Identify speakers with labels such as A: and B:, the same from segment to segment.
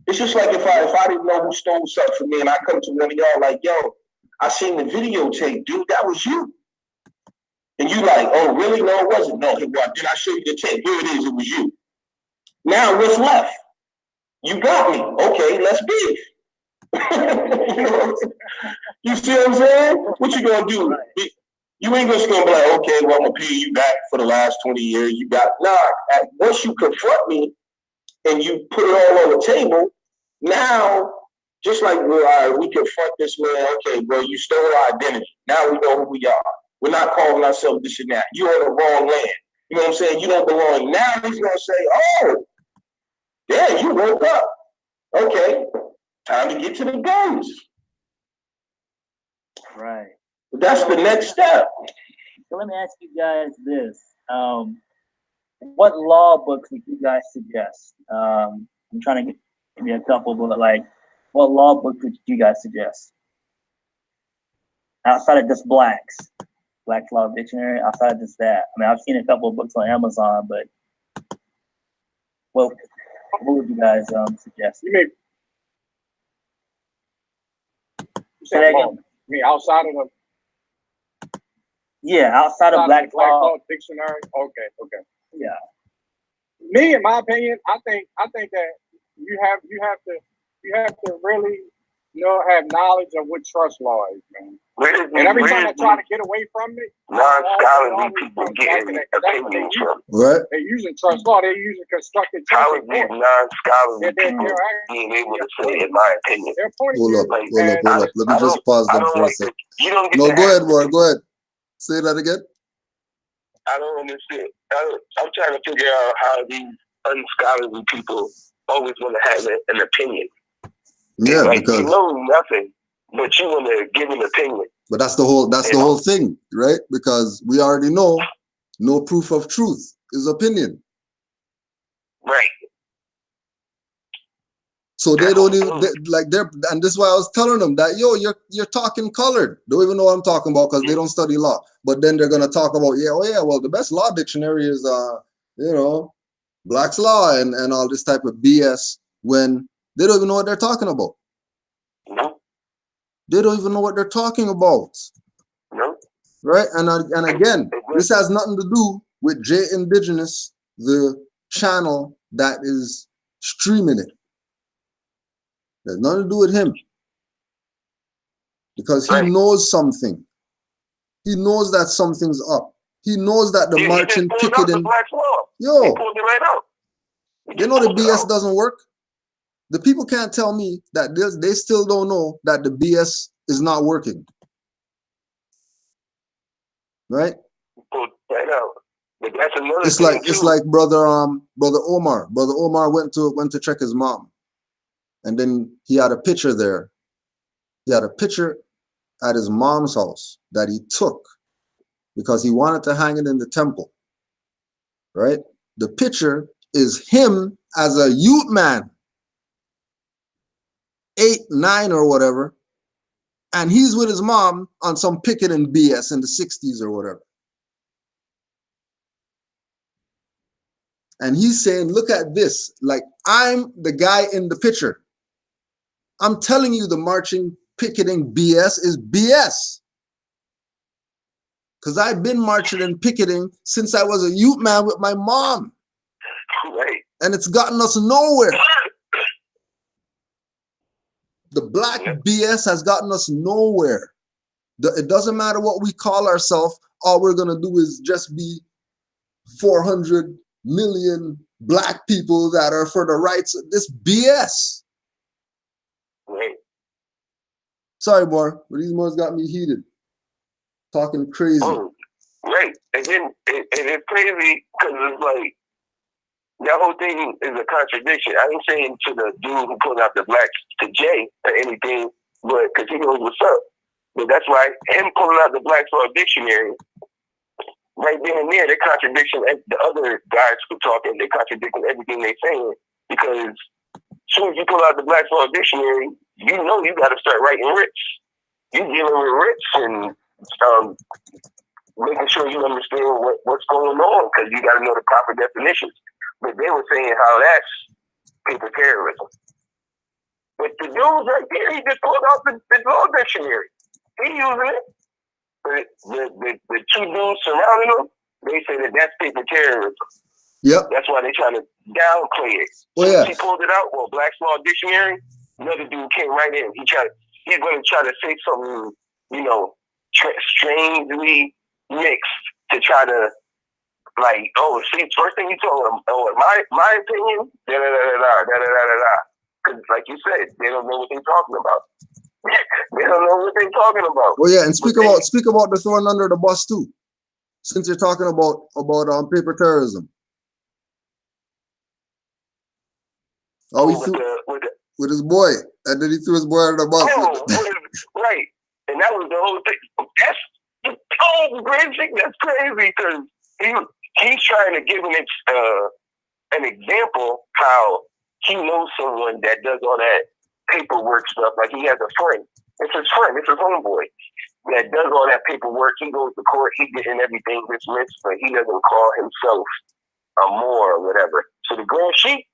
A: It's just like if I didn't know who stole something from me and I come to one of y'all like, yo, I seen the videotape, dude, that was you. And you like, oh, really? No, it wasn't. No, it was. Then I show you the tape. Here it is. It was you. Now what's left? You got me. Okay, let's beef. You see what I'm saying? What you gonna do? You ain't just gonna be like, okay, well, I'm gonna pay you back for the last 20 years. You got once you confront me and you put it all on the table, now just like we confront this man, okay, bro, you stole our identity. Now we know who we are. We're not calling ourselves this and that. You're on the wrong land. You know what I'm saying? You don't belong. Now he's gonna say, oh, yeah, you woke up. Okay, time to get to the guns.
B: Right.
A: That's the next step.
B: So let me ask you guys this. What law books would you guys suggest? I'm trying to give you a couple, but like, what law books would you guys suggest? Outside of just Black's Law Dictionary, outside of just that. I mean, I've seen a couple of books on Amazon, but what would you guys suggest?
C: You mean outside of the?
B: Yeah, outside of Black Law
C: Dictionary. Okay.
B: Yeah.
C: Me, in my opinion, I think that you have to really have knowledge of what trust law is, man. And every time I try to get away from it,
D: non-scholarly people getting opinions from.
A: What?
C: They're using trust law. They're using constructive trust.
D: How is these non-scholarly people being able to say, in my opinion?
A: Hold up. Let me just pause them for a second. No, go ahead, Warren. Go ahead. Say that again.
D: I don't understand. I'm trying to figure out how these unscholarly people always want to have an opinion.
A: Yeah,
D: like,
A: because
D: you know nothing, but you want to give an opinion.
A: But that's the whole thing, right? Because we already know no proof of truth is opinion.
D: Right.
A: So they don't even and this is why I was telling them that you're talking colored. Don't even know what I'm talking about because they don't study law. But then they're gonna talk about the best law dictionary is Black's Law and all this type of BS when they don't even know what they're talking about.
D: No.
A: They don't even know what they're talking about.
D: No.
A: Right? And again, this has nothing to do with Indigenous, the channel that is streaming it. There's nothing to do with him. Because he knows something. He knows that something's up. He knows that the marching, picketing. Yo, you know the BS doesn't work? The people can't tell me that they still don't know that the BS is not working. Right? It's like brother Omar. Brother Omar went to check his mom. And then he had a picture there. He had a picture at his mom's house that he took because he wanted to hang it in the temple. Right? The picture is him as a youth man, 8, 9 or whatever, and he's with his mom on some picketing BS in the 60s or whatever. And he's saying, look at this, like I'm the guy in the picture. I'm telling you the marching, picketing BS is BS. Because I've been marching and picketing since I was a youth man with my mom.
D: Right.
A: And it's gotten us nowhere. The black BS has gotten us nowhere. It doesn't matter what we call ourselves. All we're going to do is just be 400 million black people that are for the rights of this BS.
D: Right.
A: Sorry, boy, but these ones got me heated. Talking crazy.
D: Oh, right. And then it's crazy because it's like, that whole thing is a contradiction. I ain't saying to the dude who pulled out the blacks to Jay or anything, but because he knows what's up. But that's why him pulling out the Black's Law Dictionary, right then and there, they're contradicting the other guys who talking. They're contradicting everything they're saying because as soon as you pull out the Black's Law Dictionary, you know you got to start writing writs. You dealing with writs and making sure you understand what's going on because you got to know the proper definitions. But they were saying how that's paper terrorism. But the dudes right there, he just pulled out the law dictionary. He using it. But the two dudes surrounding him, they say that that's paper terrorism.
E: Yep.
D: That's why they trying to downplay it.
E: Oh, yeah.
D: He pulled it out, well, Black's Law Dictionary, another dude came right in. He's going to try to say something, you know, strangely mixed to try to, like, oh, see, first thing he told him, oh, my opinion, da-da-da-da-da-da-da-da-da. Because, like you said, they don't know what they're talking about. They don't know what they're talking about.
E: Well, yeah, and speak about the throwing under the bus too. Since you're talking about paper terrorism. Oh, with his boy, and then he threw his boy under the bus.
D: Oh, right, and that was the whole thing. That's crazy. That's crazy because he's trying to give an example how he knows someone that does all that paperwork stuff. Like he has a friend. It's his friend. It's his homeboy that does all that paperwork. He goes to court. He's getting everything dismissed, but he doesn't call himself a Moor or whatever. So the Grand Sheik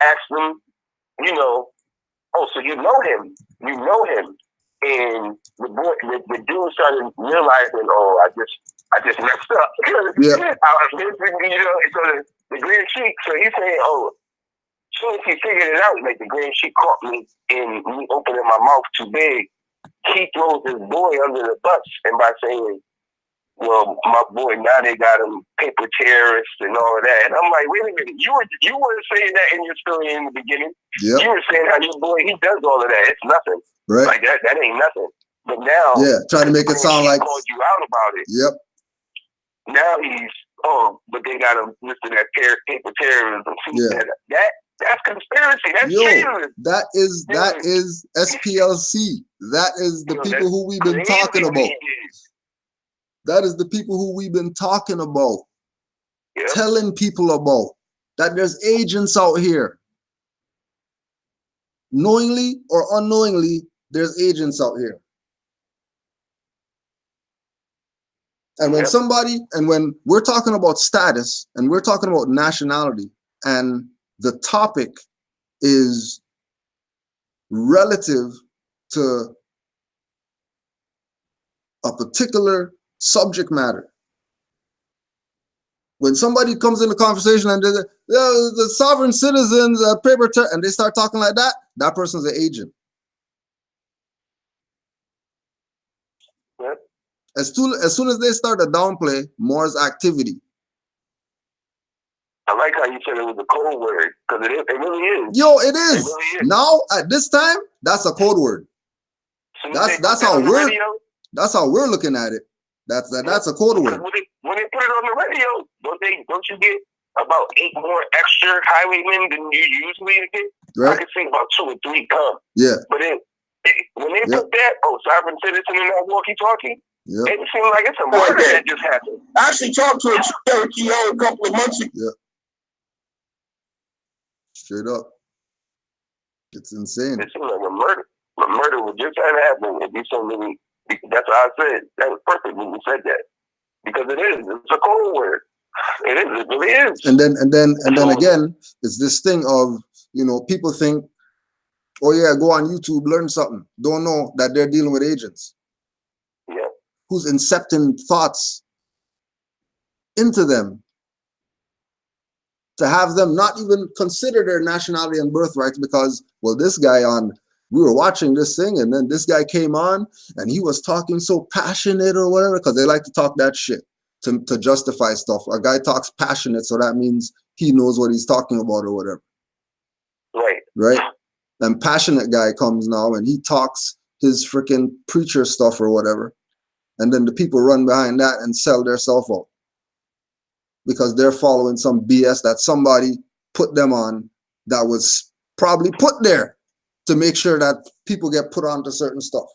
D: asked him, you know, oh, so you know him. And the dude started realizing, oh, I just messed up.
E: Yeah.
D: I was missing, you know, so the Grand Sheik, so he's saying, oh, as soon as he figured it out, like the Grand Sheik caught me in me opening my mouth too big, he throws his boy under the bus, and by saying, well, my boy, now they got him paper terrorists and all of that. And I'm like, wait a minute, you were saying that in your story in the beginning.
E: Yep.
D: You were saying how your boy, he does all of that. It's nothing.
E: Right.
D: Like that ain't nothing. But now,
E: yeah, trying to make it sound like
D: called you out about it.
E: Yep.
D: Now he's but they got him listed as paper terrorism.
E: Yeah.
D: That's conspiracy. That's terrorism.
E: That is SPLC. That is the people who we've been talking about. That is the people who we've been talking about. Yep. Telling people about that there's agents out here. Knowingly or unknowingly, there's agents out here. And when we're talking about status and we're talking about nationality, and the topic is relative to a particular subject matter. When somebody comes in the conversation and the sovereign citizens, and they start talking like that, that person's an agent.
D: Yep.
E: As soon as they start to downplay Moore's activity.
D: I like how you said it was a code word, because it really is.
E: Yo, it is.
D: It really is.
E: Now, at this time, that's a code word.
D: So
E: that's how we're looking at it. That's a code word.
D: When they put it on the radio, don't you get about 8 more extra highwaymen than you usually get?
E: Right.
D: I can see about 2 or 3 come.
E: Yeah.
D: But when they put that, sovereign citizen in that walkie-talkie, it seems like it's a murder that just happened.
A: I actually talked to a Cherokee a couple of months ago.
E: Yeah. Straight up. It's insane.
D: It seems like a murder. A murder would just have happened. It'd be so many. That's what I said. That was perfect when you said that. Because it is. It's a code word. It is. It really is.
E: And then again, it's this thing of, people think, oh yeah, go on YouTube, learn something. Don't know that they're dealing with agents.
D: Yeah.
E: Who's incepting thoughts into them to have them not even consider their nationality and birthrights because, well, we were watching this thing and then this guy came on and he was talking so passionate or whatever, because they like to talk that shit to justify stuff. A guy talks passionate, so that means he knows what he's talking about or whatever. Right? And passionate guy comes now and he talks his freaking preacher stuff or whatever. And then the people run behind that and sell their cell phone because they're following some BS that somebody put them on that was probably put there to make sure that people get put onto certain stuff.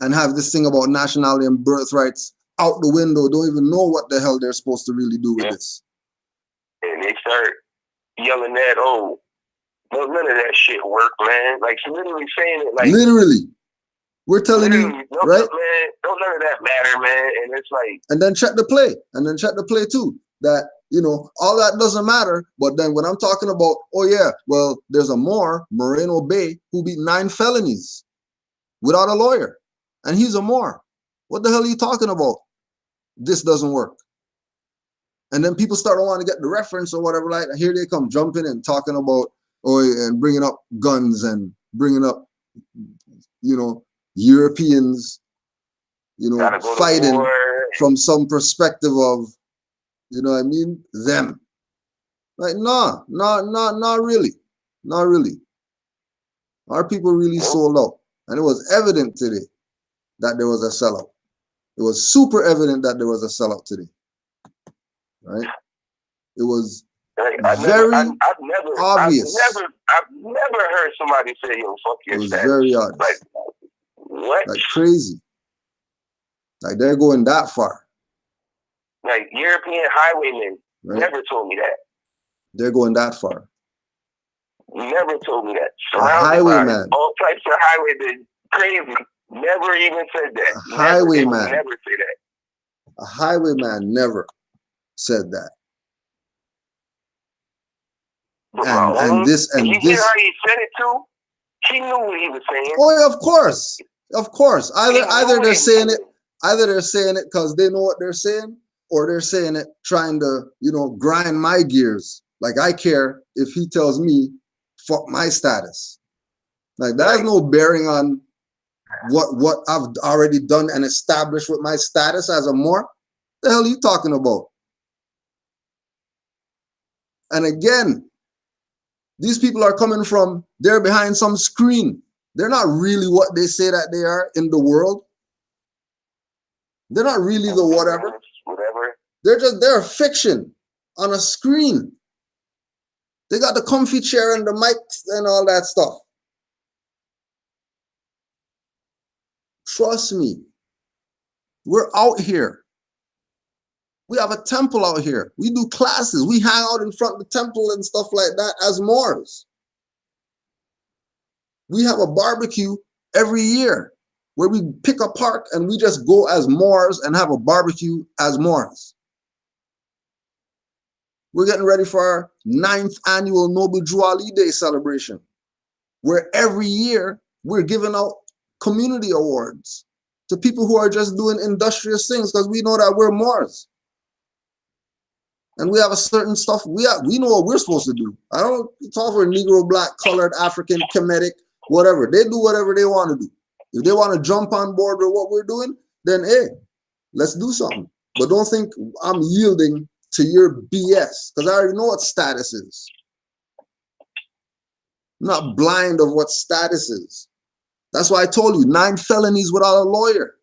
E: And have this thing about nationality and birthrights out the window, don't even know what the hell they're supposed to really do with this.
D: And they start yelling that, oh, none of that shit work, man. Like, literally saying it like...
E: Literally. We're telling you, right?
D: Man, don't none of that matter, man. And it's like...
E: And then check the play. And then check the play too. That, You know, all that doesn't matter. But then when I'm talking about, oh yeah, well, there's a Moor, Moreno Bay, who beat 9 felonies without a lawyer. And he's a Moor. What the hell are you talking about? This doesn't work. And then people start to want to get the reference or whatever, like here they come jumping and talking about, and bringing up guns and bringing up, you know, Europeans, you know, fighting from some perspective of, you know what I mean, them. Like, no, not really. Not really. Our people really sold out. And it was evident today that there was a sellout. It was super evident that there was a sellout today. Right? It was very obvious.
D: I've never heard somebody say, yo, fuck your
E: It was
D: status.
E: very obvious.
D: Like, what?
E: Like crazy. Like they're going that far.
D: Like European highwaymen never told me that.
E: They're going that far.
D: Never told me that.
E: A highwayman.
D: All types of highwaymen, crazy. Never even said that.
E: A highwayman.
D: Never say that.
E: A highwayman never said that. And this.
D: You hear how he said it too? He knew what he was saying.
E: Oh, yeah, of course. Either they're saying it because they know what they're saying, or they're saying it trying to, you know, grind my gears. Like I care if he tells me fuck my status. Like that has no bearing on what I've already done and established with my status as a Moor. The hell are you talking about? And again, these people are coming from, they're behind some screen. They're not really what they say that they are in the world. They're not really the whatever. They're a fiction on a screen. They got the comfy chair and the mics and all that stuff. Trust me. We're out here. We have a temple out here. We do classes. We hang out in front of the temple and stuff like that as Moors. We have a barbecue every year where we pick a park and we just go as Moors and have a barbecue as Moors. We're getting ready for our 9th annual Noble Juali Day celebration, where every year we're giving out community awards to people who are just doing industrious things because we know that we're Moors. And we have a certain stuff, we know what we're supposed to do. I don't talk for Negro, Black, colored, African, Kemetic, whatever. They do whatever they want to do. If they want to jump on board with what we're doing, then hey, let's do something. But don't think I'm yielding to your BS, because I already know what status is. I'm not blind of what status is. That's why I told you 9 felonies without a lawyer.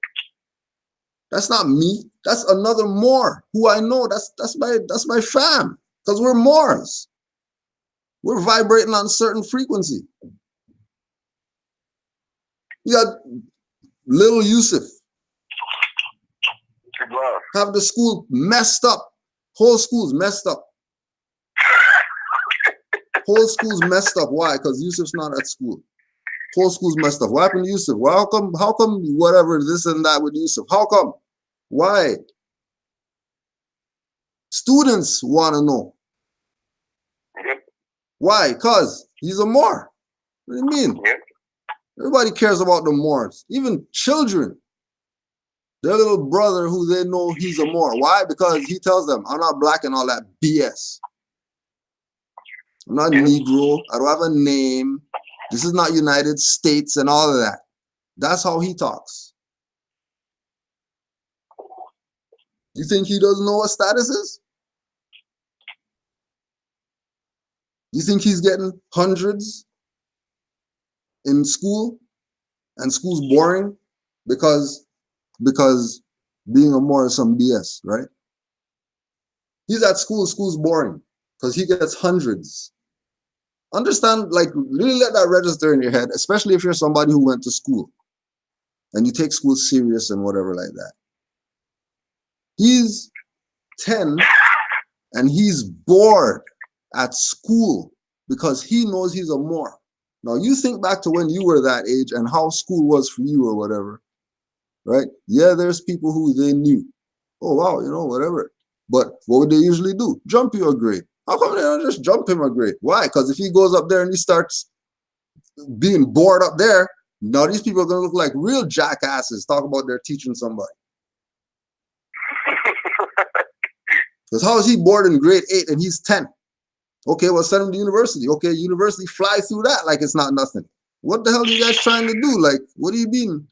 E: That's not me. That's another Moor who I know. That's my fam. Because we're Moors. We're vibrating on a certain frequency. You got little Yusuf. Have the school messed up. Whole school's messed up. Whole school's messed up. Why? Because Yusuf's not at school. Whole school's messed up. What happened to Yusuf? Well, how come whatever this and that with Yusuf? How come? Why? Students want to know. Why? Because he's a Moor. What do you mean? Everybody cares about the Moors. Even children. Their little brother who they know he's a Moor. Why? Because he tells them, I'm not black and all that BS. I'm not Negro. I don't have a name. This is not United States and all of that. That's how he talks. You think he doesn't know what status is? You think he's getting hundreds in school and school's boring because being a Moor is some BS, right? He's at school, school's boring because he gets hundreds. Understand, like, really let that register in your head, especially if you're somebody who went to school and you take school serious and whatever like that. He's 10 and he's bored at school because he knows he's a Moor. Now, you think back to when you were that age and how school was for you or whatever, right? Yeah, there's people who they knew. Oh, wow, you know, whatever. But what would they usually do? Jump you a grade. How come they don't just jump him a grade? Why? Because if he goes up there and he starts being bored up there, now these people are going to look like real jackasses. Talk about they're teaching somebody. Because how is he bored in grade 8 and he's 10? Okay, well, send him to university. Okay, university, fly through that like it's not nothing. What the hell are you guys trying to do? Like, what do you mean?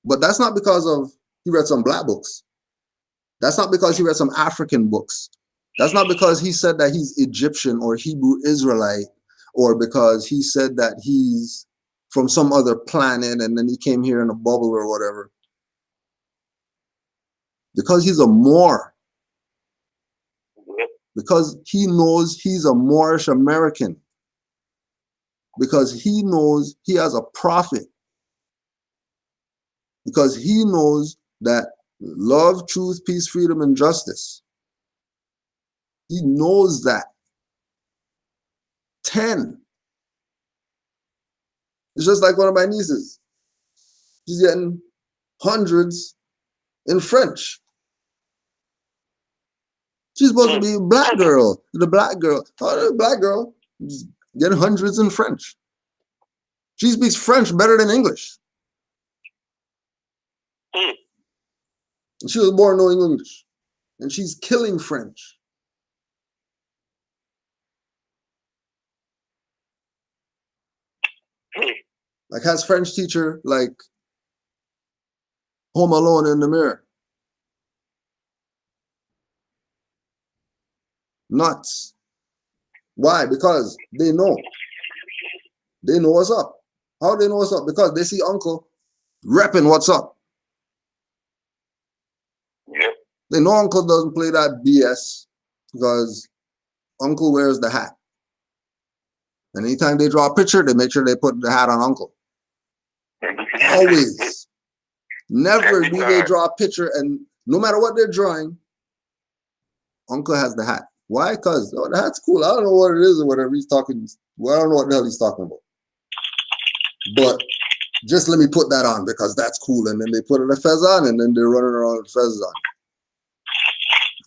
E: But that's not because of he read some black books. That's not because he read some African books. That's not because he said that he's Egyptian or Hebrew Israelite, or because he said that he's from some other planet and then he came here in a bubble or whatever. Because he's a Moor. Because he knows he's a Moorish American. Because he knows he has a prophet. Because he knows that love, truth, peace, freedom, and justice. He knows that. 10. It's just like one of my nieces. She's getting hundreds in French. She's supposed to be a black girl. The black girl. Oh, the black girl is getting hundreds in French. She speaks French better than English. And she was born knowing English. And she's killing French. Like has French teacher like home alone in the mirror. Nuts. Why? Because they know. They know what's up. How do they know what's up? Because they see uncle repping what's up.
D: Yep.
E: They know uncle doesn't play that BS because uncle wears the hat. And anytime they draw a picture, they make sure they put the hat on uncle. Always. Never do they draw a picture and no matter what they're drawing, uncle has the hat. Why? Because oh, the hat's cool. I don't know what it is or whatever he's talking. Well, I don't know what the hell he's talking about. But just let me put that on because that's cool. And then they put a fez on and then they're running around with fez on.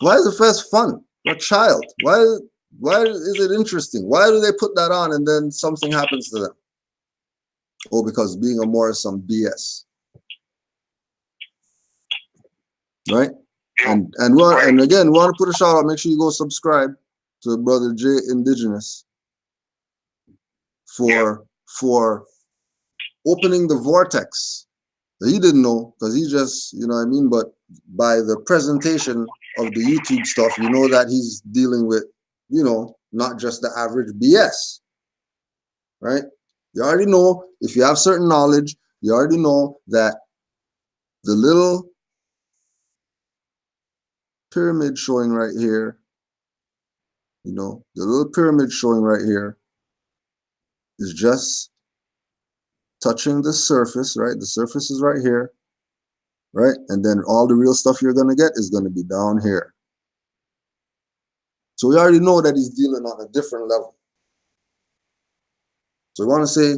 E: Why is the fez fun? A child. Why is it interesting? Why do they put that on and then something happens to them? Oh, because being a Moor is some BS. Right? And again, we want to put a shout out. Make sure you go subscribe to Brother J Indigenous for opening the vortex. He didn't know because he just, you know what I mean? But by the presentation of the YouTube stuff, you know that he's dealing with, you know, not just the average BS, right? You already know, if you have certain knowledge, you already know that the little pyramid showing right here, you know, the little pyramid showing right here is just touching the surface, right? The surface is right here, right? And then all the real stuff you're going to get is going to be down here. So we already know that he's dealing on a different level. So we want to say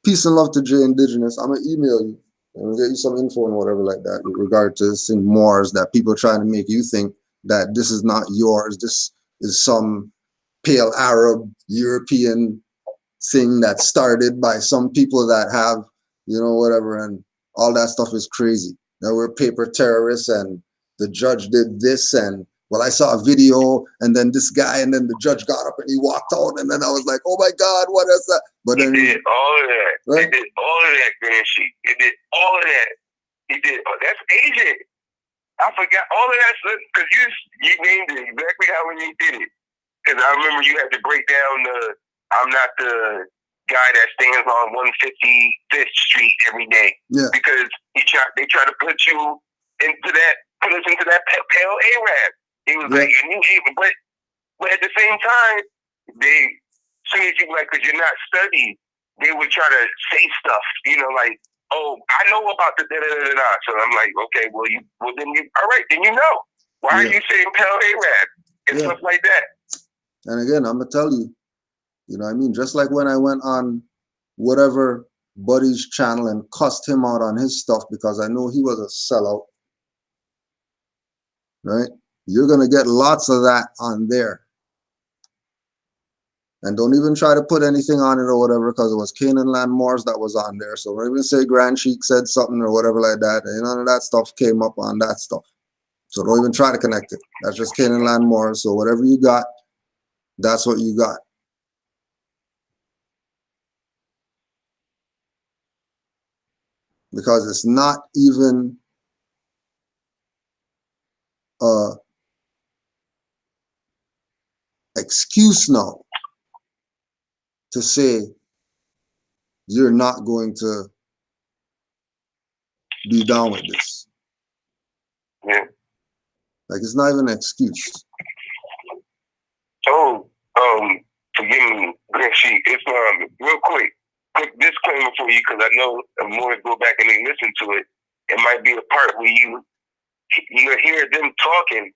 E: peace and love to J Indigenous. I'm going to email you and get you some info and whatever like that with regard to some Moors that people are trying to make you think that this is not yours. This is some pale Arab European thing that started by some people that have, you know, whatever, and all that stuff is crazy. Now we're paper terrorists and the judge did this and well, I saw a video and then this guy and then the judge got up and he walked out and then I was like, oh my God, what is that? But then
D: he did all of that.
E: Right?
D: He did all of that, Grand Sheik. He did all of that. He did. Oh, that's agent. I forgot all of that stuff because you named it exactly how he did it. Because I remember you had to break down I'm not the guy that stands on 155th Street every day.
E: Yeah.
D: Because they try to put us into that pale Arab. He was like, and you even, but at the same time, as soon as you like, because you're not studied, they would try to say stuff, you know, like, oh, I know about the da-da-da-da-da. So I'm like, okay, all right, then you know. Why are you saying pale Arab and stuff like that?
E: And again, I'm going to tell you, you know what I mean? Just like when I went on whatever buddy's channel and cussed him out on his stuff because I know he was a sellout. right? You're gonna get lots of that on there. And don't even try to put anything on it or whatever, because it was Canaanland Moors that was on there. So don't even say Grand Sheik said something or whatever like that. And none of that stuff came up on that stuff. So don't even try to connect it. That's just Canaanland Moors. So whatever you got, that's what you got. Because it's not even a excuse now to say you're not going to be down with this.
D: Yeah.
E: Like, it's not even an excuse.
D: Oh, forgive me, Grand Sheik. It's real quick disclaimer for you, because I know more go back and they listen to it. It might be a part where you hear them talking,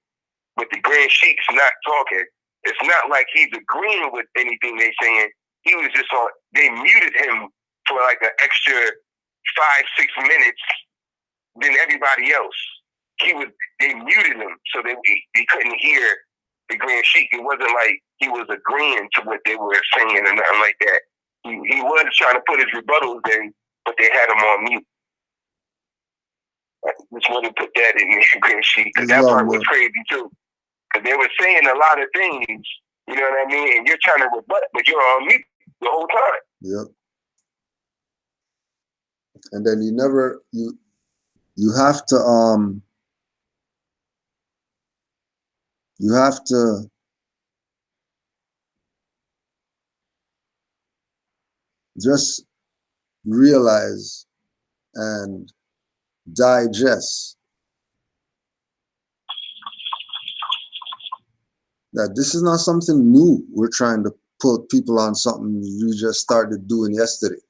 D: but the Grand Sheik's not talking. It's not like he's agreeing with anything they're saying. He was just on. They muted him for like an extra 5-6 minutes than everybody else. They muted him so they couldn't hear the Grand Sheik. It wasn't like he was agreeing to what they were saying or nothing like that. He was trying to put his rebuttals in, but they had him on mute. I just want to put that in there, Grand Sheik, because that part was crazy too. Because they were saying a lot of things, you know what I mean? And you're trying to rebut, but you're on mute the whole time.
E: Yep. And then you have to just realize and digest that this is not something new. We're trying to put people on something we just started doing yesterday.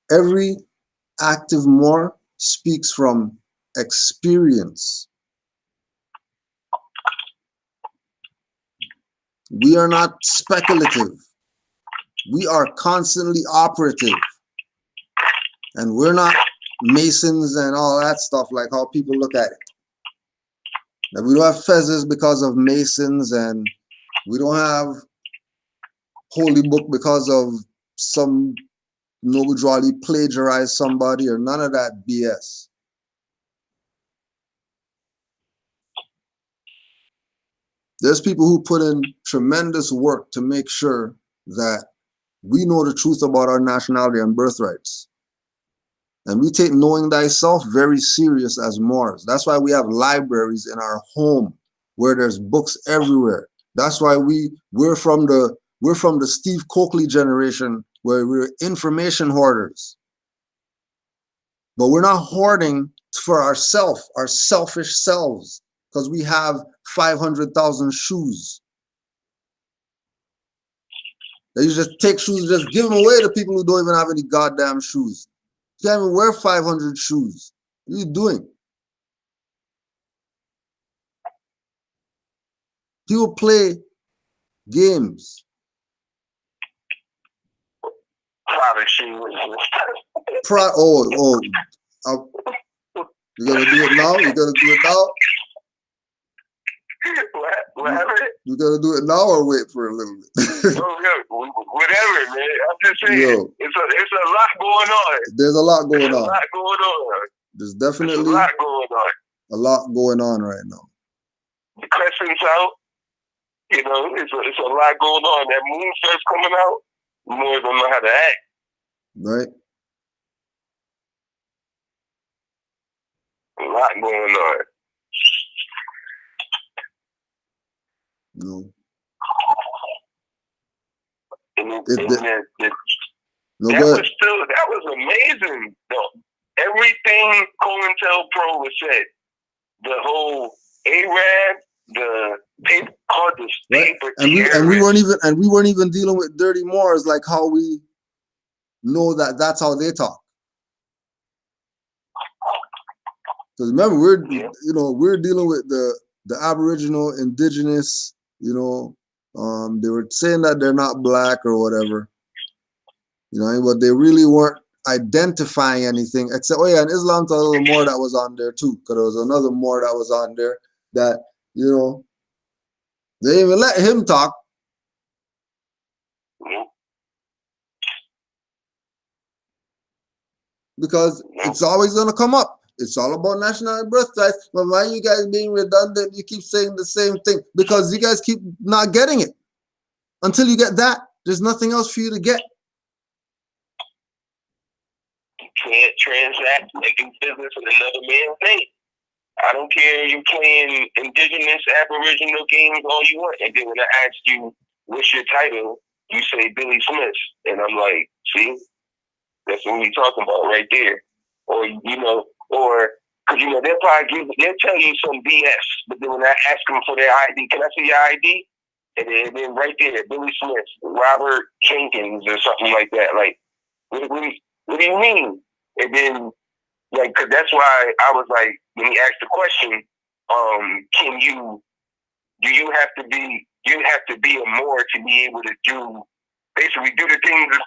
E: Every active Moor speaks from experience. We are not speculative. We are constantly operative. And we're not Masons and all that stuff like how people look at it. Now, we don't have fezzes because of Masons, and we don't have Holy Book because of some Noble Drawley plagiarized somebody or none of that BS. There's people who put in tremendous work to make sure that we know the truth about our nationality and birthrights. And we take knowing thyself very serious as Moors. That's why we have libraries in our home where there's books everywhere. That's why we're from the Steve Coakley generation where we're information hoarders. But we're not hoarding for ourselves, our selfish selves, because we have 500,000 shoes. You just take shoes, just give them away to people who don't even have any goddamn shoes. You can't even wear 500 shoes. What are you doing? People play games. You're gonna do it now? You're gonna do it now?
D: Whatever.
E: You're gonna do it now or wait for a little bit?
D: Whatever, man. I'm just saying. It's a lot going on.
E: There's a lot going on.
D: There's a lot going on.
E: There's definitely
D: a lot going on.
E: A lot going on right now.
D: The crescent's out. You know, it's a lot going on. That moon starts coming out. More don't know how to act.
E: Right.
D: A lot going on.
E: No.
D: That was amazing, though. Everything COINTELPRO was said. The whole Arab, the paper called the paper.
E: Right. And we weren't even dealing with dirty Moors like how we know that's how they talk. Because remember, we're dealing with the Aboriginal, indigenous. They were saying that they're not black or whatever. But they really weren't identifying anything except, oh yeah, and Islam's a little more that was on there too, because there was another more that was on there that, you know, they didn't even let him talk. Because it's always going to come up. It's all about national birthrights. But why you guys being redundant? You keep saying the same thing because you guys keep not getting it. Until you get that, there's nothing else for you to get.
D: You can't transact making business with another man's name. I don't care if you playing indigenous, aboriginal games all you want. And then when I ask you, what's your title? You say Billy Smith. And I'm like, see? That's what we talking about right there. Or, you know, or, because, you know, they'll tell you some BS. But then when I ask them for their ID, can I see your ID? And then right there, Billy Smith, Robert Jenkins, or something like that. Like, what do you mean? And then, like, because that's why I was like, when he asked the question, do you have to be a Moor to be able to basically do the things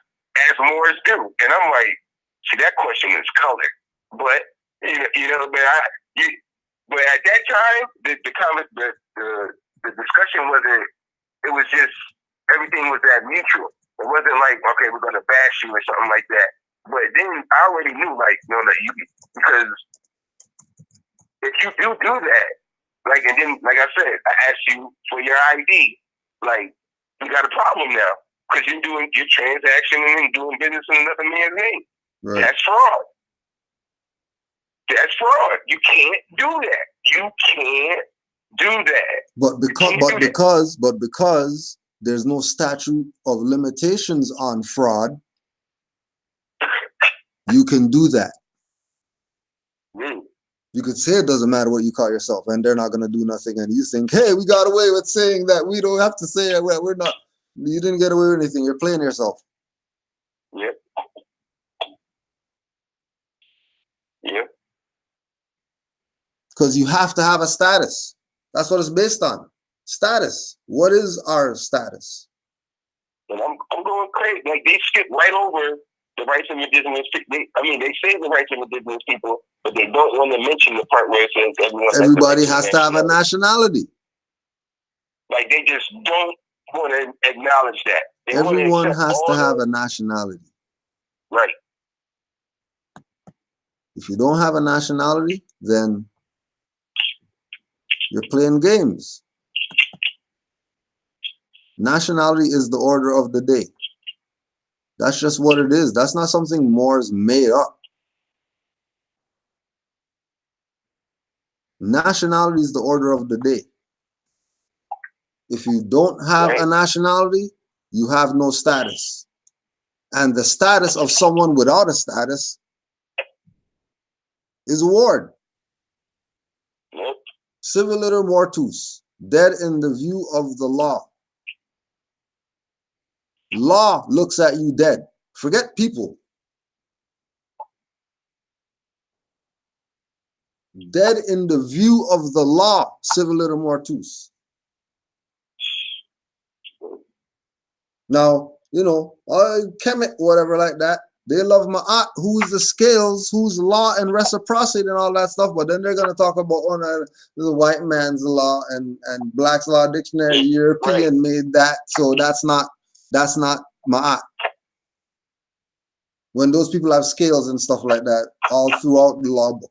D: as Moors do? And I'm like, see, that question is colored. But, you know, but at that time, the discussion wasn't, it was just, everything was that mutual. It wasn't like, okay, we're going to bash you or something like that. But then I already knew, like, no, because if you do that, like, and then, like I said, I asked you for your ID, like, you got a problem now. Because you're transacting and doing business in another man's name. Right. That's fraud. That's fraud. You can't do that. You can't do that.
E: But because there's no statute of limitations on fraud, you can do that. You could say it doesn't matter what you call yourself, and they're not going to do nothing. And you think, hey, we got away with saying that. We don't have to say it. We're not. You didn't get away with anything. You're playing yourself.
D: Yep. Yep.
E: Because you have to have a status. That's what it's based on. Status. What is our status?
D: And I'm going crazy. Like, they skip right over the rights of indigenous people. They say the rights of indigenous people, but they don't want to mention the part where it says
E: everybody has to have a nationality.
D: Like, they just don't want to acknowledge that.
E: Everyone has to have a nationality.
D: Right.
E: If you don't have a nationality, then you're playing games. Nationality is the order of the day. That's just what it is. That's not something Moors made up. Nationality is the order of the day. If you don't have a nationality, you have no status. And the status of someone without a status is a ward. Civiliter mortus, dead in the view of the law. Law looks at you dead. Forget people. Dead in the view of the law, civiliter mortus. Now, you know, Kemet, whatever like that, they love Ma'at, who's the scales, who's law and reciprocity and all that stuff, but then they're going to talk about the white man's law and Black's Law Dictionary, European made that, so that's not Ma'at. When those people have scales and stuff like that all throughout the law book,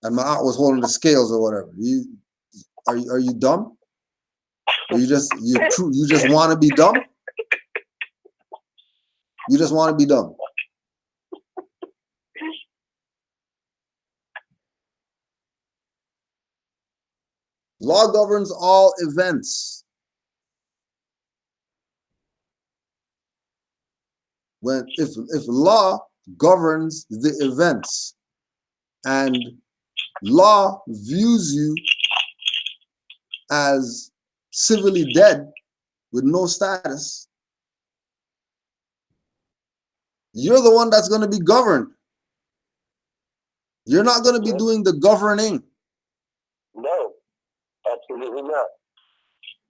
E: and Ma'at was holding the scales or whatever, are you dumb? Or you just want to be dumb? You just want to be dumb. Law governs all events. If law governs the events and law views you as civilly dead with no status, you're the one that's going to be governed. You're not going to be doing the governing.
D: No, absolutely not.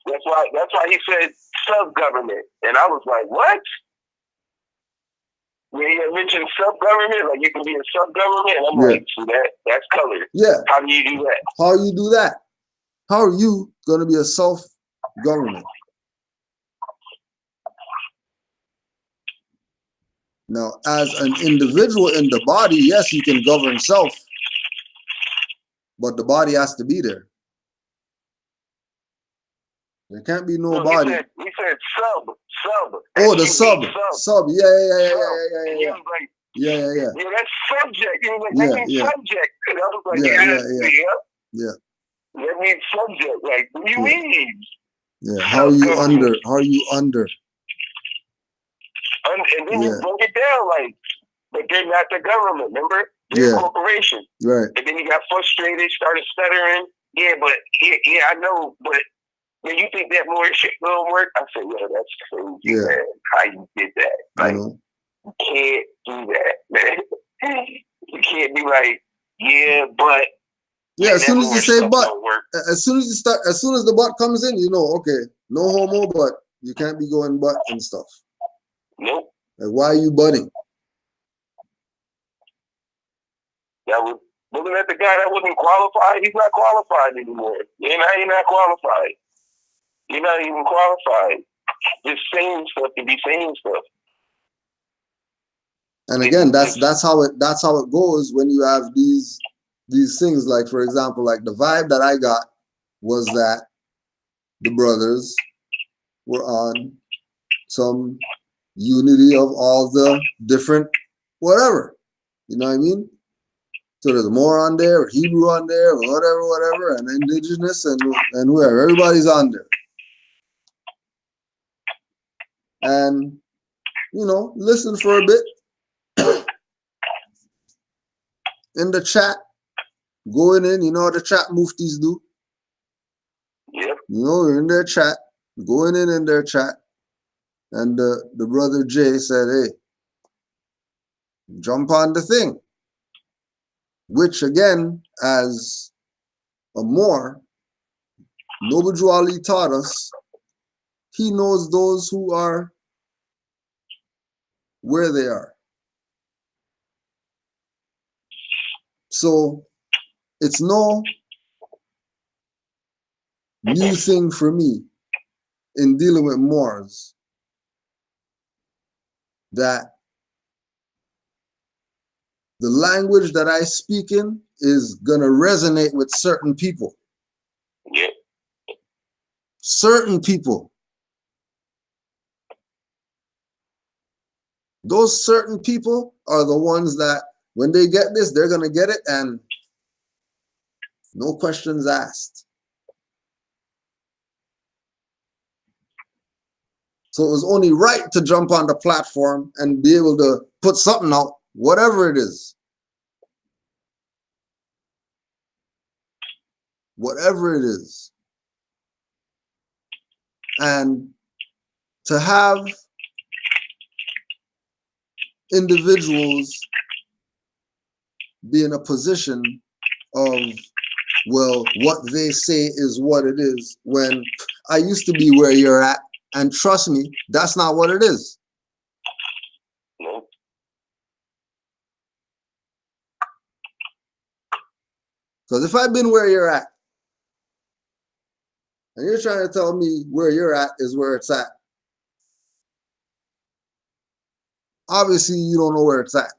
D: That's why he said sub-government. And I was like, what? when you mention sub-government, like you can be a sub-government, and I'm like, so that's color.
E: Yeah.
D: How do you do that?
E: How you do that? How are you going to be a self-government? Now, as an individual in the body, yes, you can govern self, but the body has to be there. There can't be no body.
D: He said sub.
E: Oh, the sub. Yeah.
D: Yeah, that's subject. He was like, that means subject. And I was like,
E: yeah.
D: That means subject. Like, what do you mean?
E: Yeah. How are you under?
D: And then you broke it down like, but they're not the government, remember? They're a corporation.
E: Right.
D: And then he got frustrated, started stuttering. Yeah, I know, but when you think that more shit will work, I said, that's crazy, man. How you did that? Like, you can't do that, man. You can't be like, but.
E: Yeah, as soon as you say but, as soon as the but comes in, okay, no homo, but you can't be going but and stuff.
D: Nope.
E: Like, why are you butting?
D: That was looking at the guy that wasn't qualified. He's not qualified anymore. You're not qualified. You're not even qualified. Just saying stuff to be saying stuff.
E: And again, that's how it goes when you have these things. Like, for example, like the vibe that I got was that the brothers were on some unity of all the different whatever. You know what I mean? So there's more on there, or Hebrew on there, or whatever, and indigenous and whoever. Everybody's on there. And, listen for a bit. In the chat, going in, what the chat muftis do?
D: Yep.
E: You're in their chat, going in their chat. And the brother Jay said, hey, jump on the thing. Which, again, as a Moor, Noble Ali taught us, he knows those who are where they are. So it's no new thing for me in dealing with Moors that the language that I speak in is going to resonate with certain people.
D: Yeah.
E: Certain people. Those certain people are the ones that when they get this, they're going to get it and no questions asked. So it was only right to jump on the platform and be able to put something out, whatever it is. Whatever it is. And to have individuals be in a position of, well, what they say is what it is, when I used to be where you're at, and trust me, that's not what it is.
D: Nope.
E: Because if I've been where you're at, and you're trying to tell me where you're at is where it's at, obviously you don't know where it's at.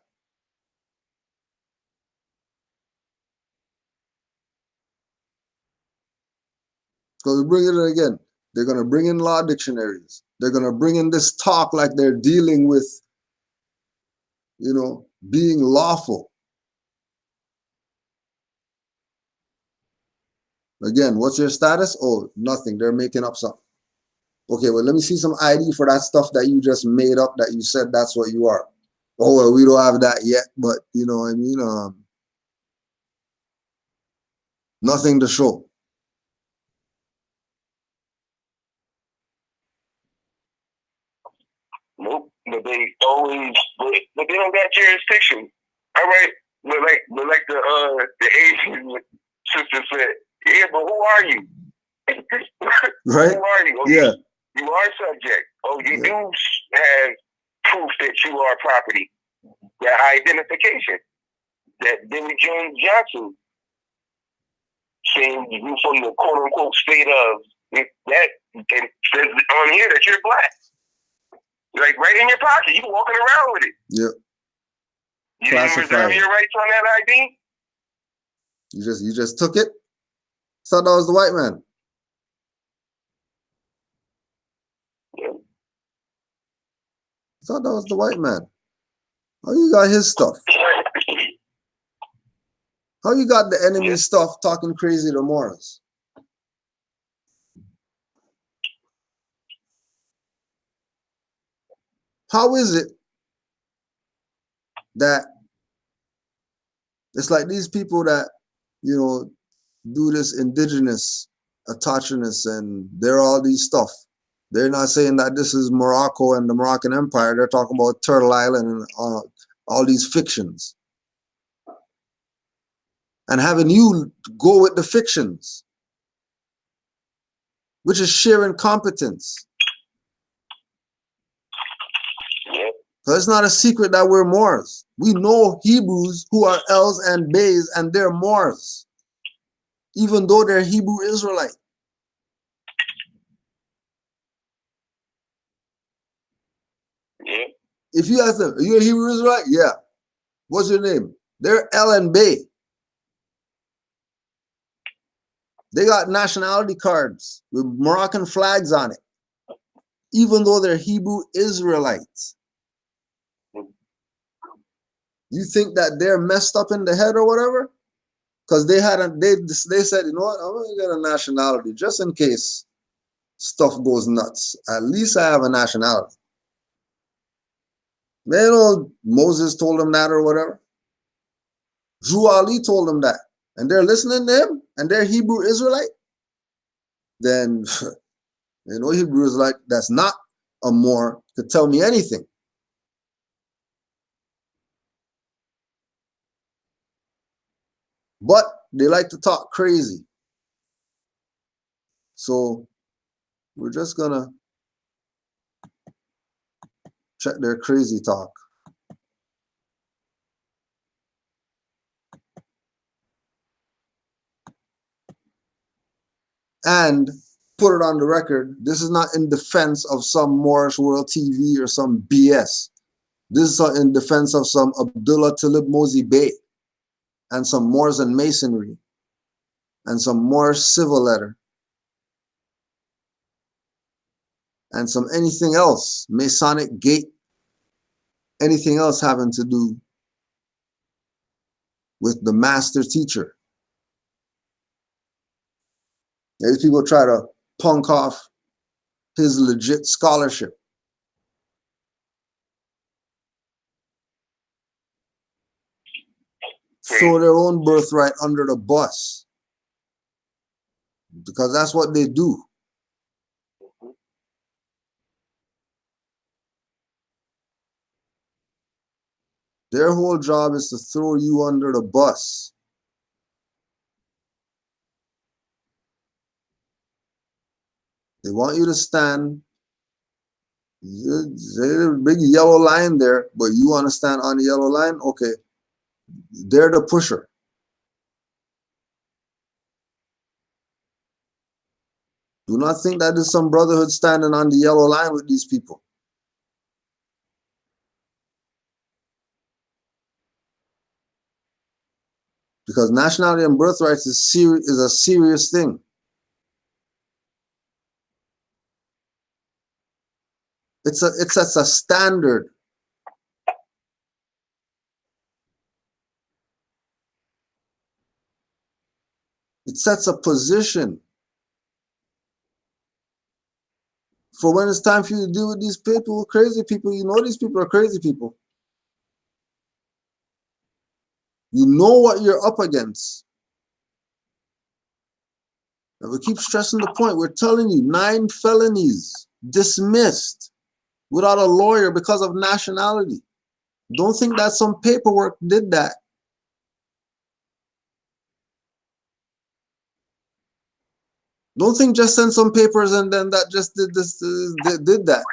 E: Because we bring it in again. They're going to bring in law dictionaries. They're going to bring in this talk like they're dealing with, being lawful. Again, what's your status? Oh, nothing. They're making up something. Okay, well, let me see some ID for that stuff that you just made up that you said that's what you are. Oh, well, we don't have that yet, but you know what I mean? Nothing to show.
D: Nope. But they always, but they don't got jurisdiction. All right. But like the Asian sister said, yeah, but who are you?
E: Right?
D: Who are you? Okay,
E: yeah.
D: You are subject. Oh, you do have proof that you are property. that identification that Jimmy Jones Johnson saying you from the quote unquote state of that, and says on here that you're black. Like right in your pocket, you walking around with it.
E: Yep.
D: You didn't reserve your rights on that ID?
E: You just took it? Thought that was the white man.
D: Yeah.
E: Thought that was the white man. How you got his stuff? How you got the enemy stuff talking crazy to Morris? How is it that it's like these people that, you know, do this indigenous autochthonous and they're all these stuff. They're not saying that this is Morocco and the Moroccan Empire. They're talking about Turtle Island and all these fictions. And having you go with the fictions, which is sheer incompetence. So it's not a secret that we're Moors. We know Hebrews who are Els and Bays, and they're Moors, even though they're Hebrew Israelite.
D: Yeah.
E: If you ask them, are you a Hebrew Israelite? Yeah. What's your name? They're El and Bay. They got nationality cards with Moroccan flags on it, even though they're Hebrew Israelites. You think that they're messed up in the head or whatever? Because they said, you know what, I'm gonna get a nationality just in case stuff goes nuts. At least I have a nationality. Man, you know, Moses told them that or whatever. Drew Ali told them that. And they're listening to him and they're Hebrew Israelite. Then, you know, Hebrew Israelite that's not a Moor could tell me anything. But they like to talk crazy. So we're just gonna check their crazy talk. And put it on the record, this is not in defense of some Moorish World TV or some BS. This is in defense of some Abdullah Talib Mozi Bey and some Moors and Masonry and some Moorish civil letter and some anything else, Masonic gate, anything else having to do with the master teacher. These people try to punk off his legit scholarship. Throw their own birthright under the bus. Because that's what they do. Their whole job is to throw you under the bus. They want you to stand. There's a big yellow line there, but you want to stand on the yellow line? Okay. They're the pusher. Do not think that there's some brotherhood standing on the yellow line with these people. Because nationality and birthrights is a serious thing. It sets a standard. It sets a position for when it's time for you to deal with these people, crazy people. You know these people are crazy people. You know what you're up against. And we keep stressing the point. We're telling you 9 felonies dismissed without a lawyer because of nationality. Don't think that some paperwork did that. Don't think just send some papers and then that just did this, did that.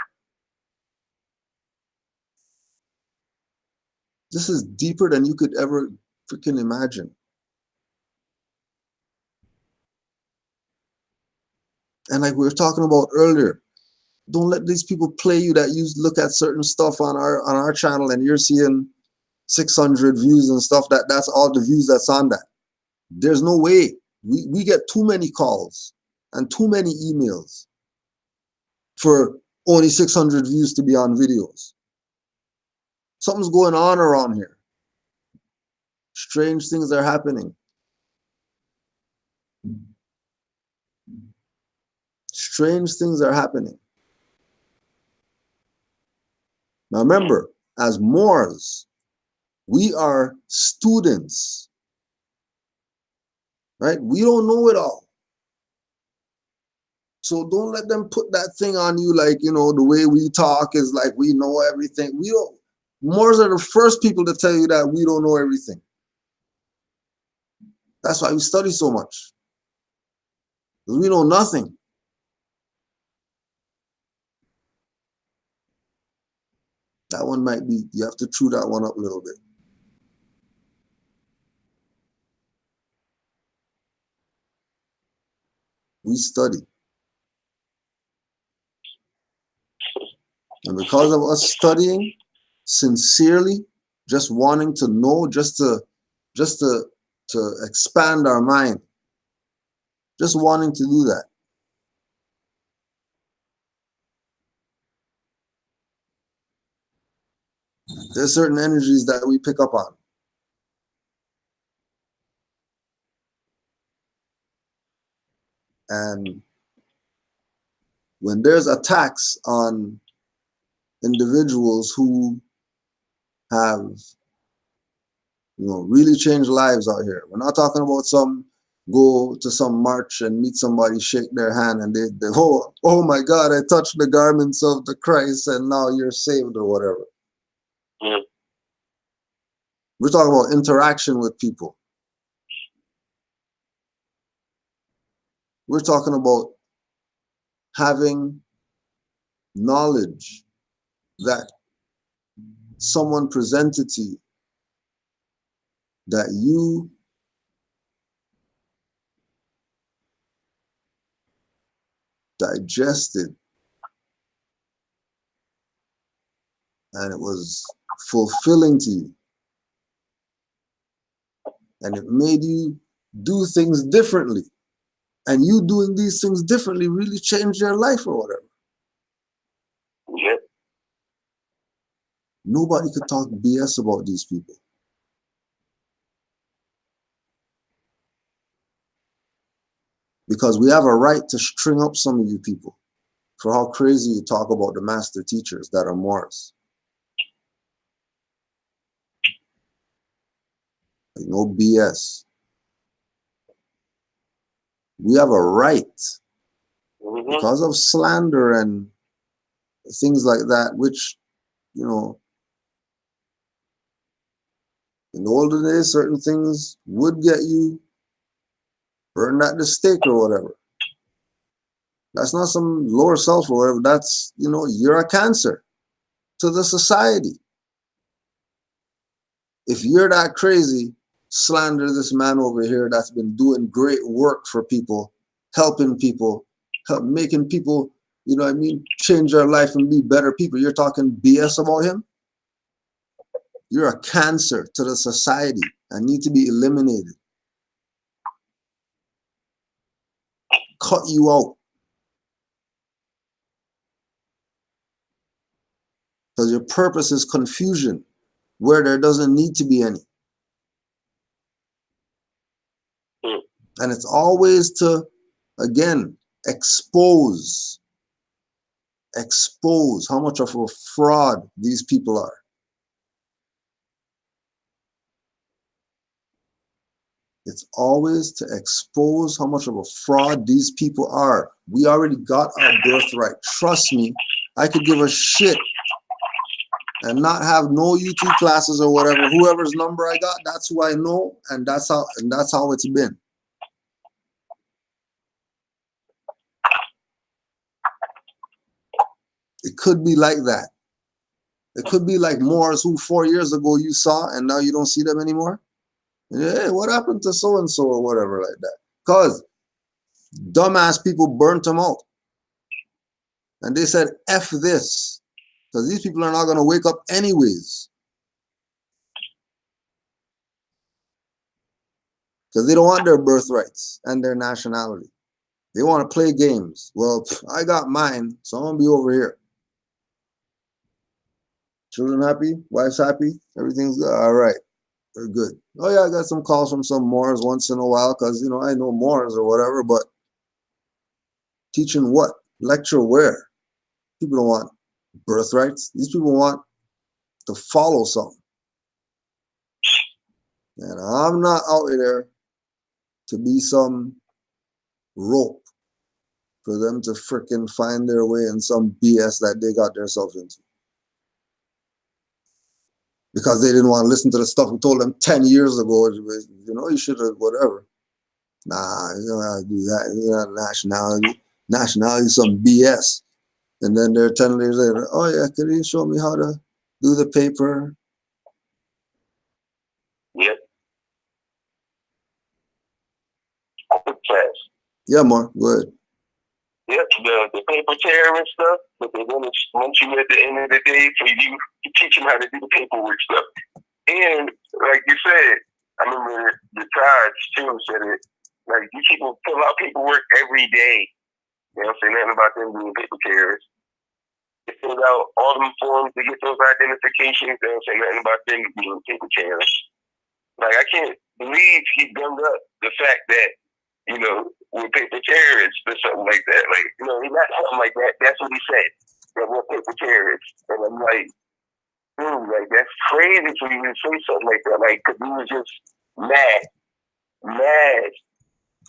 E: This is deeper than you could ever freaking imagine. And like we were talking about earlier, don't let these people play you that you look at certain stuff on our channel and you're seeing 600 views and stuff. That's all the views that's on that. There's no way. We get too many calls and too many emails for only 600 views to be on videos. Something's going on around here. Strange things are happening. Strange things are happening. Now remember, as Moors, we are students, right? We don't know it all. So don't let them put that thing on you like, you know, the way we talk is like we know everything. We don't. Moors are the first people to tell you that we don't know everything. That's why we study so much. Because we know nothing. That one might be, you have to chew that one up a little bit. We study. And because of us studying sincerely, just wanting to know, just to expand our mind, just wanting to do that. There's certain energies that we pick up on. And when there's attacks on individuals who have, you know, really changed lives out here. We're not talking about some go to some march and meet somebody, shake their hand, and they oh my God, I touched the garments of the Christ and now you're saved or whatever.
D: Mm.
E: We're talking about interaction with people. We're talking about having knowledge that someone presented to you, that you digested, and it was fulfilling to you, and it made you do things differently, and you doing these things differently really changed your life or whatever.
D: Yep.
E: Nobody could talk BS about these people. Because we have a right to string up some of you people for how crazy you talk about the master teachers that are Moors. Like, no BS. We have a right, because of slander and things like that, which, you know, in the olden days, certain things would get you burned at the stake or whatever. That's not some lower self or whatever. That's, you know, you're a cancer to the society. If you're that crazy, slander this man over here that's been doing great work for people, helping people, making people, you know what I mean, change their life and be better people. You're talking BS about him? You're a cancer to the society and need to be eliminated. Cut you out. Because your purpose is confusion where there doesn't need to be any. And it's always to, again, expose how much of a fraud these people are. It's always to expose how much of a fraud these people are. We already got our birthright. Trust me, I could give a shit and not have no YouTube classes or whatever. Whoever's number I got, that's who I know, and that's how it's been. It could be like that. It could be like Moors who 4 years ago you saw and now you don't see them anymore. Hey, what happened to so and so or whatever like that? Because dumbass people burnt them out. And they said, F this. Because these people are not going to wake up anyways. Because they don't want their birthrights and their nationality. They want to play games. Well, I got mine, so I'm going to be over here. Children happy? Wife's happy? Everything's good? All right. They're good. Oh, yeah, I got some calls from some Moors once in a while because, you know, I know Moors or whatever, but teaching what? Lecture where? People don't want birthrights. These people want to follow something. And I'm not out there to be some rope for them to frickin' find their way in some BS that they got themselves into. Because they didn't want to listen to the stuff we told them 10 years ago. You know, you should have, whatever. Nah, you don't have to do that. You know, nationality. Nationality is some BS. And then they're 10 years later, oh yeah, can you show me how to do the paper?
D: Yep.
E: Yeah, more. Go ahead.
D: Yep, the paper terrorist stuff, but they want you at the end of the day for you to teach them how to do the paperwork stuff. And like you said, I remember the Tides too said it. Like these people fill out paperwork every day. They don't say nothing about them being paper terrorists. They fill out all them forms to get those identifications. They don't say nothing about them being paper terrorists. Like I can't believe he gummed up the fact that, you know, we're paper terrorists or something like that. Like, you know, he's not something like that. That's what he said. That we're paper terrorists. And I'm like, dude, like that's crazy for you to say something like that. Like, cause he was just mad,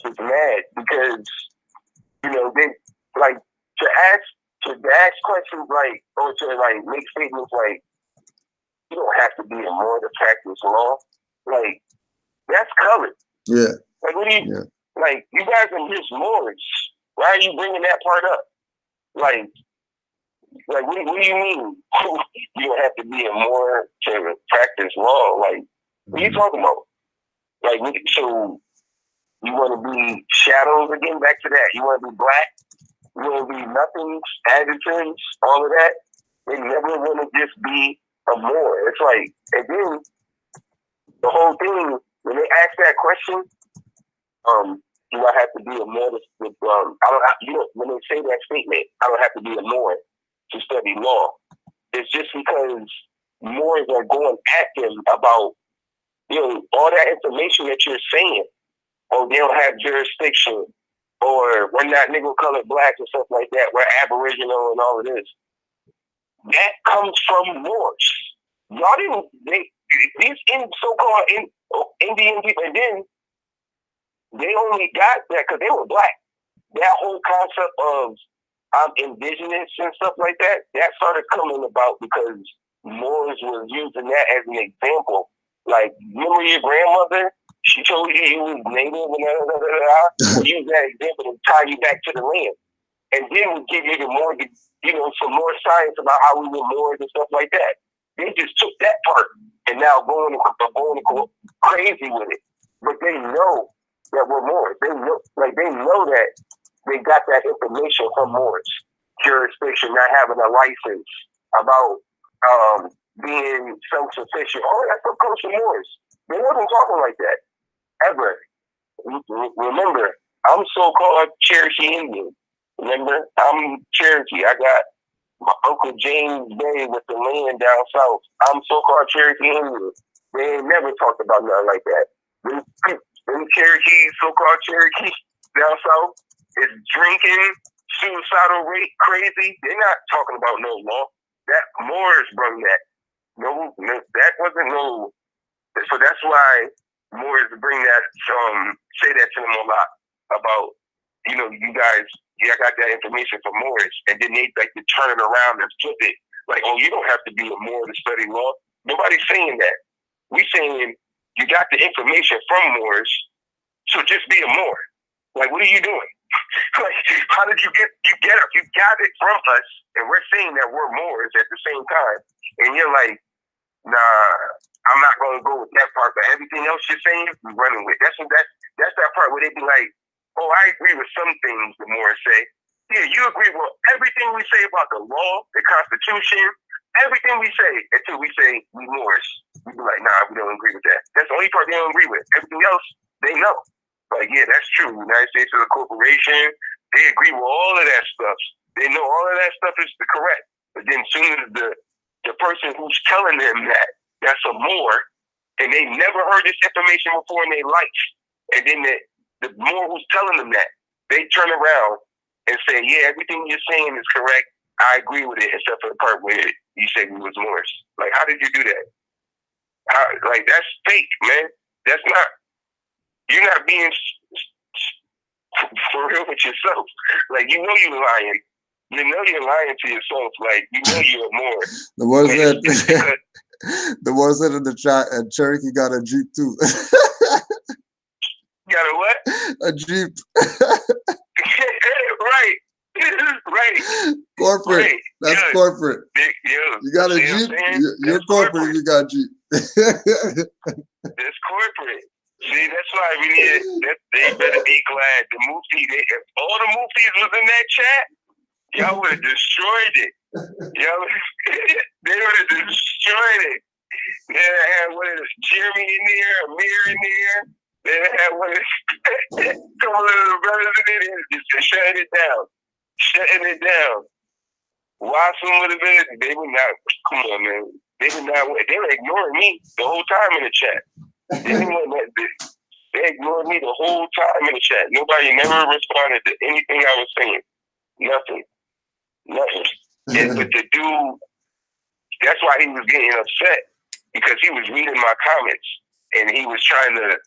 D: just mad because, you know, they like to ask questions like, or to like make statements like, you don't have to be a Moor to practice law. Like, that's colored.
E: Yeah.
D: Like, what do you, like, you guys are just Moors. Why are you bringing that part up? Like what do you mean? You don't have to be a Moor to practice law. Like, what are you talking about? Like, so you want to be shadows again? Back to that. You want to be black? You want to be nothing, adjectives, all of that? They never want to just be a Moor. It's like, and then the whole thing, when they ask that question, do I have to be a Moor when they say that statement, I don't have to be a Moor to study law. It's just because Moors are going at them about, you know, all that information that you're saying. Oh, they don't have jurisdiction, or we're not Negro colored blacks and stuff like that. We're Aboriginal and all of this. That comes from Moors. Y'all didn't. These so-called Indian people, and then they only got that because they were black. That whole concept of I'm indigenous and stuff like that started coming about because Moors was using that as an example. Like, remember your grandmother? She told you you was native and we'll use that example to tie you back to the land. And then we'll give you the more, you know, some more science about how we were Moors and stuff like that. They just took that part and now going crazy with it. But they know that we're Moors. They know that they got that information from Moors. Jurisdiction, not having a license, about being self-sufficient. All that stuff comes from Moors. They wasn't talking like that, ever. Remember, I'm so-called Cherokee Indian. Remember, I'm Cherokee. I got my Uncle James Bay with the land down south. I'm so-called Cherokee Indian. They ain't never talked about nothing like that. Them Cherokees, so-called Cherokees down south, is drinking, suicidal rate, crazy. They're not talking about no law. That Moors brought that. No, that wasn't no. So that's why Moors bring that, say that to them a lot about, you know, you guys, I got that information from Moors, and then they like to turn it around and flip it. Like, oh, you don't have to be a Moor to study law. Nobody's saying that. We saying you got the information from Moors, so just be a Moor. Like, what are you doing? Like, how did you got it from us, and we're saying that we're Moors at the same time. and you're like, nah, I'm not gonna go with that part, but everything else you're saying, we're running with. That's that part where they be like, oh, I agree with some things, the Moors say. Yeah, you agree with everything we say about the law, the Constitution, everything we say until we say we Moors. We be like, nah, we don't agree with that. That's the only part they don't agree with. Everything else, they know. Like, yeah, that's true. The United States is a corporation. They agree with all of that stuff. They know all of that stuff is correct. But then soon as the person who's telling them that's a Moor, and they never heard this information before in their life, and then the Moor who's telling them that, they turn around and say, yeah, everything you're saying is correct. I agree with it, except for the part where you say we was Moors. Like, how did you do that? Like, that's fake, man. That's not, you're not being for real with yourself. Like, you know you're lying. You know you're lying to yourself. Like, you know you're Moor.
E: The one said, the one said in the chat, and Cherokee got a Jeep too.
D: Got a what?
E: A Jeep.
D: Right. Right.
E: Corporate.
D: Right.
E: That's
D: Good.
E: corporate. You got a Jeep. You're corporate. You got Jeep.
D: That's corporate. See, that's why we need. They better be glad. The Mufti, if all the Muftis was in that chat, y'all would have destroyed it. They would have destroyed it. They had one of Jeremy in there, Amir in there. They had one of some of the brothers in there, just shutting it down. Shutting it down. Watson would have been. They were not. Come on, man. They were not. They were ignoring me the whole time in the chat. They ignored me the whole time in the chat. Nobody never responded to anything I was saying. Nothing. But the dude, that's why he was getting upset, because he was reading my comments and he was trying to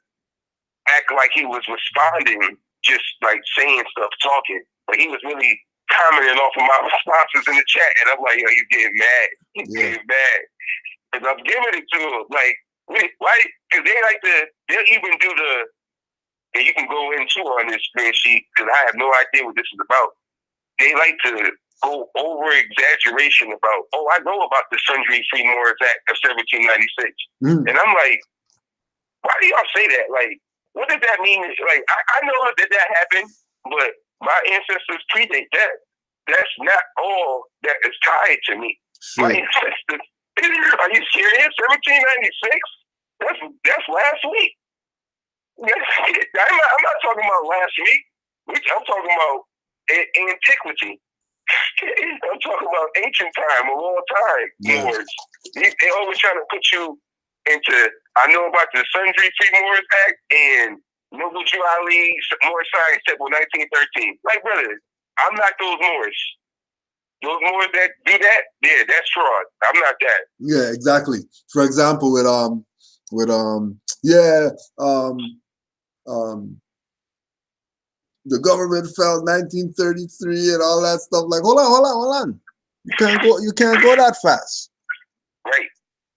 D: act like he was responding, just like saying stuff, talking, but he was really commenting off of my responses in the chat. And I'm like, yo, you getting mad? You getting mad? Because I'm giving it to him. Like, why? Because they like they'll even do and you can go into on this spreadsheet, because I have no idea what this is about. They like to go over exaggeration about, oh, I know about the Sundry Free Moors Act of 1796. And I'm like, why do y'all say that? Like, what does that mean? Like, I know that happened, but my ancestors predate that. That's not all that is tied to me. My ancestors, are you serious? 1796? That's last week. I'm not talking about last week. I'm talking about antiquity. I'm talking about ancient time, of all time. Moors. They always trying to put you into, I know about the Sundry Free Moors Act and Noble Jew Ali Moor Science Temple 1913. Like, brother, I'm not those Moors. Those Moors that do that, yeah, that's fraud. I'm not that.
E: Yeah, exactly. For example, the government fell 1933 and all that stuff. Like, hold on. You can't go that fast.
D: Right.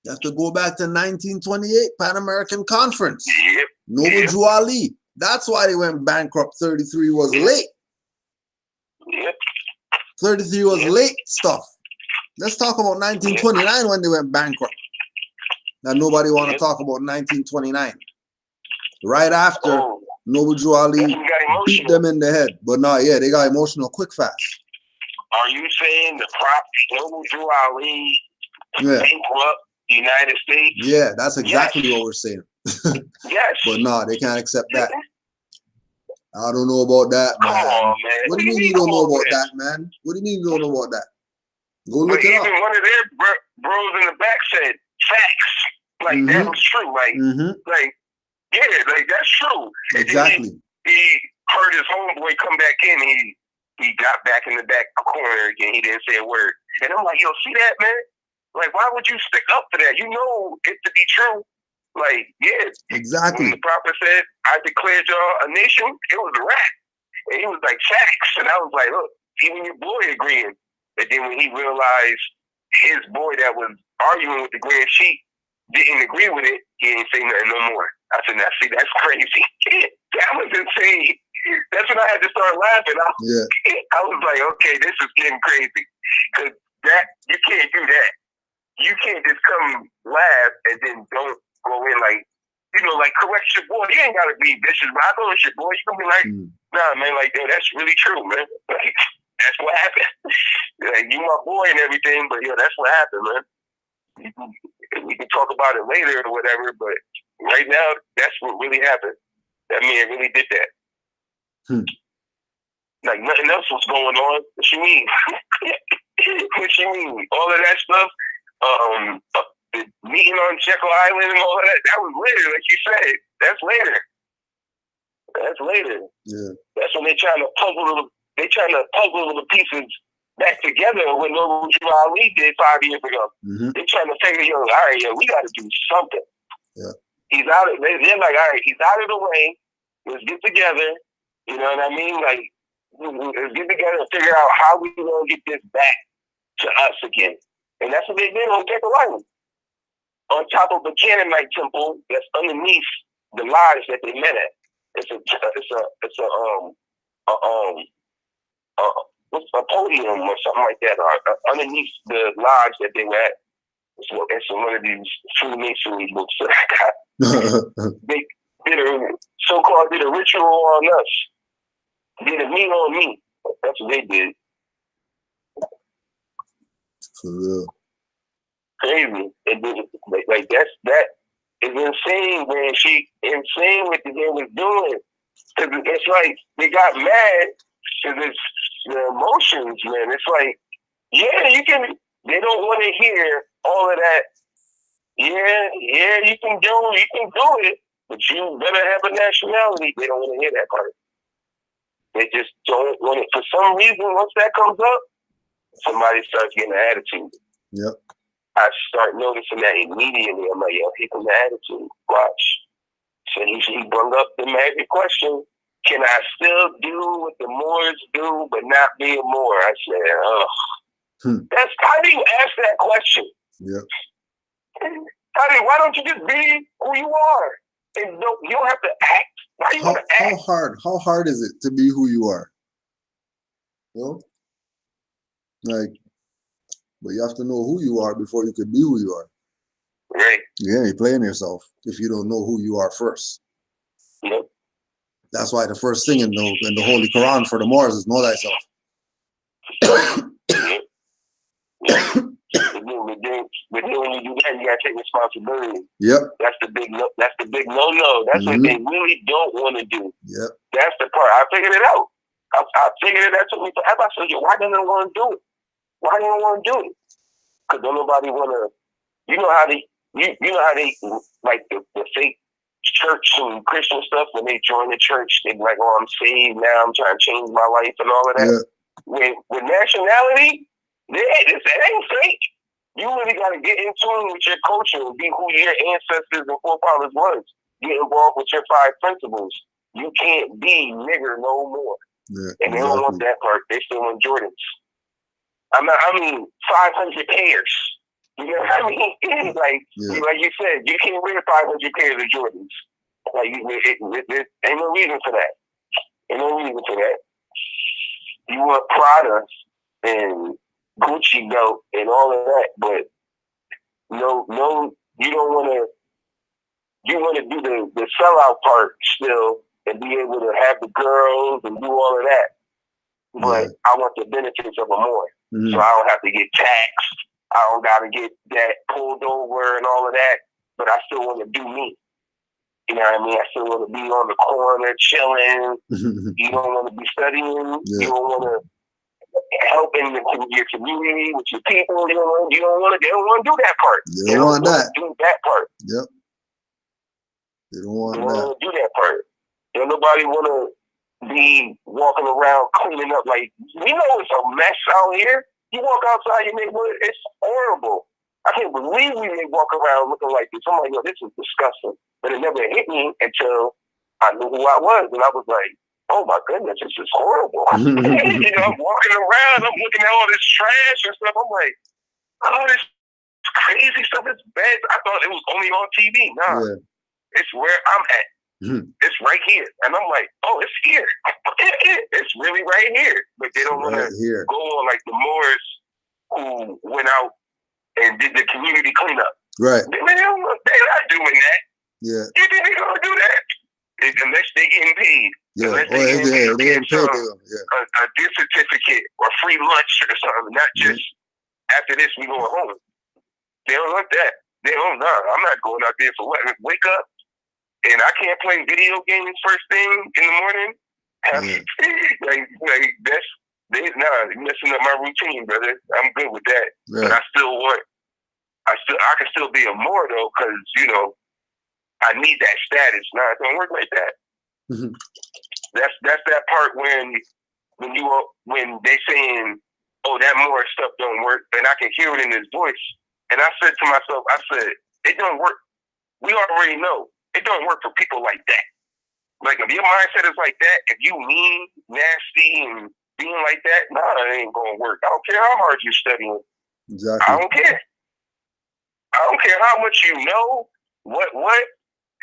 E: You have to go back to 1928 Pan American Conference.
D: Yep.
E: Noble Jew Ali. That's why they went bankrupt. 33 was late.
D: Yep.
E: 33 was late stuff. Let's talk about 1929 when they went bankrupt. Now nobody want to talk about 1929. Right after Noble Jew Ali beat them in the head. But no, yeah, they got emotional quick fast.
D: Are you saying the prop Noble Jew Ali bankrupt the United States?
E: Yeah, that's exactly what we're saying.
D: Yes.
E: But no, they can't accept that. I don't know about that, man.
D: Come on, man.
E: What do you mean you don't know about that, man? What do you mean you don't know about that? Go look it up.
D: Even one of their bros in the back said facts. Like, that was true. Like, yeah, like, that's true.
E: Exactly.
D: He heard his homeboy come back in. He got back in the back corner again. He didn't say a word. And I'm like, yo, see that, man? Like, why would you stick up for that? You know it to be true. Like, yeah.
E: Exactly.
D: When the prophet said, I declared y'all a nation, it was a rap. And he was like, facts. And I was like, look, even your boy agreeing. And then when he realized his boy that was arguing with the Grand Chief didn't agree with it, he didn't say nothing no more. I said, now see, that's crazy. That was insane. That's when I had to start laughing. I was like, okay, this is getting crazy. Because that, you can't do that. you can't just come laugh and then don't go in like, like correct your boy. You ain't gotta be vicious, but I know it's your boy. You can be like, nah, man, like, yo, that's really true, man. Like, that's what happened. Like, you my boy and everything, but yo, that's what happened, man. We can talk about it later or whatever, but right now, that's what really happened. That man really did that. Like, nothing else was going on. What you mean? What you mean? All of that stuff, the meeting on Jekyll Island and all of that was later, like you said. That's later. That's later. Yeah. That's when they're trying to puzzle the pieces back together when Ali did 5 years ago. They're trying to figure, all right, we got to do something. Yeah. He's out of. They're like, all right, he's out of the way. Let's get together. You know what I mean? Like, let's get together and figure out how we gonna get this back to us again. And that's what they did on Jekyll Island. On top of the Canaanite temple that's underneath the lodge that they met at. It's a podium or something like that, or underneath the lodge that they were at. It's one of these Freemasonry books that I got. They did a ritual on us. Did a me on me. That's what they did.
E: For real.
D: Crazy. Like that is insane, man. Insane what the game was doing. Cause it's like they got mad because it's the emotions, man. It's like, yeah, you can. They don't want to hear all of that. Yeah, you can do it, but you better have a nationality. They don't want to hear that part. They just don't want it. For some reason, once that comes up, somebody starts getting an attitude.
E: Yep.
D: I start noticing that immediately. I'm like, yo, people the attitude. Watch. So he brought up the magic question. Can I still do what the Moors do, but not be a Moor? I said, That's how do you ask that question?
E: Yep.
D: Why don't you just be who you are? And you don't have to act. Why you want to act?
E: How hard is it to be who you are? But you have to know who you are before you can be who you are.
D: Right.
E: Yeah, you're playing yourself if you don't know who you are first.
D: Yep.
E: That's why the first thing in the Holy Quran for the Moors is know thyself.
D: But then when you do that, you gotta take responsibility.
E: Yep.
D: That's the big no-no. That's what they really don't want to do.
E: Yep.
D: That's the part. I figured it out. I figured it out. That took me forever. I said, why don't they want to do it? Why don't they want to do it? Because don't nobody want to. You know how they like the fake church and Christian stuff when they join the church. They be like, oh, I'm saved now. I'm trying to change my life and all of that. Yeah. With nationality, it ain't fake. You really got to get in tune with your culture and be who your ancestors and forefathers was. Get involved with your 5 principles. You can't be nigger no more. Yeah, and they don't want that part. They still want Jordans. I mean, 500 pairs. You know what I mean? Like you said, you can't wear 500 pairs of Jordans. Like, there ain't no reason for that. Ain't no reason for that. You want Prada and Gucci belt and all of that, but no, you don't want to. You want to do the sellout part still and be able to have the girls and do all of that. But I want the benefits of a more, so I don't have to get taxed. I don't got to get that pulled over and all of that. But I still want to do me. You know what I mean? I still want to be on the corner chilling. You don't want to be studying. Yeah. You don't want to help in your community with your people. They don't want to do that part.
E: They don't want that.
D: Do that part.
E: Yep. They don't want that.
D: They don't want to do that part. Don't nobody want to be walking around cleaning up like, we know it's a mess out here. You walk outside your neighborhood, it's horrible. I can't believe we may walk around looking like this. I'm like, yo, this is disgusting. But it never hit me until I knew who I was. And I was like, oh my goodness, this is horrible. You know, I'm walking around, I'm looking at all this trash and stuff. I'm like, oh, this crazy stuff is bad. I thought it was only on TV. Nah, it's where I'm at. It's right here. And I'm like, oh, it's here. It's really right here. But they don't want to go on like the Moors who went out and did the community cleanup.
E: Right.
D: They're not doing that.
E: Yeah.
D: You think they're gonna do that? Unless they getting paid.
E: Yeah.
D: Unless
E: Oh, yeah, they ain't paid.
D: A gift certificate or free lunch or something. Not just after this we going home. They don't want that. They don't know. I'm not going out there for what? Wake up and I can't play video games first thing in the morning. like that's you're messing up my routine, brother. I'm good with that.
E: Right.
D: But I can still be a mortal because, you know, I need that status. Nah, it don't work like that.
E: Mm-hmm.
D: That's that part when they saying, oh, that more stuff don't work, and I can hear it in his voice. And I said to myself, it don't work. We already know it don't work for people like that. Like if your mindset is like that, if you mean, nasty, and being like that, nah, it ain't gonna work. I don't care how hard you're studying.
E: Exactly.
D: I don't care. I don't care how much you know. What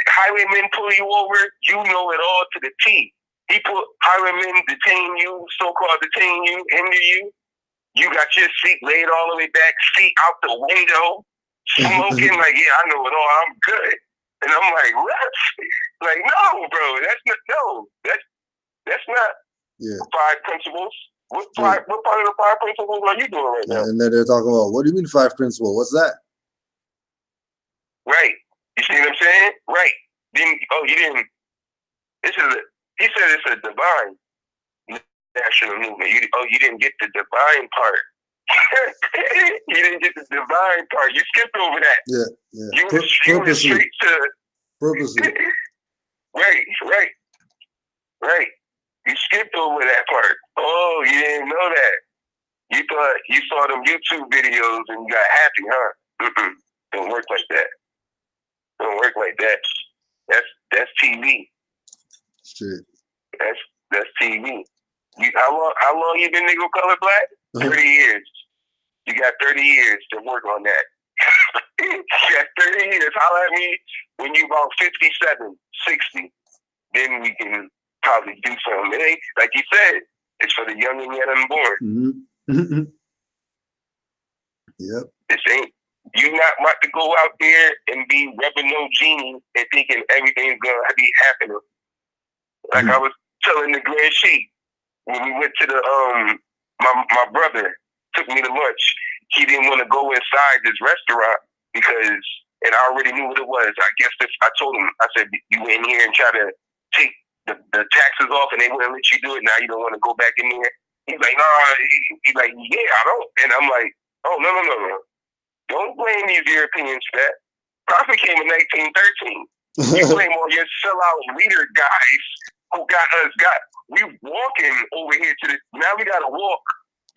D: highwaymen pull you over, you know it all to the T. Highwaymen detain you, so-called detain you, hinder you. You got your seat laid all the way back, seat out the window, smoking like, yeah, I know it all. I'm good. And I'm like, what? Like, no, bro, that's not 5 principles. What part of the 5 principles are you doing right now?
E: And then they're talking about, what do you mean 5 principles? What's that?
D: Right. You see what I'm saying? Right. You didn't. He said it's a divine national movement. You didn't get the divine part. You didn't get the divine part. You skipped over that.
E: Yeah.
D: You went straight to
E: purposely.
D: Right. You skipped over that part. Oh, you didn't know that. You thought you saw them YouTube videos and you got happy, huh? Don't work like that. Don't work like that. That's TV.
E: Shit.
D: That's TV. How long you been nigga color black? 30 years. You got 30 years to work on that. You got 30 years. Holler at me when you about 57, 60. Then we can probably do something. It ain't, like you said, it's for the young and yet unborn.
E: Mm-hmm. Yep.
D: This ain't. You not about to go out there and be rubbing no genie and thinking everything's gonna be happening. Like I was telling the Grand Sheik when we went to the my brother took me to lunch. He didn't want to go inside this restaurant because, and I already knew what it was. I guess I told him, I said, you in here and try to take the taxes off and they wouldn't let you do it. Now you don't want to go back in there. He's like, no. He's like, yeah, I don't. And I'm like, oh no. Don't blame these Europeans for that. Prophet came in 1913. You blame all your sellout leader guys who got us. We walking over here to this. Now we got to walk.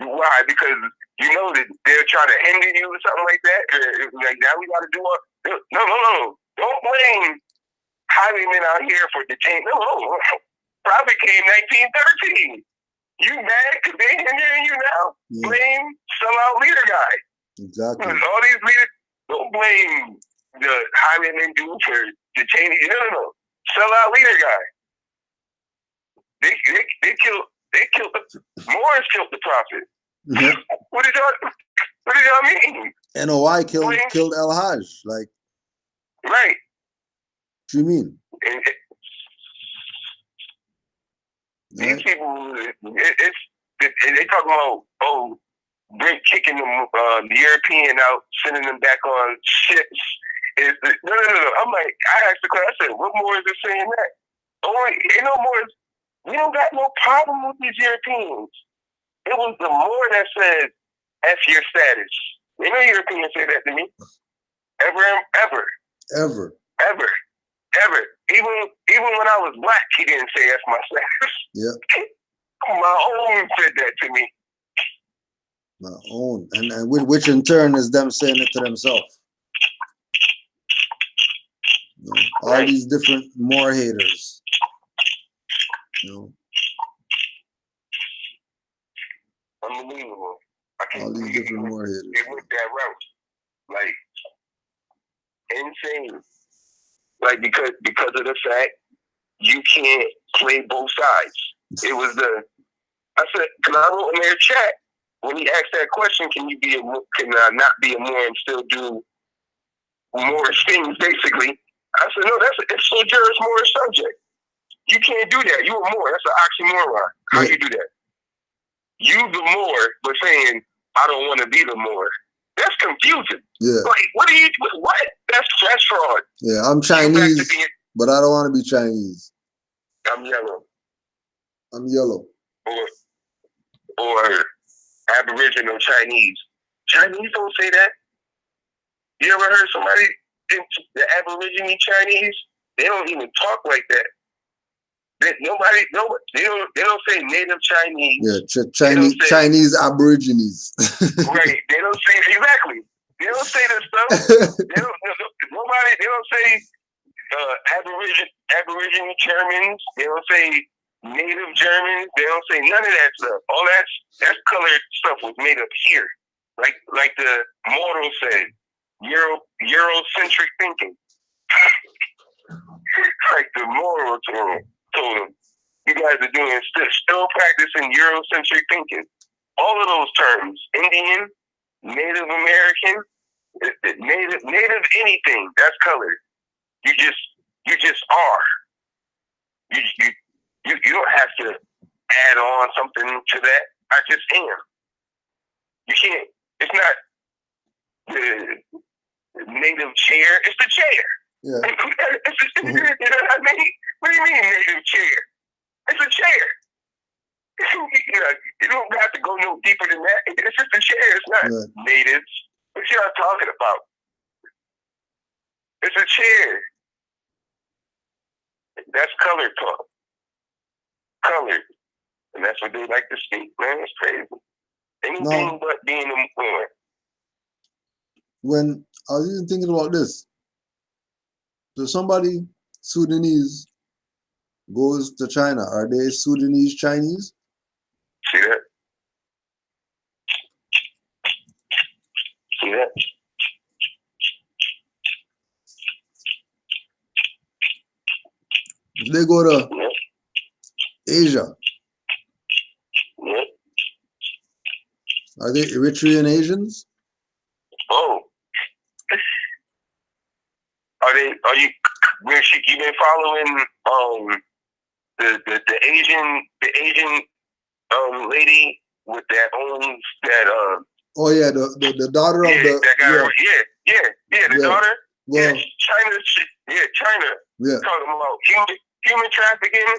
D: Why? Because you know that they're trying to hinder you or something like that. Like now we got to do all. No. Don't blame highwaymen out here for detaining. No. Prophet came 1913. You mad because they hindering you now? Yeah. Blame sellout leader guy.
E: Exactly.
D: All these leaders, don't blame the highwaymen dude for detaining. No. Sellout leader guy. They killed Morris killed the prophet.
E: Mm-hmm.
D: What did y'all mean?
E: NOI killed El Haj. Like,
D: right.
E: What do you mean?
D: These people, they talking about kicking the European out, sending them back on ships. No. I'm like, I asked the question. I said, what more is it saying that? Oh, ain't no more. We don't got no problem with these Europeans. It was the more that said, F your status. Ain't no European say that to me. Ever. Even when I was black, he didn't say F my status.
E: Yeah.
D: My own said that to me.
E: My own. And which in turn is them saying it to themselves. You know, all these different more haters. You know.
D: Unbelievable.
E: All these different more haters.
D: It went that route. Like, insane. Like, because of the fact you can't play both sides. It was I said, can I wrote in their chat, when he asked that question, can not be a Moor and still do Moorish things, basically? I said, no, it's a juris Moorish subject. You can't do that. You a Moor. That's an oxymoron. How you do that? You the Moor, but saying, I don't want to be the Moor. That's confusing.
E: Yeah.
D: Like, what? That's fraud.
E: Yeah, I'm Chinese, but I don't want to be Chinese.
D: I'm yellow.
E: I'm yellow.
D: Or Aboriginal Chinese. Chinese don't say that. You ever heard somebody in the Aborigine Chinese? They don't even talk like that. They don't say native Chinese.
E: Yeah, Chinese Aborigines.
D: Right. They don't say exactly. They don't say this stuff. They don't say Aborigine Germans. They don't say native Germans. They don't say none of that stuff. All that's colored stuff was made up here. Like the mortal said, Eurocentric thinking. Like the moral told them, you guys are doing still practicing Eurocentric thinking. All of those terms, Indian, Native American, native anything, that's colored. You just are. You don't have to add on something to that. I just am. You can't. It's not the native chair. It's the chair.
E: Yeah.
D: You know what I mean? What do you mean native chair? It's a chair. You don't have to go no deeper than that. It's just a chair. It's not natives. What y'all talking about? It's a chair. That's colored talk. Colored. And that's what they like to speak, man. It's crazy. Anything but being a Moor.
E: When I was even thinking about this, so somebody Sudanese goes to China, are they Sudanese Chinese?
D: See that? See that?
E: If they go to Asia, are they Eritrean Asians?
D: Oh. Are you you been following the Asian lady with that owns that
E: oh yeah, the daughter of the
D: that got the daughter.
E: Well,
D: China.
E: Yeah.
D: Talking about human trafficking,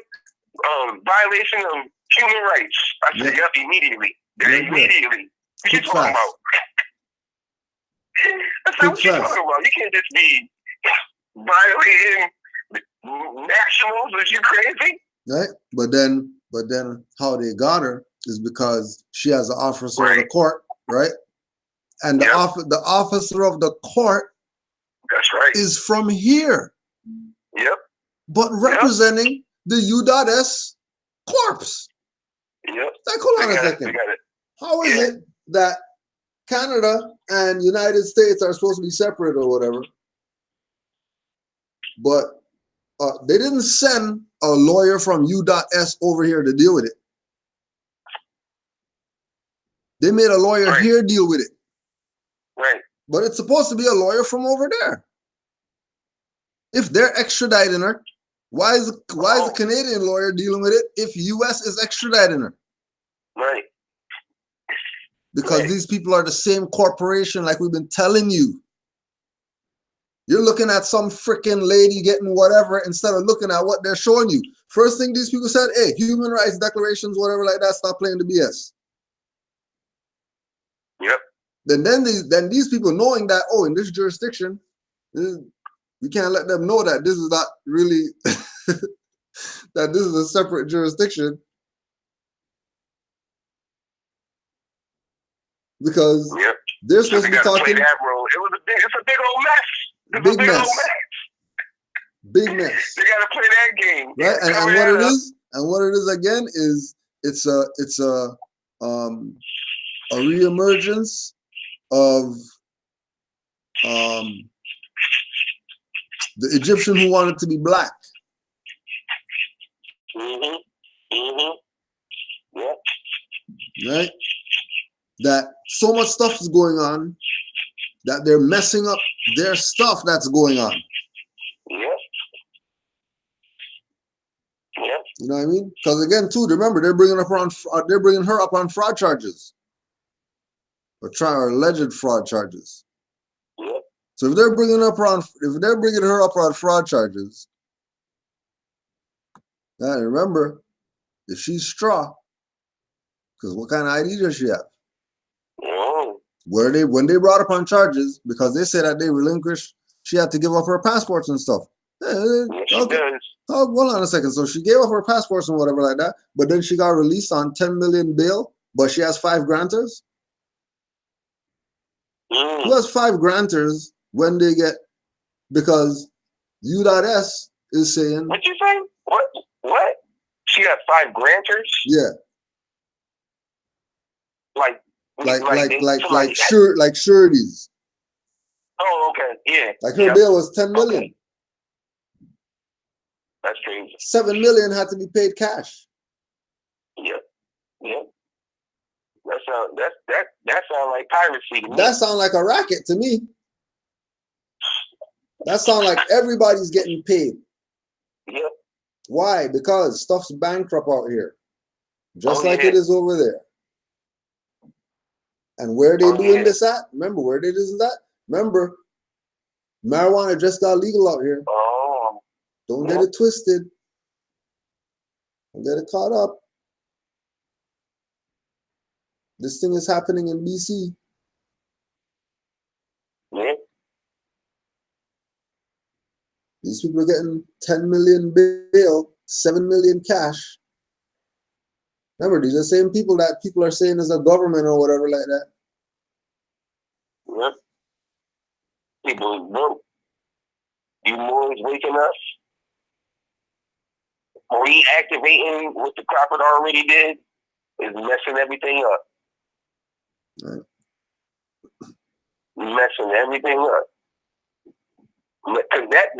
D: violation of human rights. I said, yep, immediately. Immediately. What you talking about? I said, what you talking about? You can't just be violating nationals. Are you crazy?
E: Right. But then how they got her is because she has an officer of the court, right? And the officer of the court,
D: that's right,
E: is from here.
D: Yep.
E: But representing the U.S. corpse.
D: Yep.
E: Like, hold on a second. How is it that Canada and United States are supposed to be separate or whatever, but they didn't send a lawyer from U.S. over here to deal with it? They made a lawyer here deal with it.
D: Right.
E: But it's supposed to be a lawyer from over there. If they're extraditing her, why is the Canadian lawyer dealing with it if U.S. is extraditing her?
D: Right.
E: Because these people are the same corporation, like we've been telling you. You're looking at some freaking lady getting whatever instead of looking at what they're showing you. First thing these people said, hey, human rights declarations, whatever like that, stop playing the BS.
D: Yep.
E: Then these people knowing that, oh, in this jurisdiction, we can't let them know that this is not really, that this is a separate jurisdiction. Because they're supposed to be talking.
D: That role. It's a big old mess.
E: Big mess. Big mess.
D: They gotta play that game.
E: Right? And what it is again is it's a reemergence of the Egyptian who wanted to be black.
D: Mm-hmm. Mm-hmm. Yep.
E: Right? that so much stuff is going on that they're messing up their stuff that's going on.
D: Yeah. Yeah.
E: You know what I mean? Because again, too, remember they're bringing her up on fraud charges, or alleged fraud charges.
D: Yeah.
E: So if they're bringing her up on fraud charges, and remember, if she's straw, because what kind of ID does she have?
D: Oh.
E: When they brought up on charges, because they said that they relinquished, she had to give up her passports and stuff.
D: Yes, she does.
E: Oh, hold on a second. So she gave up her passports and whatever like that, but then she got released on 10 million bail, but she has 5 grantors. Who has 5 grantors when they get, because U.S is saying.
D: What you say? What? She has 5 grantors?
E: Yeah. Like sureties.
D: Oh, okay. Yeah.
E: Like her bail was 10 million.
D: Okay. That's crazy.
E: 7 million had to be paid cash.
D: Yep. Yep. That sound like piracy to me.
E: That sound like a racket to me. That sound like everybody's getting paid.
D: Yep.
E: Why? Because stuff's bankrupt out here. Just like it is over there. And where they doing this at? Remember where they doing that? Remember, marijuana just got legal out here.
D: Oh.
E: Don't get it twisted. Don't get it caught up. This thing is happening in BC.
D: Yeah.
E: These people are getting 10 million bail, 7 million cash. Remember, these are the same people that people are saying is a government or whatever like that.
D: Yep. People broke. You Moors waking up, reactivating what the prophet already did, is messing everything up.
E: Right.
D: Messing everything up. Cause that's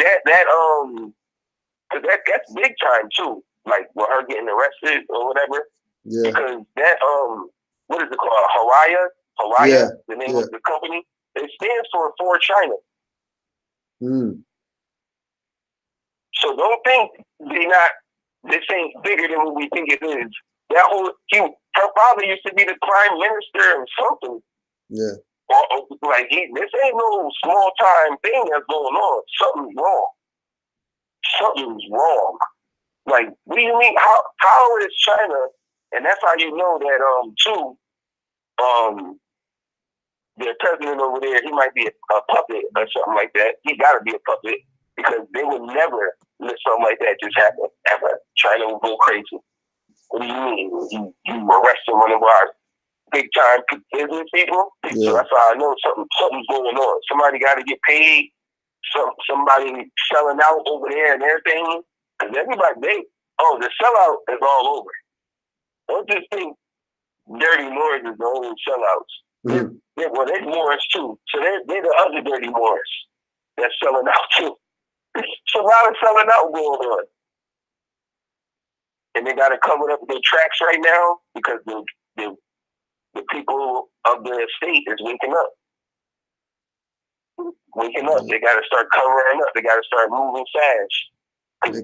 D: big time too. Like with her getting arrested or whatever.
E: Yeah.
D: Because that what is it called? Hawaii, the name of the company. It stands for China. So don't think this ain't bigger than what we think it is. Her father used to be the prime minister or something.
E: Yeah.
D: This ain't no small time thing that's going on. Something's wrong. Something's wrong. Like, what do you mean? How is China? And that's how you know that their president over there, he might be a puppet or something like that. He got to be a puppet because they would never let something like that just happen ever. China will go crazy. What do you mean? You arrested one of our big time business people?
E: Yeah.
D: So that's how I know something's going on. Somebody got to get paid. Somebody selling out over there and everything. Because everybody, the sellout is all over. Don't just think dirty Moors is the only sellouts. They're Moors too. So they're the other dirty Moors that's selling out too. So a lot of selling out going on. And they got to cover up their tracks right now because the people of the state is waking up. They got to start covering up. They got to start moving fast. That's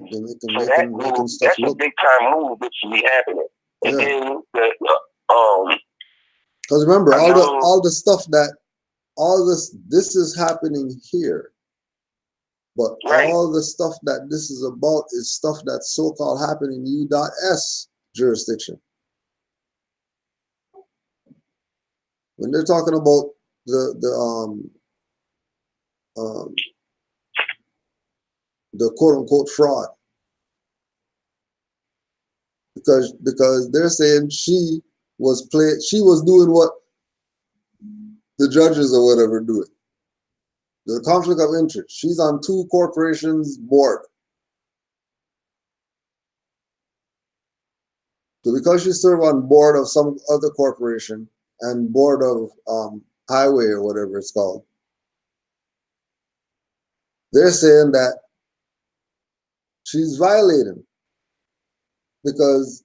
D: a big time move that should be happening. And then
E: because remember, all the stuff that this is happening here, but all the stuff that this is about is stuff that's so-called happening in U.S jurisdiction. When they're talking about the quote-unquote fraud, because they're saying she was doing what the judges or whatever do it. The conflict of interest. She's on 2 corporations board. So because she served on board of some other corporation and board of highway or whatever it's called, they're saying that she's violating because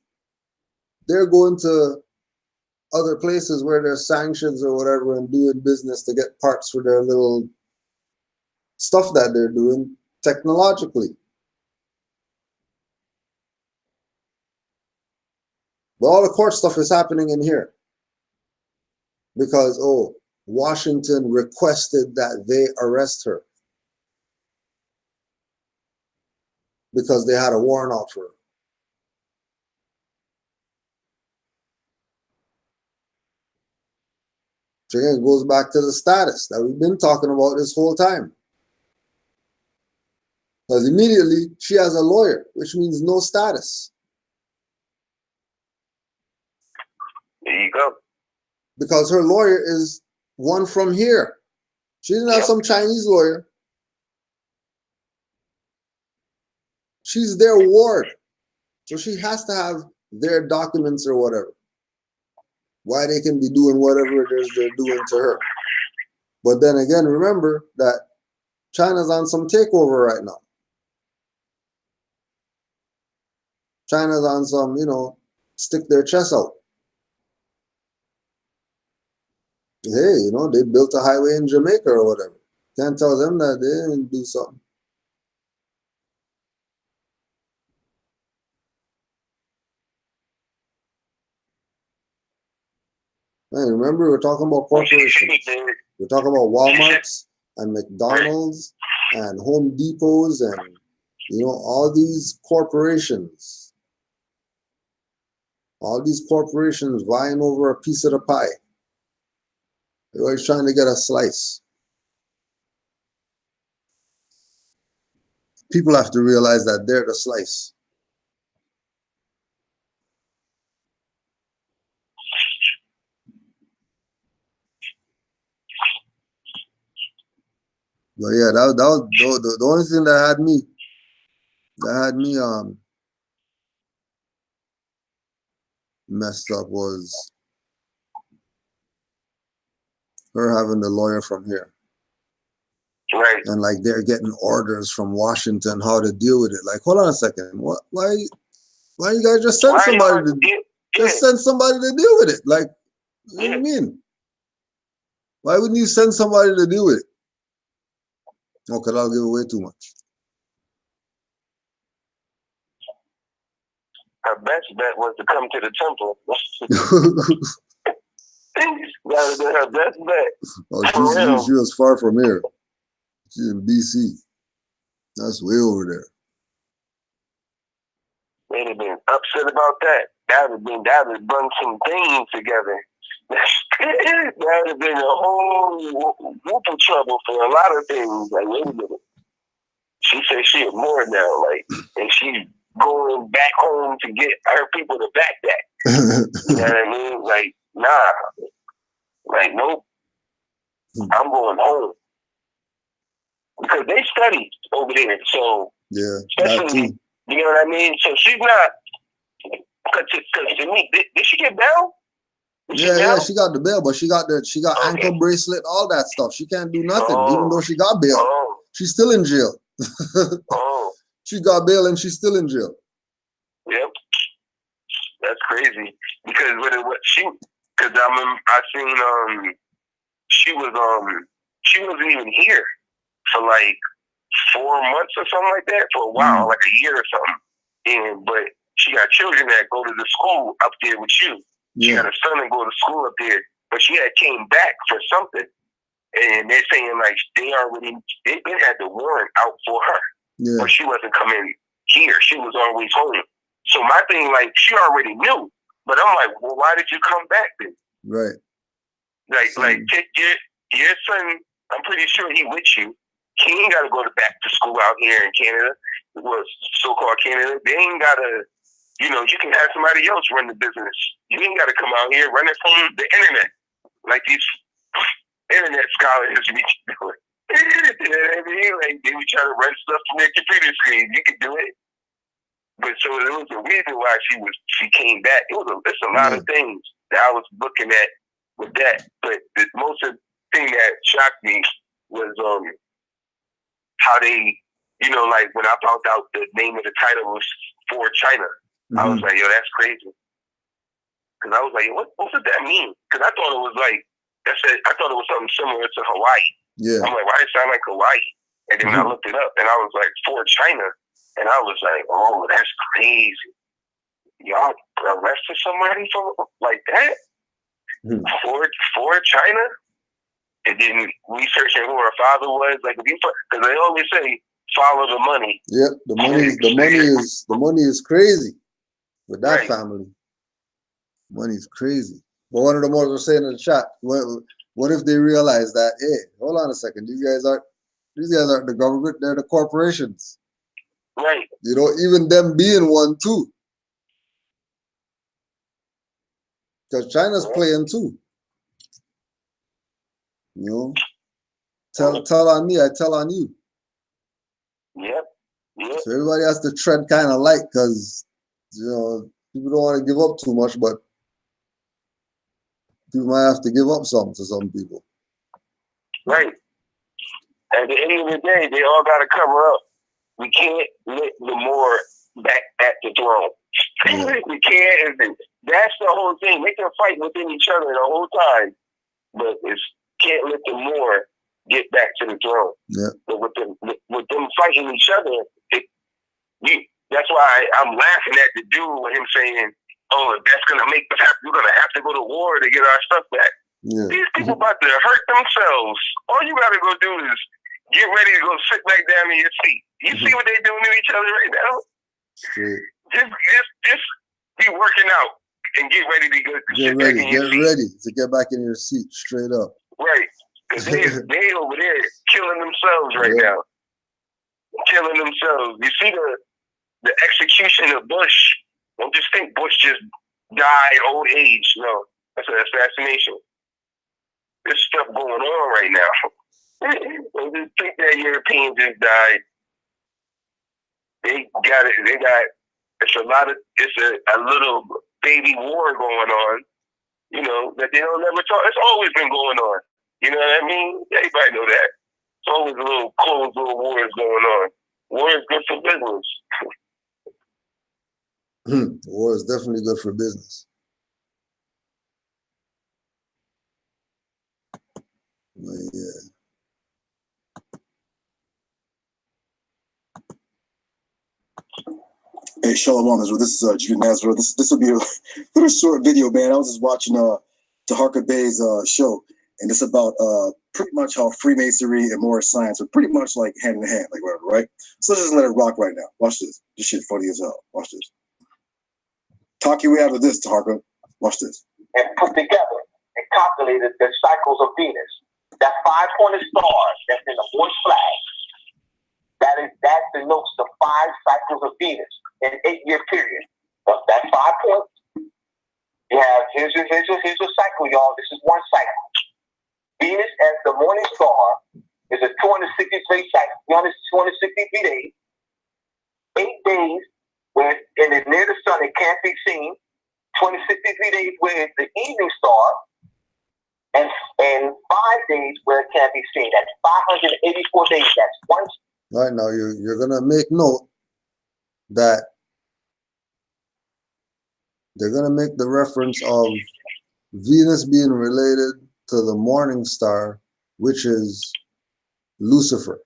E: they're going to other places where there's sanctions or whatever and doing business to get parts for their little stuff that they're doing technologically. But all the court stuff is happening in here because, oh, Washington requested that they arrest her because they had a warrant out for her. So again, it goes back to the status that we've been talking about this whole time. Because immediately she has a lawyer, which means no status.
D: There you go.
E: Because her lawyer is one from here. She didn't have some Chinese lawyer. She's their ward. So she has to have their documents or whatever. Why they can be doing whatever it is they're doing to her. But then again, remember that China's on some takeover right now. China's on some, stick their chest out. Hey, they built a highway in Jamaica or whatever. Can't tell them that they didn't do something. Hey, remember, we're talking about corporations. We're talking about Walmarts and McDonald's and Home Depots and, all these corporations. All these corporations vying over a piece of the pie. They're always trying to get a slice. People have to realize that they're the slice. But yeah, that was the only thing that had me messed up was her having the lawyer from here.
D: Right.
E: And like they're getting orders from Washington how to deal with it. Like, hold on a second. Why you guys just send somebody send somebody to deal with it? Like, what do you mean? Why wouldn't you send somebody to deal with it? Oh, because I'll give away too much.
D: Her best bet was to come to the temple. That was her best bet.
E: Oh, she was far from here. She's in BC. That's way over there.
D: They'd have been upset about that. That would have brought some things together. That would have been a whole whoop of trouble for a lot of things. Like, wait a minute. She said she had more now, and she's going back home to get her people to back that. You know what I mean? Like, nah. Like, nope. I'm going home. Because they studied over there, so
E: yeah,
D: especially, you know what I mean? So she's not, because to me, did she get bail?
E: Yeah, she got the bail, but she got ankle bracelet, all that stuff. She can't do nothing, even though she got bail. She's still in jail. She got bail and she's still in jail.
D: Yep, that's crazy. Because she wasn't even here for like 4 months or something like that, for a while, like a year or something. But she got children that go to the school up there with you. She had a son that go to school up there, but she had came back for something. And they're saying like they've been had the warrant out for her. Yeah. But she wasn't coming here. She was always home. So my thing, like, she already knew. But I'm like, well, why did you come back then?
E: Right.
D: Like take your son, I'm pretty sure he with you. He ain't got to go back to school out here in Canada, so-called Canada. They ain't got to, you can have somebody else run the business. You ain't got to come out here, run it from the internet. Like these internet scholars be doing. You know what I mean? Like, they be trying to run stuff from their computer screen. You could do it. But so there was a reason why she came back. It's a lot of things that I was looking at with that. But the most thing that shocked me was how they, like when I found out the name of the title was For China. I was like, yo, that's crazy. Because I was like, what does that mean? Because I thought it was like, I thought it was something similar to Hawaii.
E: Yeah.
D: I'm like, why does it sound like Hawaii? And then I looked it up, and I was like, for China. And I was like, oh, that's crazy. Y'all arrested somebody for like that? For China? And then researching who her father was, like, because they always say, follow the money.
E: Yep, the money is crazy with that family. Money is crazy. But one of the more was saying in the chat, what if they realize that, hey, hold on a second, these guys aren't the government, they're the corporations.
D: Right.
E: You know, even them being one too. Because China's playing too. You know? Tell on me, I tell on you.
D: Yep.
E: So everybody has to tread kind of light because, you know, people don't want to give up too much, but people might have to give up some to some people.
D: Right. At the end of the day, they all got to cover up. We can't let the more back at the throne.
E: Yeah.
D: We can't. That's the whole thing. They can fight within each other the whole time, but can't let the more get back to the throne.
E: Yeah.
D: But with them fighting each other, that's why I'm laughing at the dude with him saying, "Oh, that's gonna make us we're gonna have to go to war to get our stuff back."
E: Yeah.
D: These people about to hurt themselves. All you gotta go do is get ready to go sit back down in your seat. You see what they're doing to each other right now?
E: Straight.
D: Just be working out and get ready to go sit back in your seat.
E: Get ready to get back in your seat, straight up.
D: Right. Because they over there killing themselves right now. Killing themselves. You see the execution of Bush. Don't just think Bush just died old age. No, that's an assassination. There's stuff going on right now. Don't just think that European just died. They got it. It's a little baby war going on. You know that they don't ever talk. It's always been going on. You know what I mean? Everybody know that. It's always a little closed little wars going on. War is good for business.
E: War is definitely good for business. Yeah.
F: Hey, Shalom Israel. This is Natzarah. This will be a little short video, man. I was just watching Taharka Bey's show, and it's about pretty much how Freemasonry and Moorish science are pretty much like hand in hand, like whatever, right? So let's just let it rock right now. Watch this. This shit funny as hell. Watch this. Talk your way out of this, Taharka. Watch this.
G: And put together and calculated the cycles of Venus. That 5-pointed star that's in the Moorish flag. That denotes the 5 cycles of Venus in an 8-year period. But that 5 points, you have here's your cycle, y'all. This is one cycle. Venus as the morning star is a 263 cycle, 263 days. 8 days where it is near the sun, it can't be seen. 263 days where it's the evening star, and 5 days where it can't be seen. That's 584 days. That's one.
E: Right now, you're gonna make note that they're gonna make the reference of Venus being related to the morning star, which is Lucifer.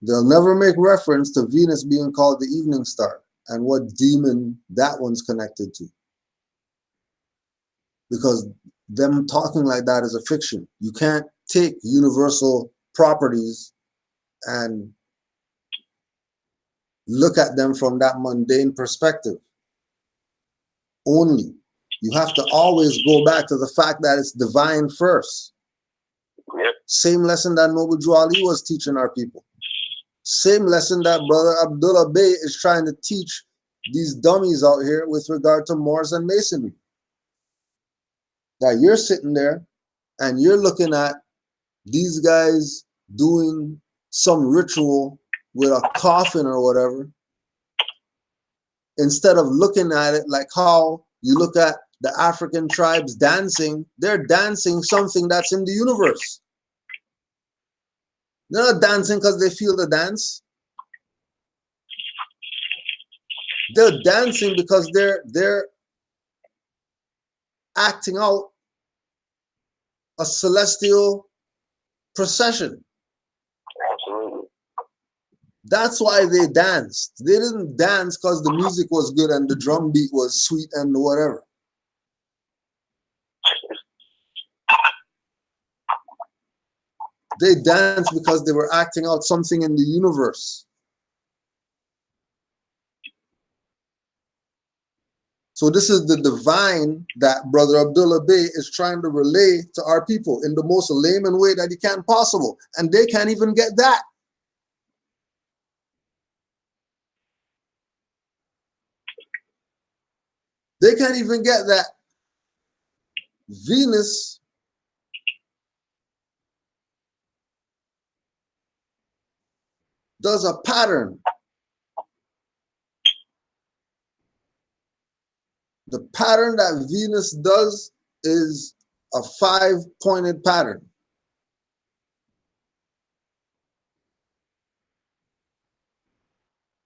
E: They'll never make reference to Venus being called the evening star and what demon that one's connected to. Because them talking like that is a fiction. You can't take universal properties and look at them from that mundane perspective only. You have to always go back to the fact that it's divine first.
D: Yep.
E: Same lesson that Noble Drew Ali was teaching our people. Same lesson that Brother Abdullah Bey is trying to teach these dummies out here with regard to Moors and Masonry. That you're sitting there and you're looking at these guys doing some ritual with a coffin or whatever, instead of looking at it like how you look at the African tribes dancing. They're dancing something that's in the universe. They're not dancing because they feel the dance. They're dancing because they're acting out a celestial procession.
D: Absolutely.
E: That's why they danced. They didn't dance because the music was good and the drum beat was sweet and whatever. They danced because they were acting out something in the universe. So this is the divine that Brother Abdullah Bey is trying to relay to our people in the most layman way that he can possible. And they can't even get that. They can't even get that Venus does a pattern. The pattern that Venus does is a 5-pointed pattern.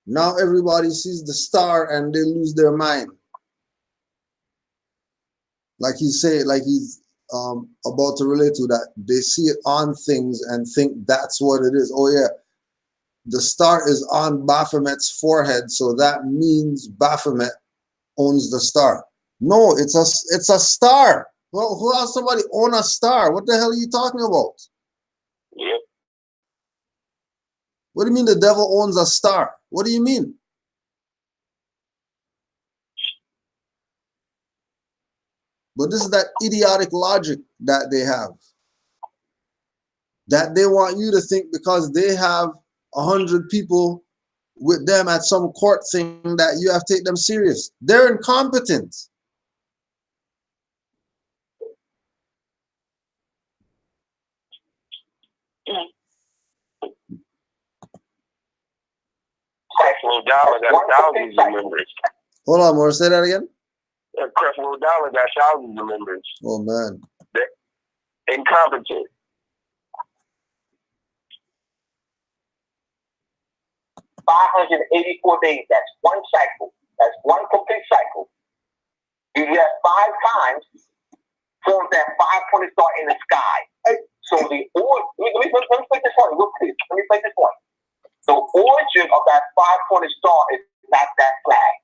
E: Now everybody sees the star and they lose their mind. Like he's saying, like he's about to relate to that. They see it on things and think that's what it is. Oh yeah, the star is on Baphomet's forehead, so that means Baphomet owns the star. No, it's a star. Well, who else somebody own a star? What the hell are you talking about?
D: Yep.
E: What do you mean the devil owns a star? What do you mean? But this is that idiotic logic that they have. That they want you to think because they have 100 people with them at some court thing that you have to take them serious. They're incompetent.
D: Creflo Dollar got thousands of members.
E: Hold on, more. Say that again.
D: Creflo Dollar got thousands of members.
E: Oh man.
D: They're incompetent.
G: $584 days. That's one cycle. That's one complete cycle. You have 5 times forms that 5-pointed star in the sky. So let me make this point real quick. Let me make this point. The origin of that 5-pointed star is not that flag.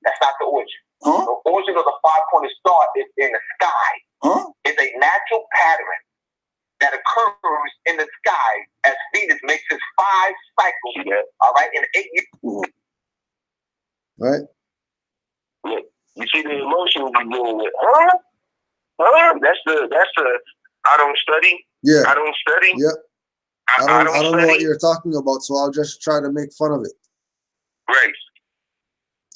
G: That's not the origin.
F: Huh?
G: The origin of the 5-pointed star is in the sky.
F: Huh?
G: It's a natural pattern that occurs in the sky as Venus makes its 5 cycles.
D: Yeah.
G: All right, in 8 years.
E: Right?
D: Yeah. You see the emotion we're dealing with. Huh? Huh? That's the I don't study.
E: Yeah.
D: I don't study.
E: Yep. I don't know what you're talking about, so I'll just try to make fun of it.
D: Right.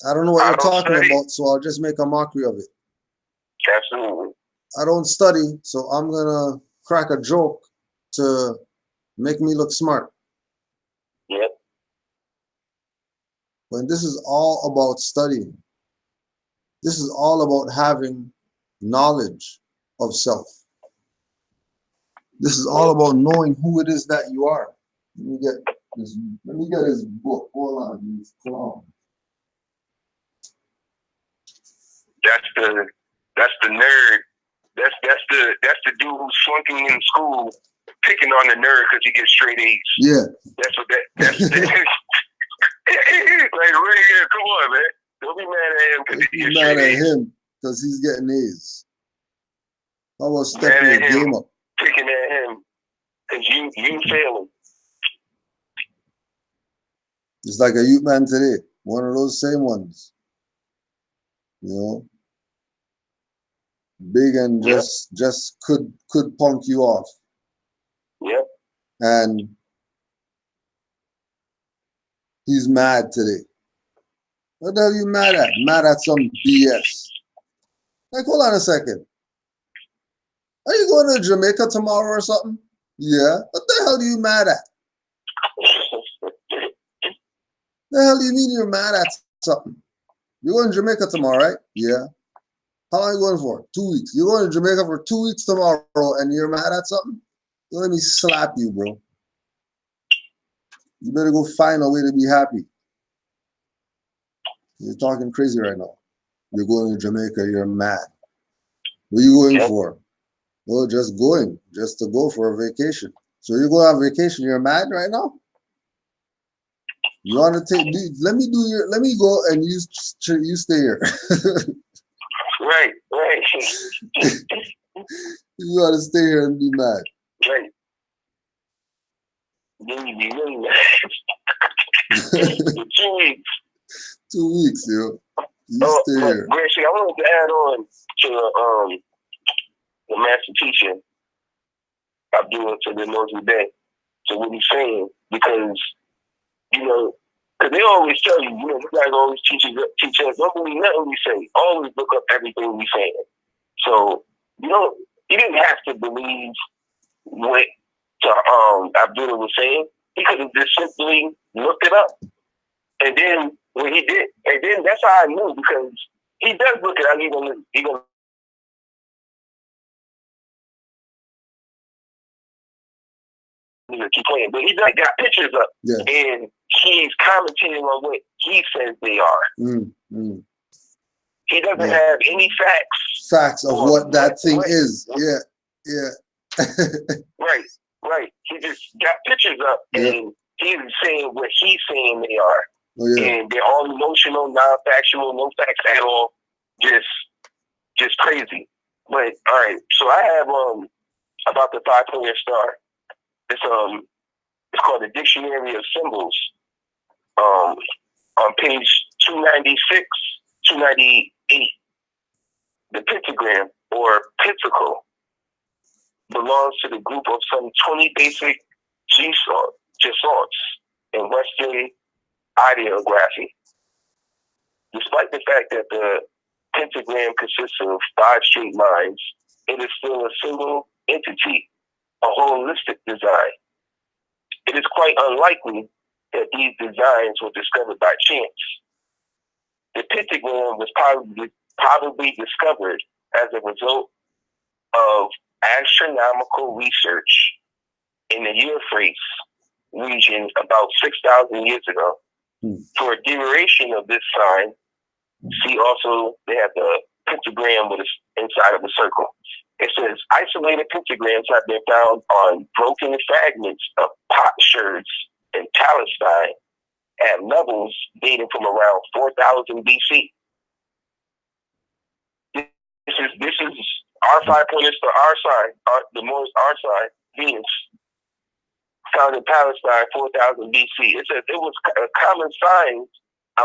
E: I don't know what you're talking
D: study.
E: about, so I'll just make a mockery of it.
D: Absolutely.
E: I don't study, so I'm gonna crack a joke to make me look smart.
D: Yep.
E: When this is all about studying. This is all about having knowledge of self. This is all about knowing who it is that you are. Let me get his book. Hold on, he's clown.
D: That's the nerd. That's the dude who's flunking in school, picking on the nerd because he gets straight A's.
E: Yeah.
D: That's like, really, yeah, come on, man. Don't be mad at him because he gets straight A's.
E: Mad at him because he's getting A's. How about stepping your game up?
D: Picking at him because you failing.
E: It's like a youth man today. One of those same ones. You know? Big and just could punk you off.
D: Yep.
E: And he's mad today. What the hell are you mad at? Mad at some BS. Like, hold on a second. Are you going to Jamaica tomorrow or something? Yeah. What the hell are you mad at? The hell do you mean you're mad at something? You're going to Jamaica tomorrow, right? Yeah. How long are you going for? 2 weeks. You're going to Jamaica for 2 weeks tomorrow and you're mad at something? Let me slap you, bro. You better go find a way to be happy. You're talking crazy right now. You're going to Jamaica, you're mad. What are you going for? Well, just going, just to go for a vacation. So you go on vacation, you're mad right now? You want to take, let me go and you stay here.
D: Right.
E: You want to stay here and be mad.
D: Right. Then you be really mad. 2 weeks.
E: 2 weeks, yo. You stay here.
D: Actually, I wanted to add on to the master teacher Abdullah to the Mosey Bay, to what he's saying, because, because they always tell you, you guys always teach us, don't believe nothing we say. Always look up everything we say. So, you didn't have to believe what Abdullah was saying. He could have just simply looked it up. And then when he did, and then that's how I knew, because he does look it up. He gonna keep playing, but he got pictures up, and he's commenting on what he says they are. He doesn't have any facts
E: of what that thing is. Yeah.
D: Right. He just got pictures up, and he's saying what he's saying they are. And they're all emotional, non-factual, no facts at all. Just crazy. But all right, so I have about the 5-pointer star. It's called the Dictionary of Symbols. On page 296, 298, the pentagram or pentacle belongs to the group of some 20 basic gesalts in Western ideography. Despite the fact that the pentagram consists of 5 straight lines, it is still a single entity, a holistic design. It is quite unlikely that these designs were discovered by chance. The pentagram was probably discovered as a result of astronomical research in the Euphrates region about 6,000 years ago. For a duration of this sign, see also they have the pentagram with inside of a circle. It says isolated pentagrams have been found on broken fragments of potsherds in Palestine at levels dating from around 4,000 BC. This is our 5-pointer star, our sign, our sign, Venus, found in Palestine 4,000 BC. It says it was a common sign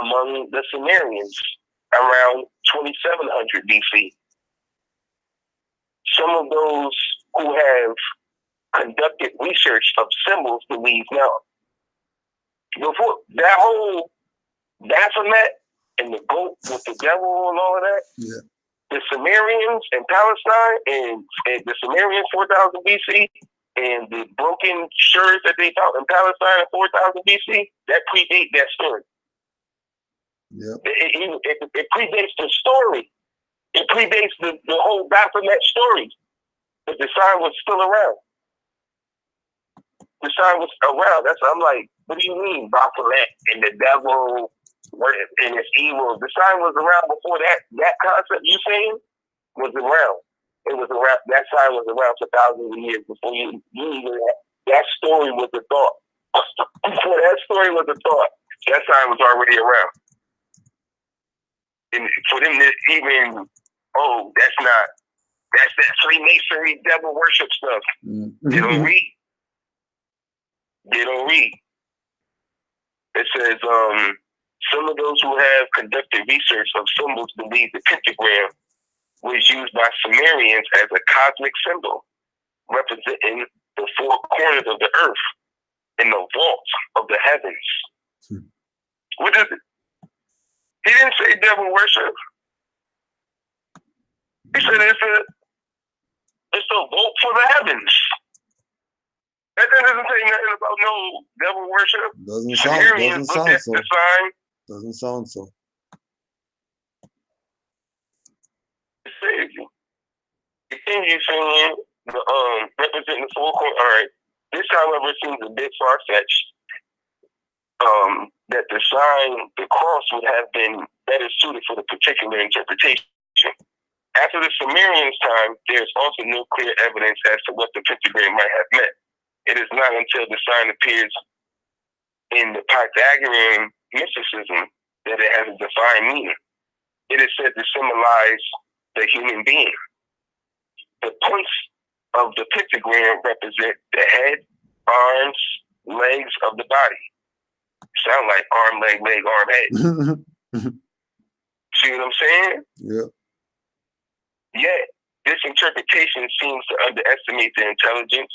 D: among the Sumerians around 2700 BC. Some of those who have conducted research of symbols believe now. Before that whole Baphomet and the goat with the devil and all of that, the Sumerians in Palestine and the Sumerians 4,000 BC and the broken sherds that they found in Palestine in 4,000 BC, that predates that story. It predates the story. It predates the whole Baphomet story. But the sign was still around. The sign was around. That's I'm like, what do you mean, Baphomet and the devil and it's evil? The sign was around before that concept you saying was around. It was around. That sign was around for thousands of years before you even that story was a thought. Before that story was a thought, that sign was already around. And for them to even, that's that Freemasonry devil worship stuff. They don't read. It says, some of those who have conducted research of symbols believe the pentagram was used by Sumerians as a cosmic symbol, representing the 4 corners of the earth and the vault of the heavens. What is it? He didn't say devil worship. He said it's a vault for the heavens. That doesn't say nothing about no devil worship.
E: Doesn't sound so.
D: The thing you're saying, representing the 4 corners. All right, this, however, seems a bit far-fetched. that the sign, the cross, would have been better suited for the particular interpretation. After the Sumerians' time, there's also no clear evidence as to what the pentagram might have meant. It is not until the sign appears in the Pythagorean mysticism that it has a defined meaning. It is said to symbolize the human being. The points of the pentagram represent the head, arms, legs of the body. Sound like arm, leg, arm, head. See what I'm saying?
E: Yeah.
D: Yet, this interpretation seems to underestimate the intelligence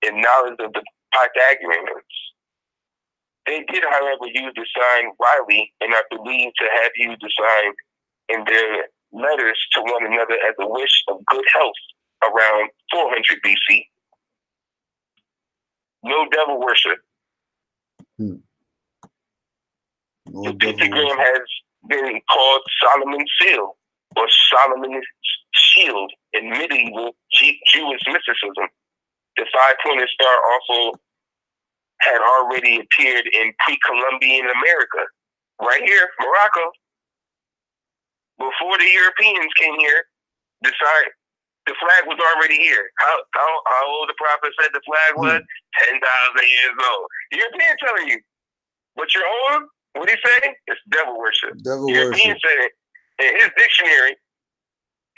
D: and knowledge of the Pythagoreans. They did, however, use the sign widely and are believed to have used the sign in their letters to one another as a wish of good health around 400 BC. No devil worship.
E: No
D: the pentagram has been called Solomon's seal or Solomon's shield in medieval Jewish mysticism. The five-pointed star also had already appeared in pre-Columbian America, right here, Morocco. Before the Europeans came here, the flag was already here. How old the prophet said the flag was? 10,000 years old. European telling you, but you're on. What did he say? It's devil worship. European said it in his dictionary.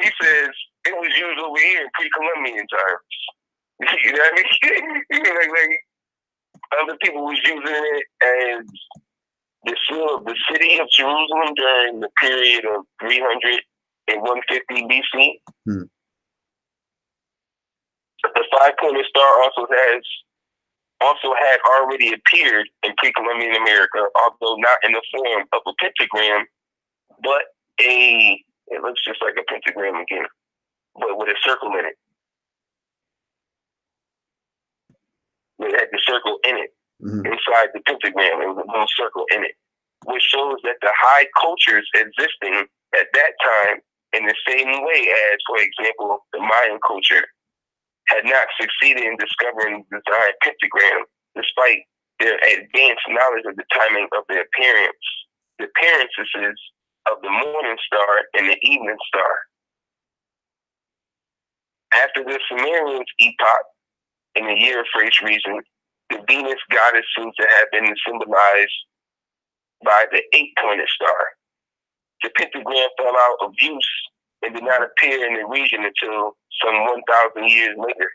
D: He says it was used over here in pre-Columbian times. You know what I mean? like other people was using it as the seal of the city of Jerusalem during the period of 300 and 150 BC. The five-pointed star also had already appeared in pre-Columbian America, although not in the form of a pentagram, but it looks just like a pentagram again, but with a circle in it. It had the circle in it, inside the pentagram, there was a little circle in it, which shows that the high cultures existing at that time in the same way as, for example, the Mayan culture, had not succeeded in discovering the desired pentagram, despite their advanced knowledge of the timing of the appearances of the morning star and the evening star. After the Sumerians' epoch, in the year of phrase reason, the Venus goddess seems to have been symbolized by the eight-pointed star. The pentagram fell out of use and did not appear in the region until some 1,000 years later.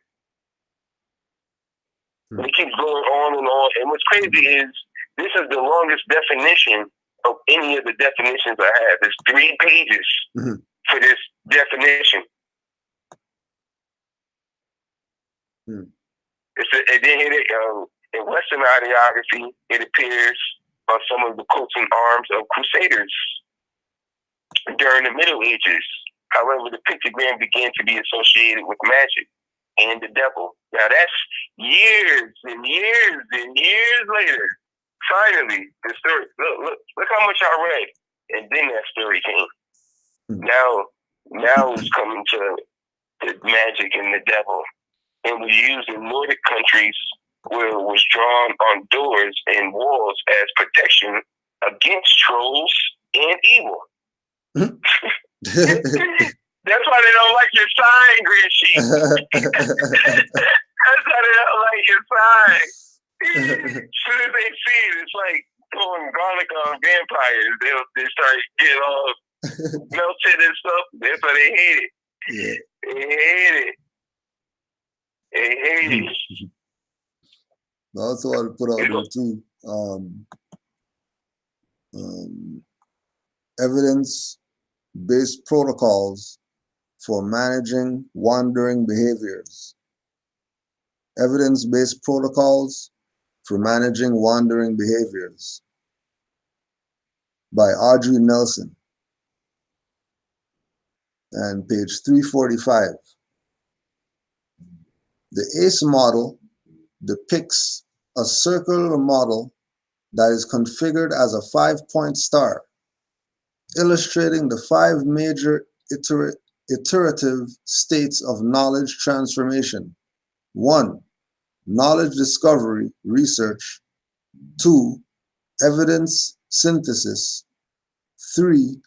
D: It keeps going on. And what's crazy is this is the longest definition of any of the definitions I have. There's 3 pages for this definition. In Western ideography, it appears on some of the coats and arms of crusaders during the Middle Ages. However, the pentagram began to be associated with magic and the devil. Now that's years and years and years later. Finally, the story. Look how much I read, and then that story came. Now it's coming to the magic and the devil. It was used in Nordic countries where it was drawn on doors and walls as protection against trolls and evil. That's why they don't like your sign, Green Sheep. That's why they don't like your sign. As soon as they see it, it's like pouring garlic on vampires. They start getting all melted and stuff. That's why they hate it.
E: Yeah.
D: They hate it. They hate it.
E: I also want to put out there too, evidence-based protocols for managing wandering behaviors. Evidence-based protocols for managing wandering behaviors by Audrey Nelson, and page 345. The ACE model depicts a circular model that is configured as a 5-point star, illustrating the 5 major iterative states of knowledge transformation. 1, knowledge discovery, research. 2, evidence synthesis. 3,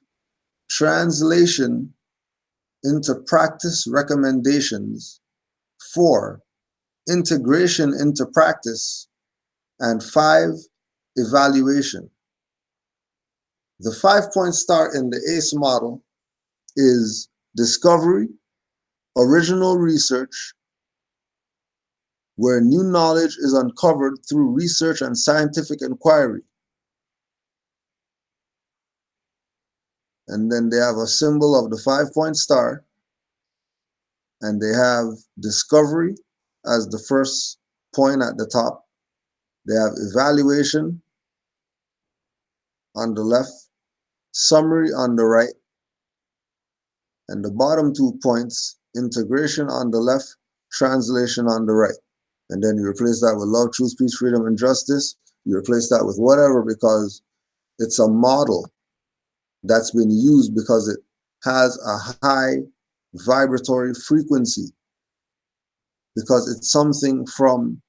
E: translation into practice recommendations. 4, integration into practice. And 5, evaluation. The 5-point star in the ACE model is discovery, original research, where new knowledge is uncovered through research and scientific inquiry. And then they have a symbol of the 5-point star, and they have discovery as the first point at the top. They have evaluation on the left, summary on the right, and the bottom 2 points, integration on the left, translation on the right. And then you replace that with love, truth, peace, freedom, and justice. You replace that with whatever, because it's a model that's been used because it has a high vibratory frequency, because it's something from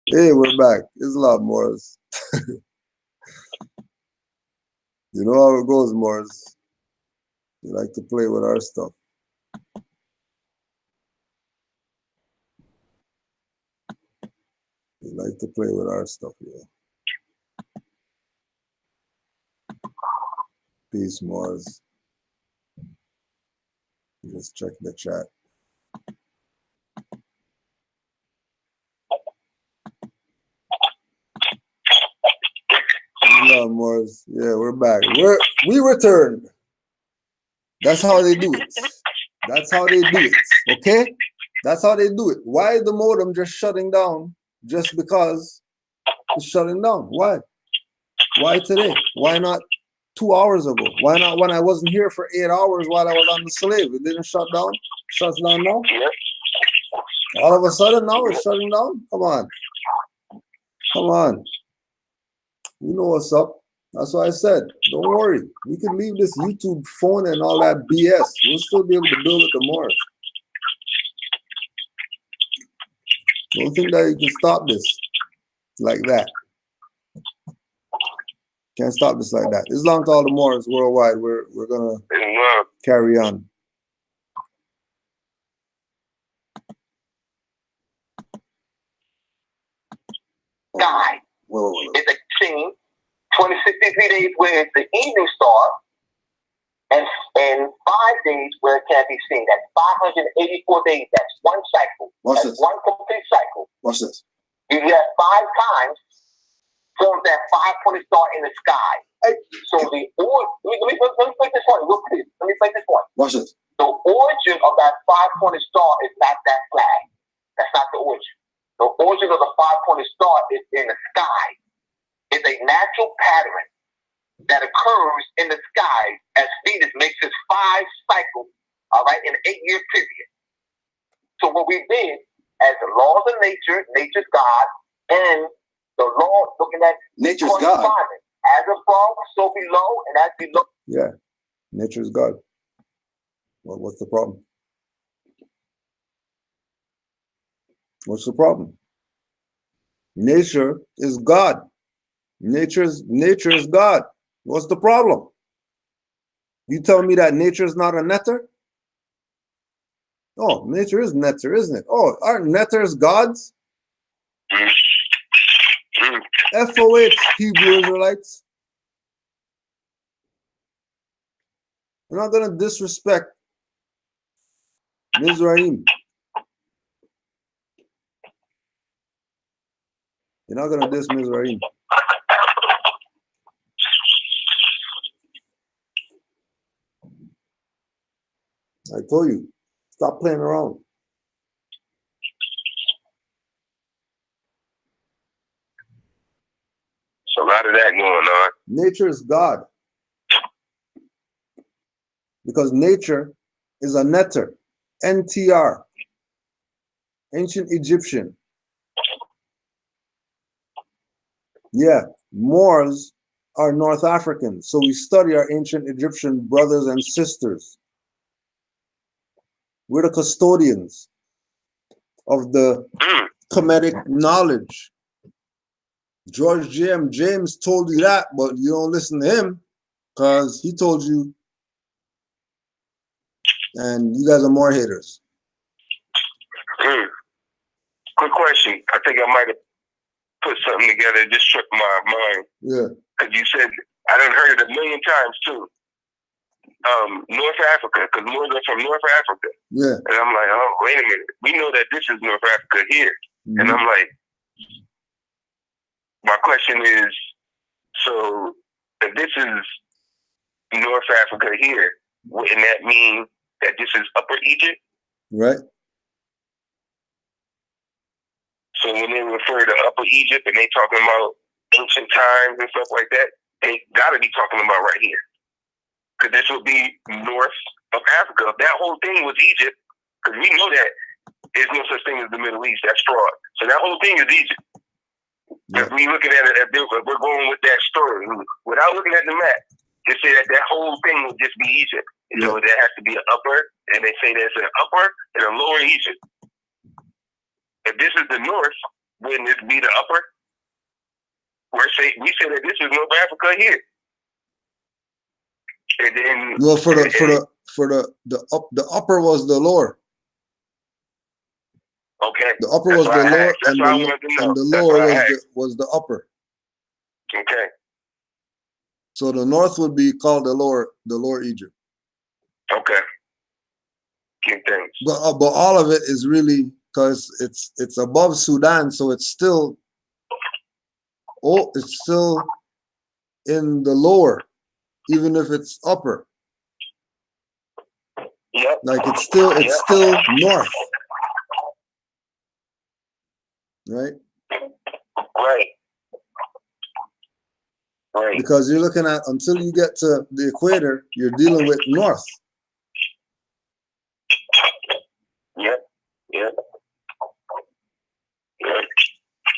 E: Hey, we're back. It's a lot, Morris. You know how it goes, Morris. You like to play with our stuff. You like to play with our stuff, yeah. Peace, Morris. Just check the chat. Yeah, Morris. Yeah, we're back. We returned. That's how they do it. That's how they do it. Okay? That's how they do it. Why the modem just shutting down just because it's shutting down? Why? Why today? Why not 2 hours ago? Why not when I wasn't here for 8 hours while I was on the slave? It didn't shut down? Shuts down now? All of a sudden now it's shutting down? Come on. Come on. You know what's up. That's why I said, don't worry. We can leave this YouTube phone and all that BS. We'll still be able to build it tomorrow. Don't think that you can stop this like that. Can't stop this like that. Islam to all the Moors worldwide. We're gonna carry on.
G: Sky. It's a scene, 2063 days where it's the evening star, and 5 days where it can't be seen. That's 584 days. That's one cycle.
F: Watch
G: That's
F: this.
G: one complete cycle.
F: Watch this.
G: You have 5 times forms that 5-pointed star in the sky. So let me break this one. Let me break this one.
F: Watch this.
G: The origin of that 5-pointed star is not that flag. That's not the origin. The origin of the 5-pointed star is in the sky. It's a natural pattern that occurs in the sky as Venus makes its 5 cycles, all right, in an 8-year period. So what we did, as the laws of nature, nature's God, and the law looking at
F: nature's God.
G: As above, so below, and as below.
E: Yeah, nature's God. Well, what's the problem? What's the problem? Nature is God. Nature is God. What's the problem? You tell me that nature is not a netter? Oh, nature is netter, isn't it? Oh, aren't netters gods? FOH, Hebrew Israelites. We're not going to disrespect Mizraim. You're not going to diss Mizraim. I told you, stop playing around.
D: So a lot of that going on.
E: Nature is God. Because nature is a netter. NTR. Ancient Egyptian. Yeah, Moors are North Africans. So we study our ancient Egyptian brothers and sisters. We're the custodians of the Kemetic knowledge. George J.M. James told you that, but you don't listen to him because he told you, and you guys are more haters.
D: Quick question. I think I might have put something together. It just tripped my mind.
E: Yeah.
D: Because you said, I done heard it a million times too. North Africa, because Moors are from North Africa.
E: Yeah.
D: And I'm like, oh, wait a minute. We know that this is North Africa here.
E: Mm-hmm.
D: And I'm like, my question is, so if this is North Africa here, wouldn't that mean that this is Upper Egypt?
E: Right.
D: So when they refer to Upper Egypt and they talking about ancient times and stuff like that, they gotta be talking about right here. Because this would be north of Africa. If that whole thing was Egypt, because we know that there's no such thing as the Middle East. That's fraud. So that whole thing is Egypt.
E: Yeah.
D: If we looking at it, if we're going with that story, without looking at the map, they say that that whole thing would just be Egypt.
E: Yeah.
D: So there has to be an upper, and they say there's an upper and a lower Egypt. If this is the north, wouldn't this be the upper? We say that this is North Africa here. And then
E: well, the upper was the lower.
D: Okay.
E: The upper
D: That's
E: was the lower,
D: and
E: the lower was the upper.
D: Okay.
E: So the north would be called the lower Egypt.
D: Okay. Good things.
E: But all of it is really because it's above Sudan, so it's still in the lower, even if it's upper.
D: Yep.
E: Like it's still north. Right?
D: Right. Right.
E: Because you're looking at, until you get to the equator, you're dealing with north.
D: Yep. Yep. Yep.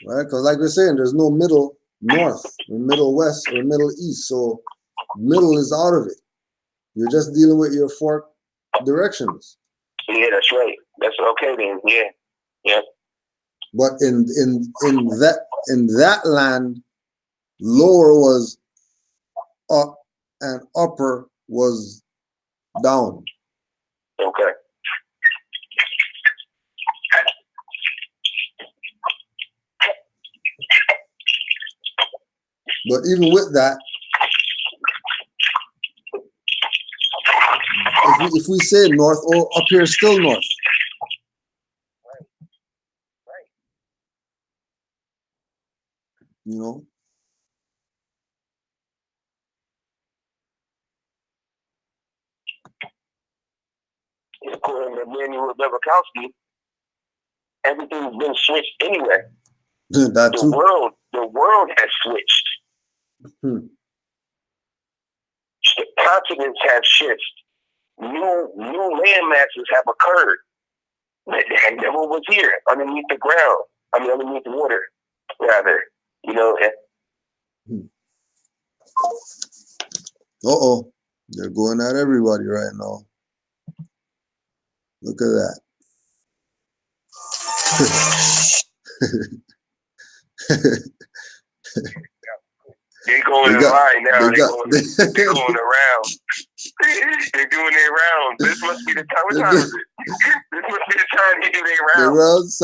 E: Right? Because like we're saying, there's no middle north or middle west or middle east. So middle is out of it. You're just dealing with your four directions.
D: Yeah, that's right. That's okay then. Yeah. Yep.
E: But in that land, lower was up and upper was down.
D: Okay.
E: But even with that, if we say north, up here is still north.
D: Right.
E: You know?
D: According to Manuel Desecration, everything's been switched anyway.
E: That too.
D: The world has switched. The continents have shifted. New land masses have occurred that never was here underneath the ground. I mean, underneath the water, rather. You know.
E: Uh-oh. They're going at everybody right now. Look at that.
D: They're going in line now. They're going around. They're doing their rounds. This must be the time. What time is it? This must be the time they do their rounds.
E: The rounds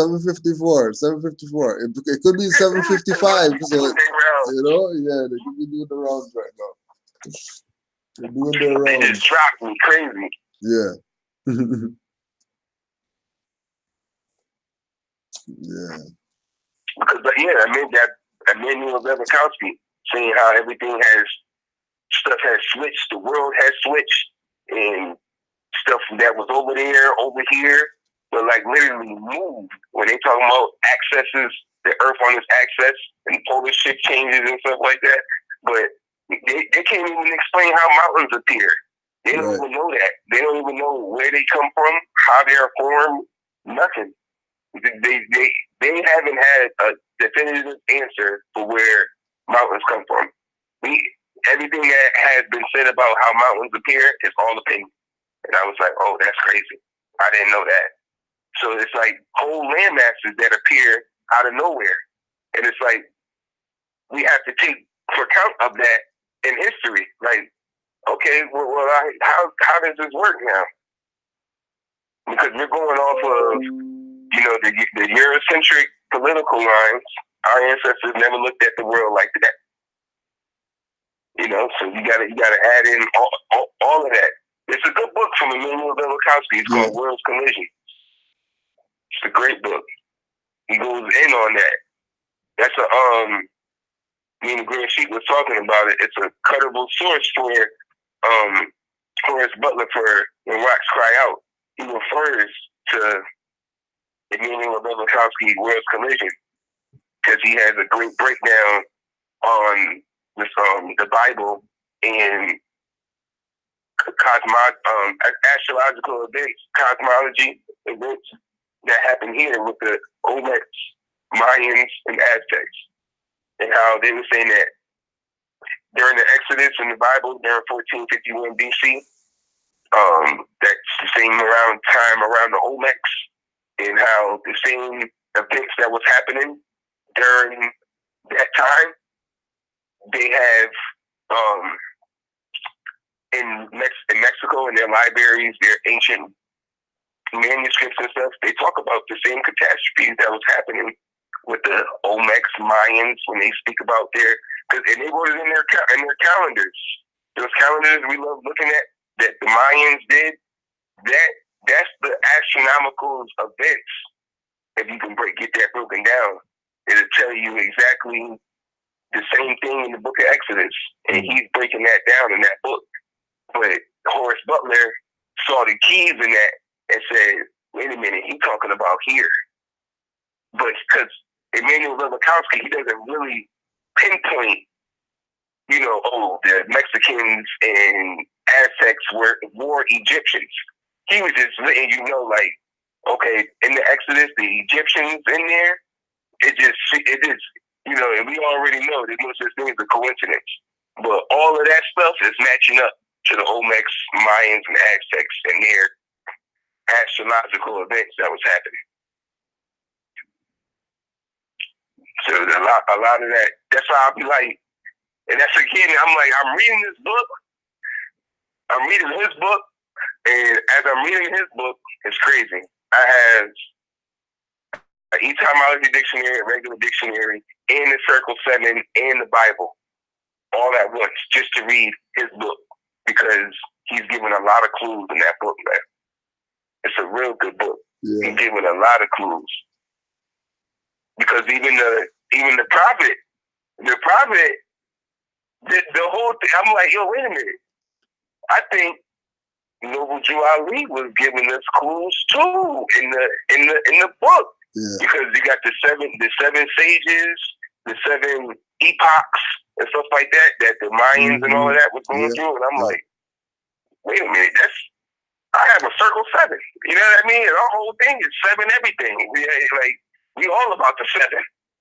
E: 7:54. 7:54. It could be 7:55. So, you know, yeah, they could be doing the rounds right now. They're doing their rounds.
D: They just dropped me crazy.
E: Yeah. Yeah.
D: Because, I mean that Emmanuel Desecration saying how stuff has switched, the world has switched, and stuff that was over there, over here, but like literally moved. When they talking about accesses, the earth on its axis, and polar shift changes and stuff like that, but they can't even explain how mountains appear. They don't even know that. They don't even know where they come from, how they're formed, nothing. They haven't had a definitive answer for where mountains come from. Everything that has been said about how mountains appear is all opinion. And I was like, oh, that's crazy. I didn't know that. So it's like whole land masses that appear out of nowhere. And it's like, we have to take for account of that in history. Like, okay, how does this work now? Because we're going off of, the Eurocentric political lines. Our ancestors never looked at the world like that. So you gotta add in all of that. It's a good book from Emmanuel Desecration. It's called World's Collision. It's a great book. He goes in on that. That's me and the Green Sheep was talking about it. It's a credible source for Horace Butler for When Rocks Cry Out. He refers to Emmanuel Desecration World's Collision because he has a great breakdown on this, the Bible and astrological events, cosmology events that happen here with the Olmecs, Mayans, and Aztecs, and how they were saying that during the Exodus in the Bible, during 1451 BC, that's the same time around the Olmecs, and how the same events that was happening during that time, they have in Mexico, in their libraries, their ancient manuscripts and stuff, they talk about the same catastrophes that was happening with the Olmecs, Mayans, when they speak about and they wrote it in their calendars. Those calendars we love looking at that the Mayans did. That's the astronomical events. If you can get that broken down, it'll tell you exactly the same thing in the book of Exodus, and he's breaking that down in that book. But Horace Butler saw the keys in that and said, wait a minute, he's talking about here. But because Emmanuel Levikowski, he doesn't really pinpoint, the Mexicans and Aztecs were Egyptians. He was just letting you know, like, okay, in the Exodus, the Egyptians in there, it just, and we already know there's no such thing as a coincidence. But all of that stuff is matching up to the Olmecs, Mayans, and Aztecs and their astrological events that was happening. So a lot of that, that's why I'll be like, and that's again, I'm reading this book, I'm reading his book, and as I'm reading his book, it's crazy. I have an etymology dictionary, a regular dictionary, and the Circle 7, and the Bible, all at once, just to read his book, because he's given a lot of clues in that book, man. It's a real good book. Yeah. He's given a lot of clues. Because even the prophet, the whole thing, I'm like, yo, wait a minute. I think Noble Drew Ali was giving us clues too in the book. Yeah. Because you got the seven sages, the 7 epochs and stuff like that the Mayans and all of that was going through, and I'm like, wait a minute, I have a circle 7. You know what I mean? And our whole thing is 7 everything. We all about the 7.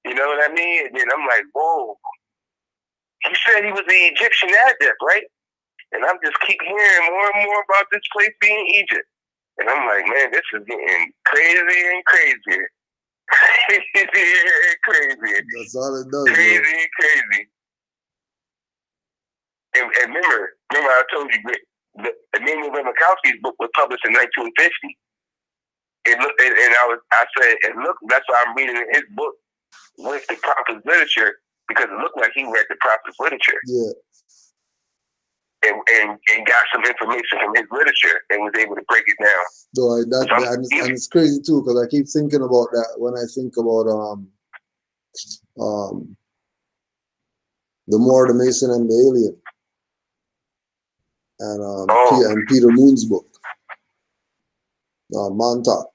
D: You know what I mean? And then I'm like, whoa. He said he was the Egyptian adept, right? And I'm just keep hearing more and more about this place being Egypt. And I'm like, man, this is getting crazier and crazier. Crazier and crazier.
E: That's all it does.
D: Crazy and crazy. And remember I told you, Emmanuel Levikowski's book was published in 1950. I said, that's why I'm reading his book with the prophet's literature, because it looked like he read the prophet's literature.
E: Yeah.
D: And got some information from his literature and was able to break it down.
E: So and it's crazy too, because I keep thinking about that when I think about the Moor, the Mason, and the Alien, and Peter Moon's book, Montauk.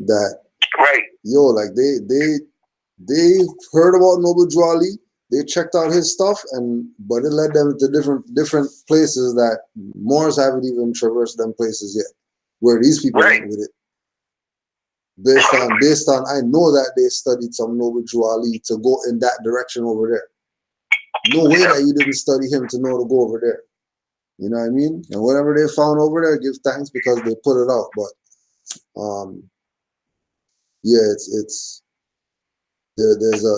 E: That
D: right,
E: like they heard about Noble Drew Ali. They checked out his stuff, but it led them to different places that Moors haven't even traversed them places yet, where these people went with it. Based on, I know that they studied some Noble Drew Ali to go in that direction over there. No way that you didn't study him to know to go over there. You know what I mean? And whatever they found over there, give thanks because they put it out. But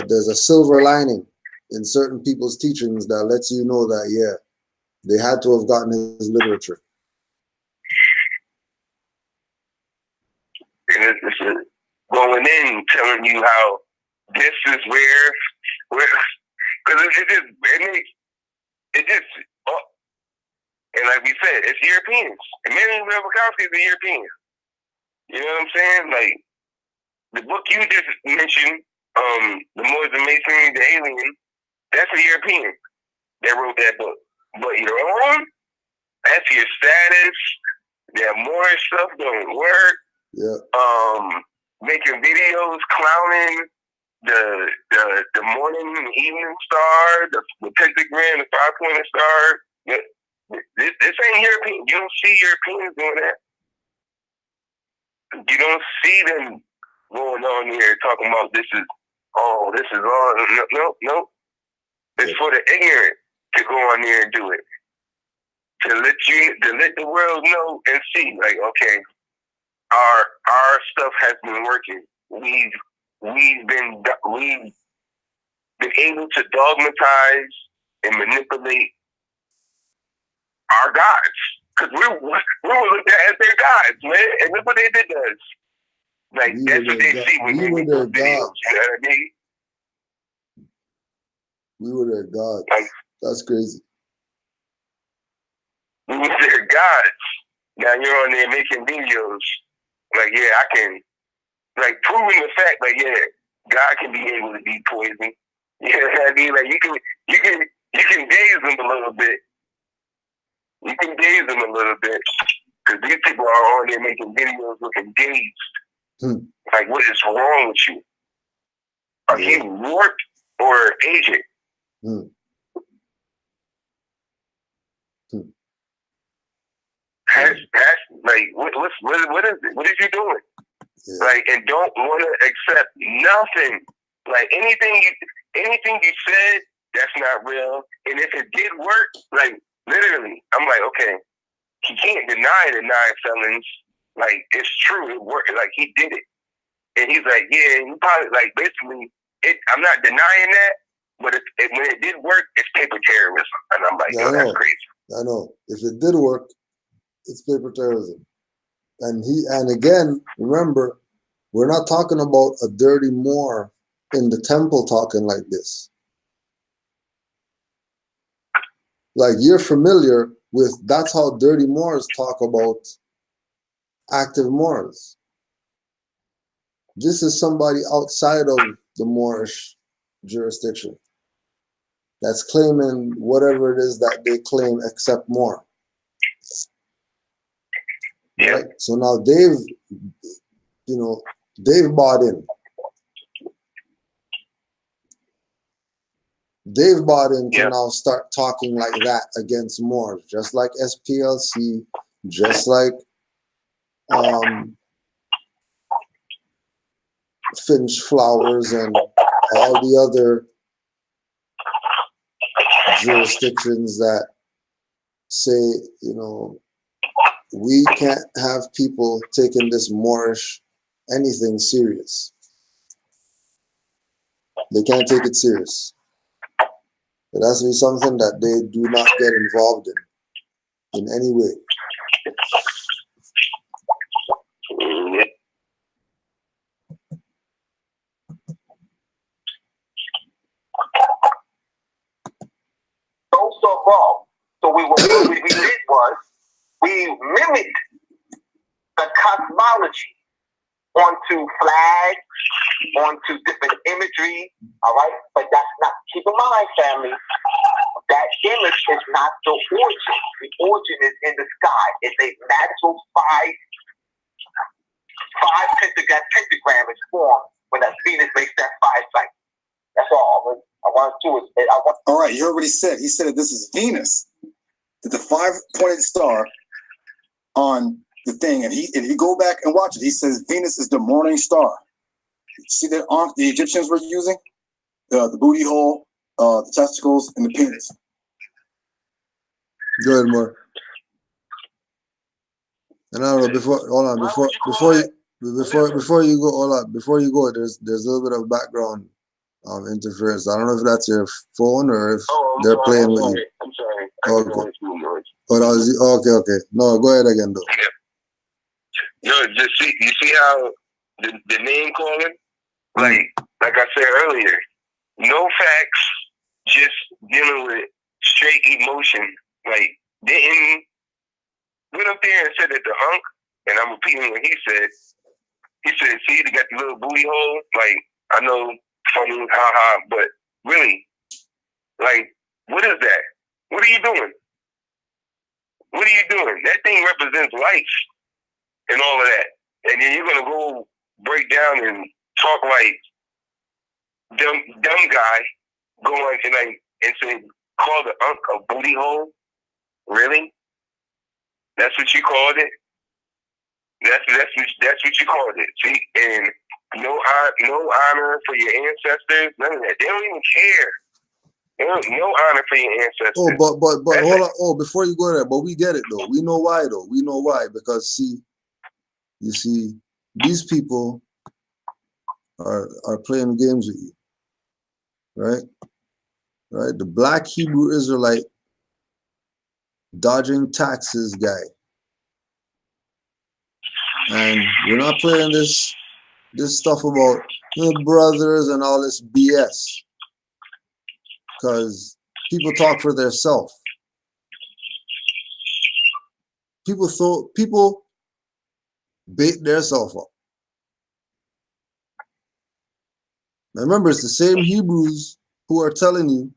E: there's a silver lining in certain people's teachings that lets you know that they had to have gotten his literature.
D: And it's going in, telling you how this is where because it just and like we said, it's Europeans. Emmanuel Levikowski is a European. You know what I'm saying? Like the book you just mentioned, The Moors, the Masonry, the Alien, that's a European that wrote that book. But your own, that's your status. That Moorish stuff don't work.
E: Yeah.
D: Making videos clowning the morning and evening star, the pentagram, the 5-pointed star. This ain't European. You don't see Europeans doing that. You don't see them going on here talking about this is all. No. It's for the ignorant to go on there and do it. To let the world know and see, like, okay, our stuff has been working. We've we've been able to dogmatize and manipulate our gods. Because we were looked at as their gods, man. And look what they did to us. Like, that's what they see when they make those videos. You know what I mean?
E: We were their gods.
D: Like,
E: that's crazy.
D: We were their gods. Now you're on there making videos. Like, yeah, I can, like, proving the fact, like, yeah, God can be able to be poison. You know what I mean? Like, you can daze them a little bit. You can daze them a little bit. Because these people are on there making videos looking dazed. Like, what is wrong with you? Are you warped or aged? Like, what is it? What are you doing? Yeah. Like, and don't want to accept nothing. Like, anything you said, that's not real. And if it did work, like, literally, I'm like, okay, he can't deny the 9 felons. Like, it's true, it worked. Like, he did it. And he's like, yeah, you probably, like, basically, I'm not denying that, but when it did work, it's paper terrorism. And I'm like, yo, that's crazy.
E: I know. If it did work, it's paper terrorism. And again, remember, we're not talking about a dirty Moor in the temple talking like this. Like, you're familiar with, that's how dirty Moors talk about active Moors. This is somebody outside of the Moorish jurisdiction that's claiming whatever it is that they claim except Moor.
D: Yeah.
E: Right? So now they've bought in. They've bought in to now start talking like that against Moors, just like SPLC, just like Finch Flowers and all the other jurisdictions that say, we can't have people taking this Moorish anything serious. They can't take it serious. It has to be something that they do not get involved in any way.
G: So wrong. So what we did was we mimicked the cosmology onto flags, onto different imagery, all right? But that's not, keep in mind, family, that image is not the origin. The origin is in the sky. It's a natural five pentagram is formed when that Venus makes that 5 cycle. That's all.
F: All right, you heard what he said. He said that this is Venus, that the 5-pointed star on the thing, and if you go back and watch it, he says Venus is the morning star. See that ankh the Egyptians were using? The booty hole, the testicles, and the penis.
E: Go ahead, Mark. And I don't know, before you go, hold on, before you go, there's a little bit of background interference. I don't know if that's your phone or if they're playing with you.
D: I'm sorry.
E: Okay. Okay. No, go ahead again, though.
D: Yo, you see how the name calling? Like I said earlier, no facts, just dealing with straight emotion. Like, didn't went up there and said that the hunk, and I'm repeating what he said. He said, see, they got the little booty hole. Like, I know, funny, ha, but really, like, what is that? What are you doing? What are you doing? That thing represents life and all of that. And then you're going to go break down and talk like dumb guy going and say, call the unk a booty hole? Really? That's what you called it? That's what you called it. See, and no honor for your ancestors, none of that. They don't even care. No honor for your ancestors.
E: Oh, but hold on. Oh, before you go there, but we get it though. We know why though. We know why, because you see, these people are playing games with you, right? Right? The black Hebrew Israelite dodging taxes guy. And we're not playing this stuff about brothers and all this BS, because people talk for themselves. People bait themselves up. Now remember, it's the same Hebrews who are telling you,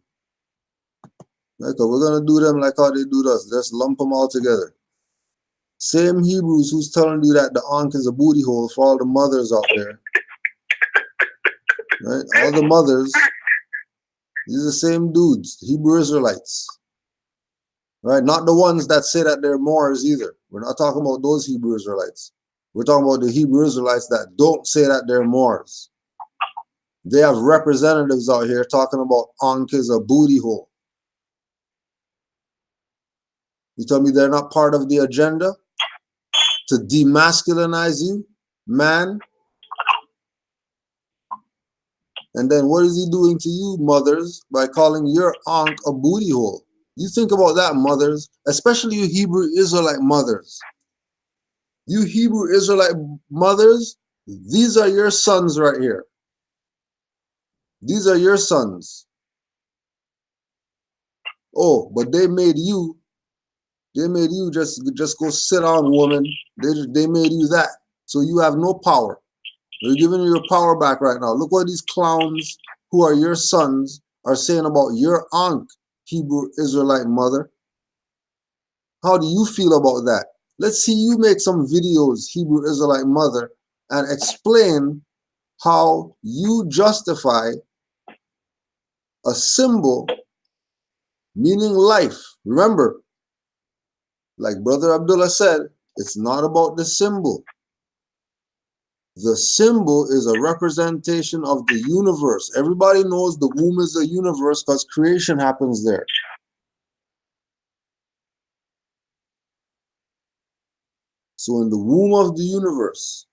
E: like, we're gonna do them like how they do us. Just lump them all together. Same Hebrews who's telling you that the Ankh is a booty hole for all the mothers out there. Right? All the mothers, these are the same dudes, Hebrew Israelites. Right? Not the ones that say that they're Moors either. We're not talking about those Hebrew Israelites. We're talking about the Hebrew Israelites that don't say that they're Moors. They have representatives out here talking about Ankh is a booty hole. You tell me they're not part of the agenda to demasculinize you, man? And then what is he doing to you, mothers, by calling your Ankh a booty hole? You think about that, mothers, especially you Hebrew Israelite mothers. You Hebrew Israelite mothers, these are your sons right here. These are your sons. Oh, but they made you just go sit on, woman. They made you that. So you have no power. They're giving you your power back right now. Look what these clowns who are your sons are saying about your Ankh, Hebrew Israelite mother. How do you feel about that? Let's see you make some videos, Hebrew Israelite mother, and explain how you justify a symbol meaning life. Remember, like Brother Abdullah said, it's not about the symbol. The symbol is a representation of the universe. Everybody knows the womb is a universe because creation happens there. So in the womb of the universe,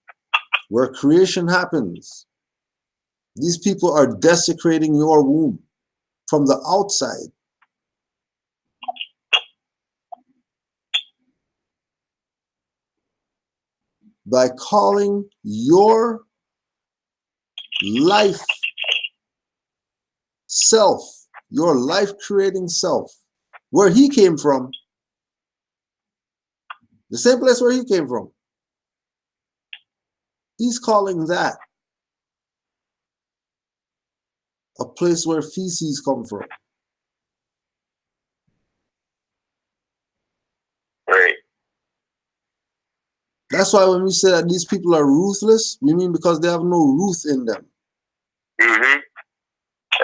E: where creation happens, these people are desecrating your womb from the outside. By calling your life self, your life-creating self, where he came from, the same place where he came from, he's calling that a place where feces come from.
D: Right.
E: That's why when we say that these people are ruthless, we mean because they have no ruth in them.
D: Mm-hmm.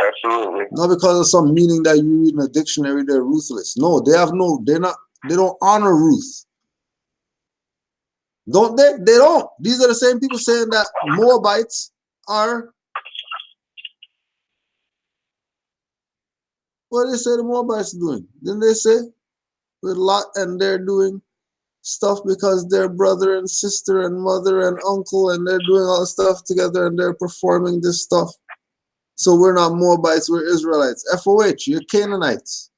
D: Absolutely.
E: Not because of some meaning that you read in a dictionary, they're ruthless. No, they don't honor ruth. Don't they? They don't. These are the same people saying that Moabites are, what did they say the Moabites are doing? Didn't they say with Lot and they're doing stuff because they're brother and sister and mother and uncle and they're doing all the stuff together and they're performing this stuff. So we're not Moabites, we're Israelites. FOH, you're Canaanites.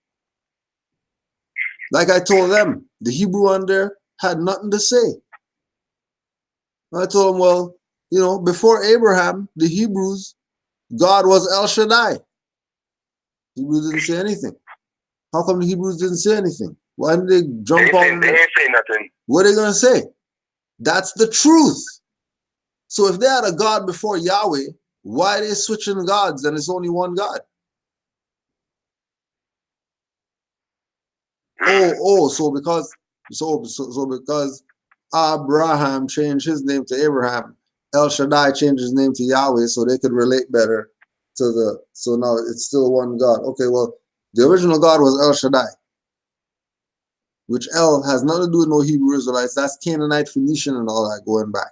E: Like I told them, the Hebrew on there had nothing to say. I told them, well, before Abraham, the Hebrews, God was El Shaddai. Hebrews didn't say anything. How come the Hebrews didn't say anything? Why didn't they jump on?
D: They didn't say nothing.
E: What are they going to say? That's the truth. So if they had a God before Yahweh, why are they switching gods and it's only one God? So because Abraham changed his name to Abraham, El Shaddai changed his name to Yahweh so they could relate better to so now it's still one God. Okay, well, the original God was El Shaddai, which El has nothing to do with no Hebrew Israelites. That's Canaanite, Phoenician, and all that going back.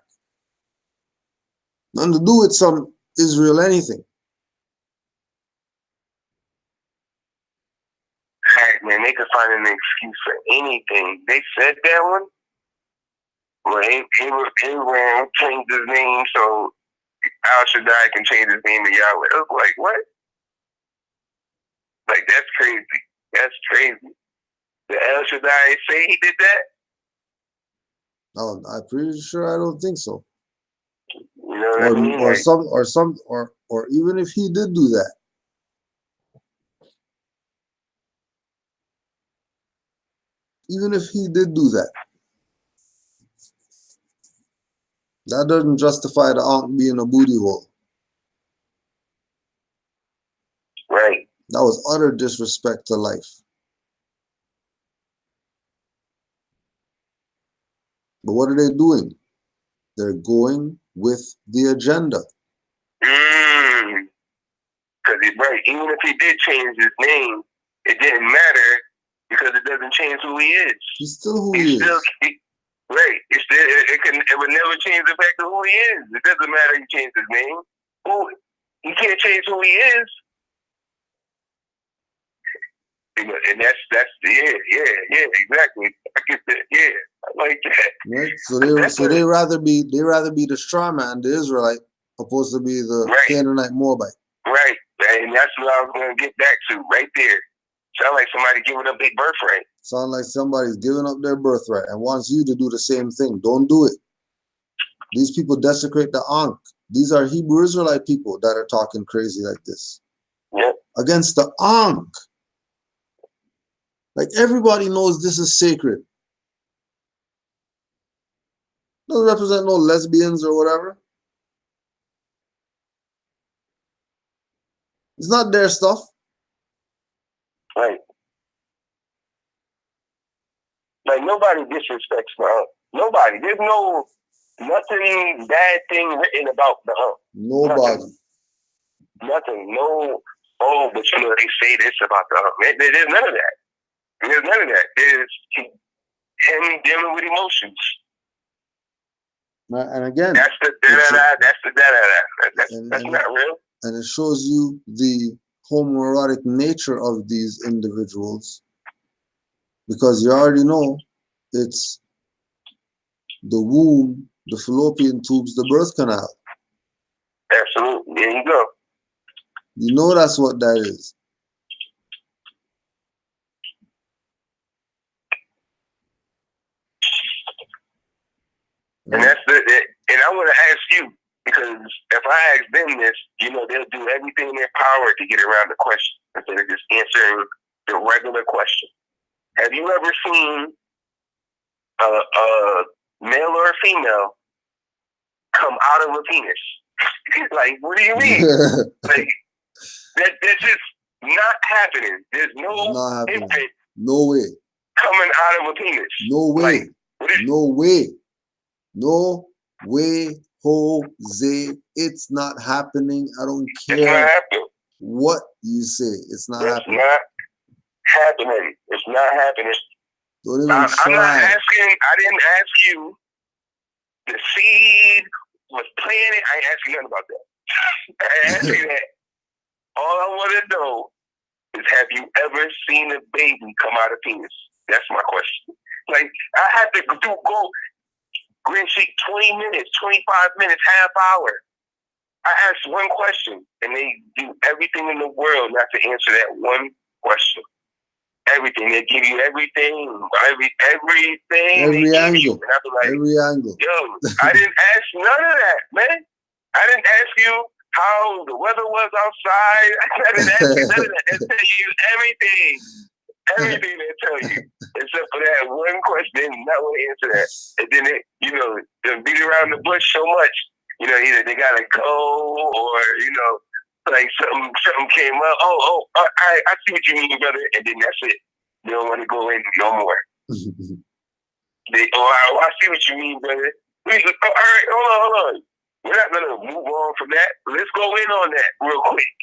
E: Nothing to do with some Israel anything.
D: Heck, man, they could find an excuse for anything. They said that one. Well, Abraham changed his name, so Al Shaddai can change his name to Yahweh. I was like, what? Like, that's crazy. That's crazy. Did El Shaddai say he did that?
E: No, I'm pretty sure I don't think so.
D: You know what I mean?
E: Or even if he did do that. Even if he did do that. That doesn't justify the Ankh being a booty hole.
D: Right.
E: That was utter disrespect to life. But what are they doing? They're going with the agenda.
D: Because right, even if he did change his name, it didn't matter because it doesn't change who he is.
E: He's still who he is.
D: Right. It would never change the fact of who he is. It doesn't matter if he changed his name. He can't change who he is. And that's exactly. I get that. Yeah, I like that.
E: Right. So they rather be the straw man, the Israelite, opposed to be the Canaanite Moabite.
D: Right. And that's what I was going to get back to right there. Sound like somebody giving up their birthright.
E: Sound like somebody's giving up their birthright and wants you to do the same thing. Don't do it. These people desecrate the Ankh. These are Hebrew Israelite people that are talking crazy like this.
D: Yep.
E: Against the Ankh. Like, everybody knows this is sacred. Doesn't represent no lesbians or whatever. It's not their stuff.
D: Right. Like, nobody disrespects the Ankh. Nobody. There's nothing bad thing written about the Ankh.
E: Nobody.
D: Nothing. No, oh, but you know, they say this about the Ankh. There's none of that. There's none of that. There's him dealing with emotions.
E: And again,
D: that's the da-da-da, that's the da-da-da. That's not real.
E: And it shows you the homoerotic nature of these individuals, because you already know it's the womb, the fallopian tubes, the birth canal.
D: Absolutely. There you go.
E: You know that's what that is.
D: And that's and I want to ask you, because if I ask them this, you know, they'll do everything in their power to get around the question instead of just answering the regular question. Have you ever seen a male or a female come out of a penis? Like, what do you mean? Like, that's just not happening. There's no infant
E: no way
D: coming out of a penis.
E: No way.
D: Like,
E: no way. No way, Jose. It's not happening. I don't care what you say. It's not happening.
D: It's not happening. It's not happening.
E: Don't even
D: I'm
E: try.
D: not asking. I didn't ask you. The seed was planted. I ain't asking nothing about that. I asked you that. All I want to know is, have you ever seen a baby come out of penis? That's my question. Like, I had to go green sheet 20 minutes, 25 minutes, half hour. I asked one question, and they do everything in the world not to answer that one question. Everything. They give you everything.
E: Every angle.
D: And I be like,
E: every angle.
D: Yo, I didn't ask none of that, man. I didn't ask you how the weather was outside. I didn't ask you none of that. They tell you everything. Everything they tell you. Except for that one question. They did not want to answer that. And then they beat around the bush so much. You know, either they gotta go or, you know, like something came up. I see what you mean, brother. And then that's it. They don't want to go in no more. I see what you mean, brother. All right, hold on. We're not gonna move on from that. Let's go in on that real quick.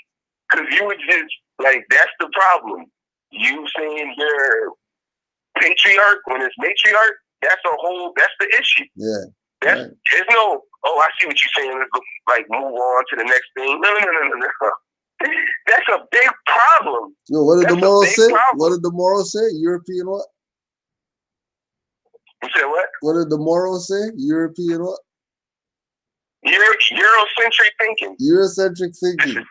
D: Because you were just like, that's the problem. You saying you're patriarch when it's matriarch, that's the issue.
E: Yeah.
D: There's no, I see what you're saying. Let's go, like, move on to the next thing. No. That's a big problem.
E: Yo, what did the moral say? What did the moral say? European what?
D: You said what?
E: What did the moral say? European what?
D: Eurocentric thinking.
E: Eurocentric thinking.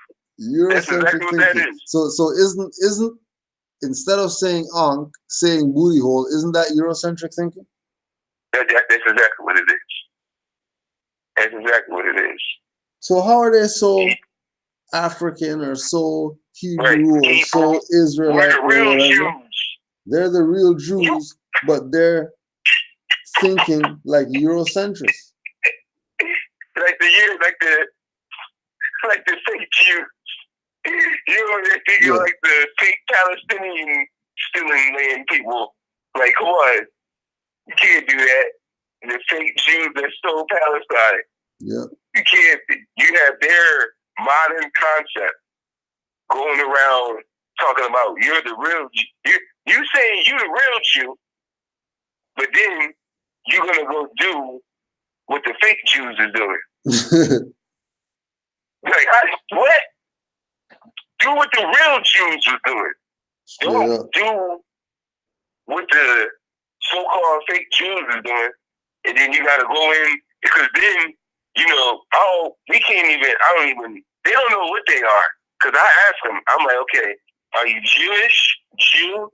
D: That's exactly what that is.
E: So isn't instead of saying onk, saying booty hole, isn't that Eurocentric thinking?
D: That's exactly what it is. That's exactly what it is.
E: So how are they so African or so Hebrew or so Israelite or whatever?
D: Jews.
E: They're the real Jews, but they're thinking like Eurocentrists.
D: Like the fake Jews. They're thinking like the fake Palestinian stealing land people. Like, come on. You can't do that. The fake Jews that stole Palestine.
E: Yeah.
D: You can't. You have their modern concept going around talking about you're the real Jew. You saying you the real Jew, but then you're gonna go do what the fake Jews is doing. Like, what? Do what the real Jews are doing. Don't do what the so-called fake Jews is doing, and then you gotta go in, because then, you know, they don't know what they are. Because I ask them, I'm like, okay, are you Jewish, Jew,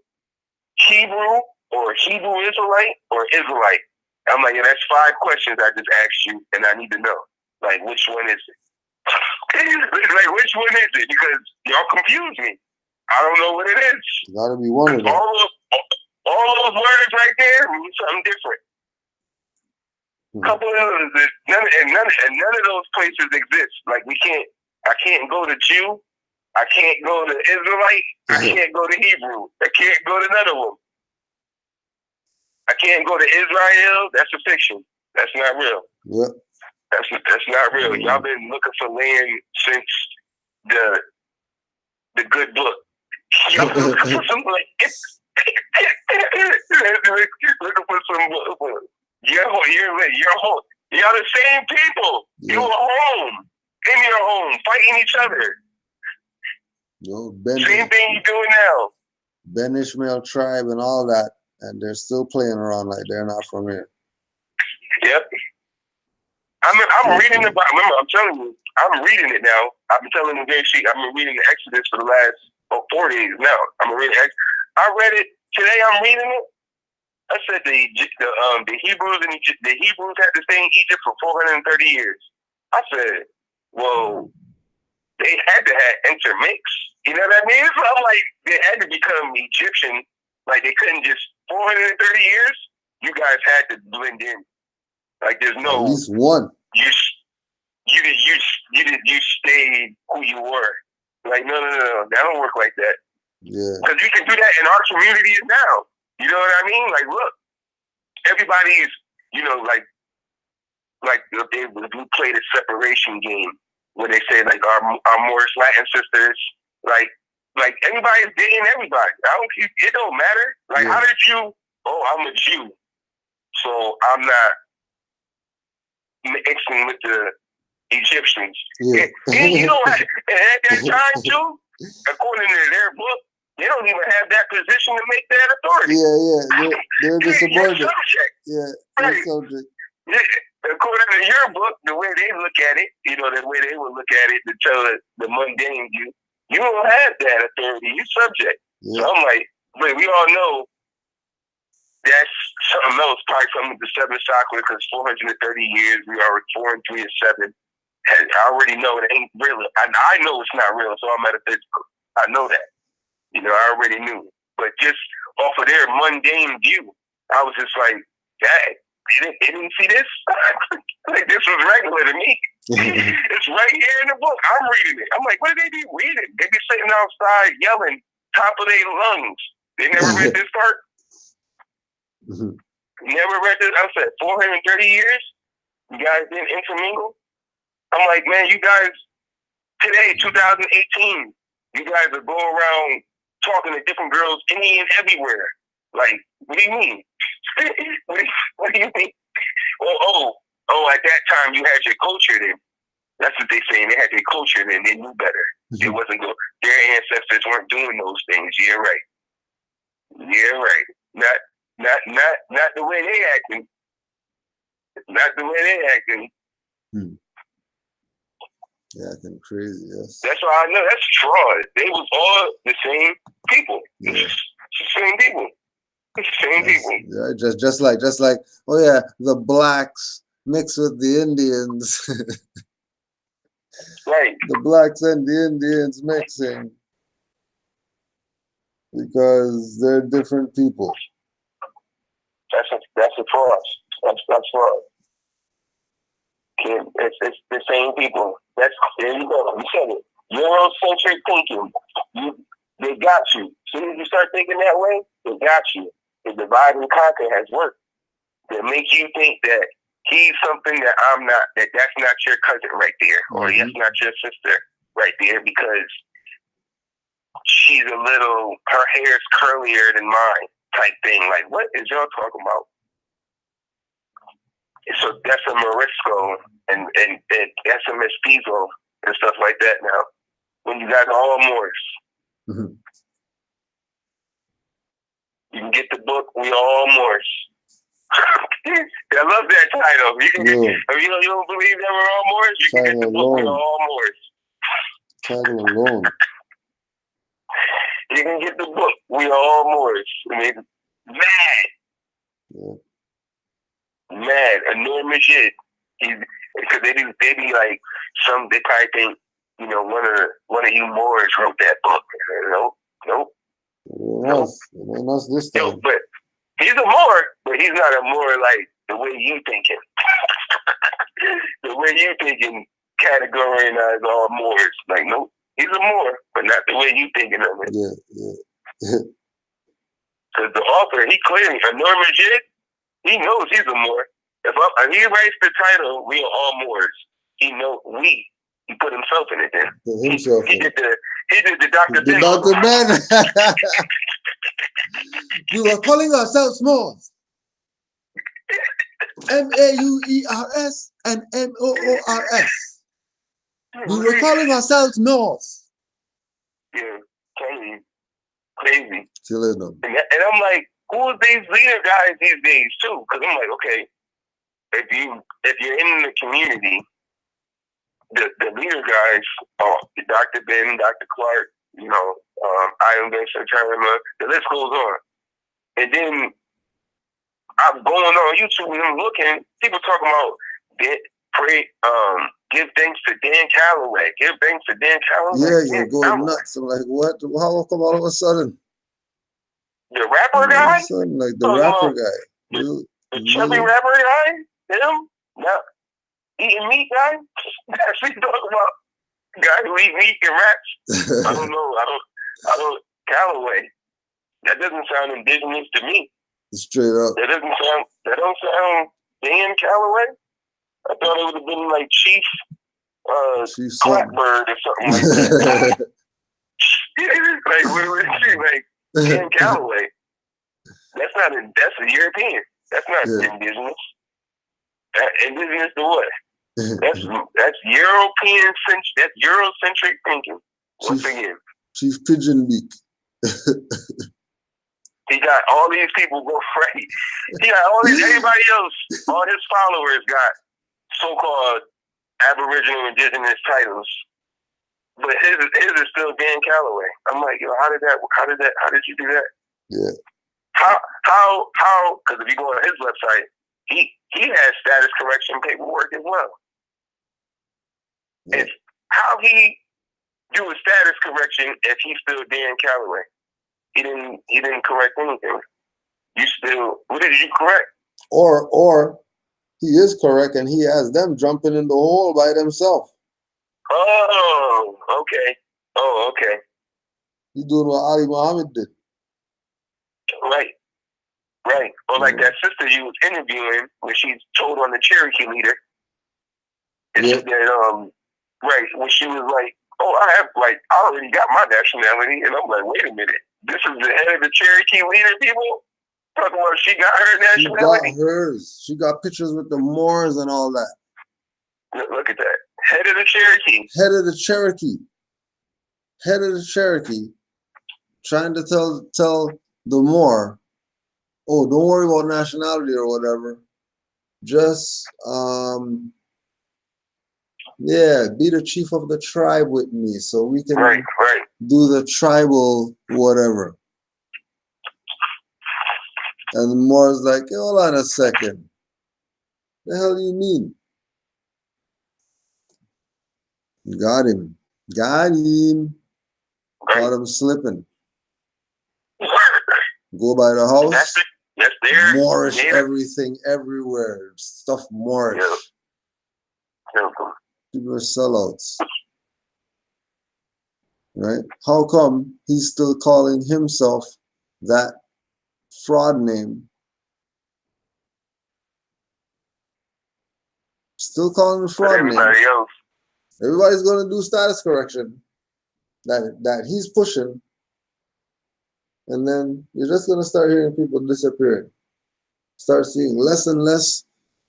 D: Hebrew, or Hebrew Israelite, or Israelite? I'm like, yeah, that's 5 questions I just asked you, and I need to know. Like, which one is it? Like, which one is it? Because y'all confuse me. I don't know what it is.
E: Gotta be one of them.
D: All those words right there mean something different. Couple of those, none of those places exist. Like, I can't go to Jew. I can't go to Israelite. I can't go to Hebrew. I can't go to none of them. I can't go to Israel. That's a fiction. That's not real.
E: Yep.
D: That's not real. Y'all been looking for land since the good book. Y'all been looking for some land. Looking for some book. You're home. Y'all the same people. Yeah. You were home. In your home, fighting each other. Same thing you doing now.
E: Ben Ishmael tribe and all that, and they're still playing around like they're not from here.
D: Yep. I'm reading the Bible. Remember, I'm telling you, I'm reading it now. I've been telling you, I've been reading the Exodus for the last 4 days now. I'm reading I read it today. I'm reading it. I said the Hebrews and the Hebrews had to stay in Egypt for 430 years. I said, well, they had to have intermix. You know what I mean? So I'm like, they had to become Egyptian. Like, they couldn't just 430 years. You guys had to blend in. Like, there's no.
E: At least one.
D: You stayed who you were. Like, no. That don't work like that.
E: Yeah.
D: Because you can do that in our communities now. You know what I mean? Like, look, everybody's, you know, like they play the separation game where they say, like, our Moorish Latin sisters, like everybody's dating everybody. It don't matter. Like, how did you? Oh, I'm a Jew, so I'm not mixing with the Egyptians.
E: Yeah.
D: And you know, at that time too, according to their book, they don't even have that position to make that authority.
E: Yeah. They're the subordinate.
D: Subject.
E: Yeah,
D: right.
E: Subject.
D: Yeah. According to your book, the way they look at it, you know, the way they would look at it to tell the mundane you don't have that authority. You subject. Yeah. So I'm like, but we all know that's something else, probably something with the 7th chakra, because 430 years, we are 4 and 3 and 7. And I already know it ain't real. I know it's not real, so I'm metaphysical. I know that. You know, I already knew. But just off of their mundane view, I was just like, dang, they didn't see this? Like, this was regular to me. It's right here in the book. I'm reading it. I'm like, what do they be reading? They be sitting outside yelling top of their lungs. They never read this part? Never read this? I said, 430 years? You guys didn't intermingle? I'm like, man, you guys, today, 2018, you guys are going around talking to different girls any and everywhere. Like, what do you mean? What do you mean? Oh, at that time you had your culture then. That's what they saying. They had their culture then. They knew better. It wasn't good. Their ancestors weren't doing those things. Yeah, right. Yeah, right. Not the way they acting. Not the way they acting.
E: Yeah, kind of crazy. Yes.
D: That's why I know that's fraud. They was all the same people.
E: Yeah.
D: Same people. Same people.
E: Yeah, just like, oh yeah, the blacks mixed with the Indians.
D: Right.
E: The blacks and the Indians mixing because they're different people.
D: That's a fraud. That's fraud. It's the same people. There you go. You said it. Eurocentric thinking. They got you. As soon as you start thinking that way, they got you. The divide and conquer has worked. They make you think that he's something that I'm not, that's not your cousin right there, or that's not your sister right there, because she's her hair's curlier than mine type thing. Like, what is y'all talking about? So that's a Morisco and that's a Mestizo and stuff like that now. When you guys are all Moors.
E: Mm-hmm.
D: You can get the book, We All Moors. I love that title. You can get, if you don't believe that we're all Moors, you can get the book, We All Moors.
E: Title alone.
D: You can get the book, We All Moors. I mean, mad.
E: Yeah.
D: Mad, enormous shit. Because they be like, they probably think, one of you Moors wrote that book. Nope.
E: It ain't us this time.
D: But he's a Moor, but he's not a Moor like the way you thinking. The way you thinking, categorizing all Moors. Like, nope, he's a Moor, but not the way you thinking of it.
E: Yeah.
D: Because the author, he clearly, Norman Jid, he knows he's a Moor. If he writes the title, We Are All Moors, he put himself in it then. He did the Dr. Ben.
E: Dr. Ben. We were calling ourselves Moors. Maures and Moors. We were calling ourselves Moors.
D: Yeah, crazy.
E: Killing them.
D: And I'm like, who are these leader guys these days too? Because I'm like, okay, if you're in the community, the leader guys are Dr. Ben, Dr. Clark, Iron Vincent Terima, the list goes on. And then I'm going on YouTube and I'm looking, people talking about give thanks to Dan Calloway. Give thanks to Dan Calloway.
E: Yeah, you're going nuts. I'm like, what? How come all of a sudden?
D: The rapper guy?
E: Like the rapper guy.
D: The chubby rapper guy? Him? Not eating meat guy? That's what you talking about. Guy who eat meat and raps? I don't know. I don't Calloway. That doesn't sound indigenous to me.
E: Straight up.
D: That don't sound Dan Calloway. I thought it would have been like Chief Clapbird or something like that. Like Dan Calloway. That's a European. That's not indigenous. Indigenous to what? That's European. That's Eurocentric thinking. Once again,
E: Chief Pigeon Beak.
D: He got all these people go right. He got everybody else, all his followers got so-called Aboriginal indigenous titles. But his is still Dan Calloway. I'm like, yo, how did you do that?
E: Yeah.
D: How, because if you go on his website, he has status correction paperwork as well.
E: Yeah.
D: It's how he do a status correction if he's still Dan Calloway. He didn't correct anything. What did you correct?
E: Or he is correct and he has them jumping in the hole by themselves.
D: Oh, okay.
E: He's doing what Ali Muhammad did.
D: Right. Or like that sister you was interviewing when she told on the Cherokee leader. And she said, right, when she was like, I already got my nationality. And I'm like, wait a minute. This is the head of the Cherokee leader, people? Talking about she got her nationality?
E: She got hers. She got pictures with the Moors and all that.
D: Look at that. Head of the Cherokee.
E: Head of the Cherokee. Trying to tell the Moor, oh, don't worry about nationality or whatever. Just Yeah, be the chief of the tribe with me so we can
D: Right.
E: do the tribal whatever. And Moore's like, hold on a second. The hell do you mean? Got him. Got him. Caught him slipping. Go by the house.
D: That's there.
E: Moorish everything everywhere. Stuff Moorish.
D: Yeah.
E: People are sellouts. Right? How come he's still calling himself that fraud name? Still calling the fraud name.
D: Else.
E: Everybody's going to do status correction that he's pushing. And then you're just going to start hearing people disappearing. Start seeing less and less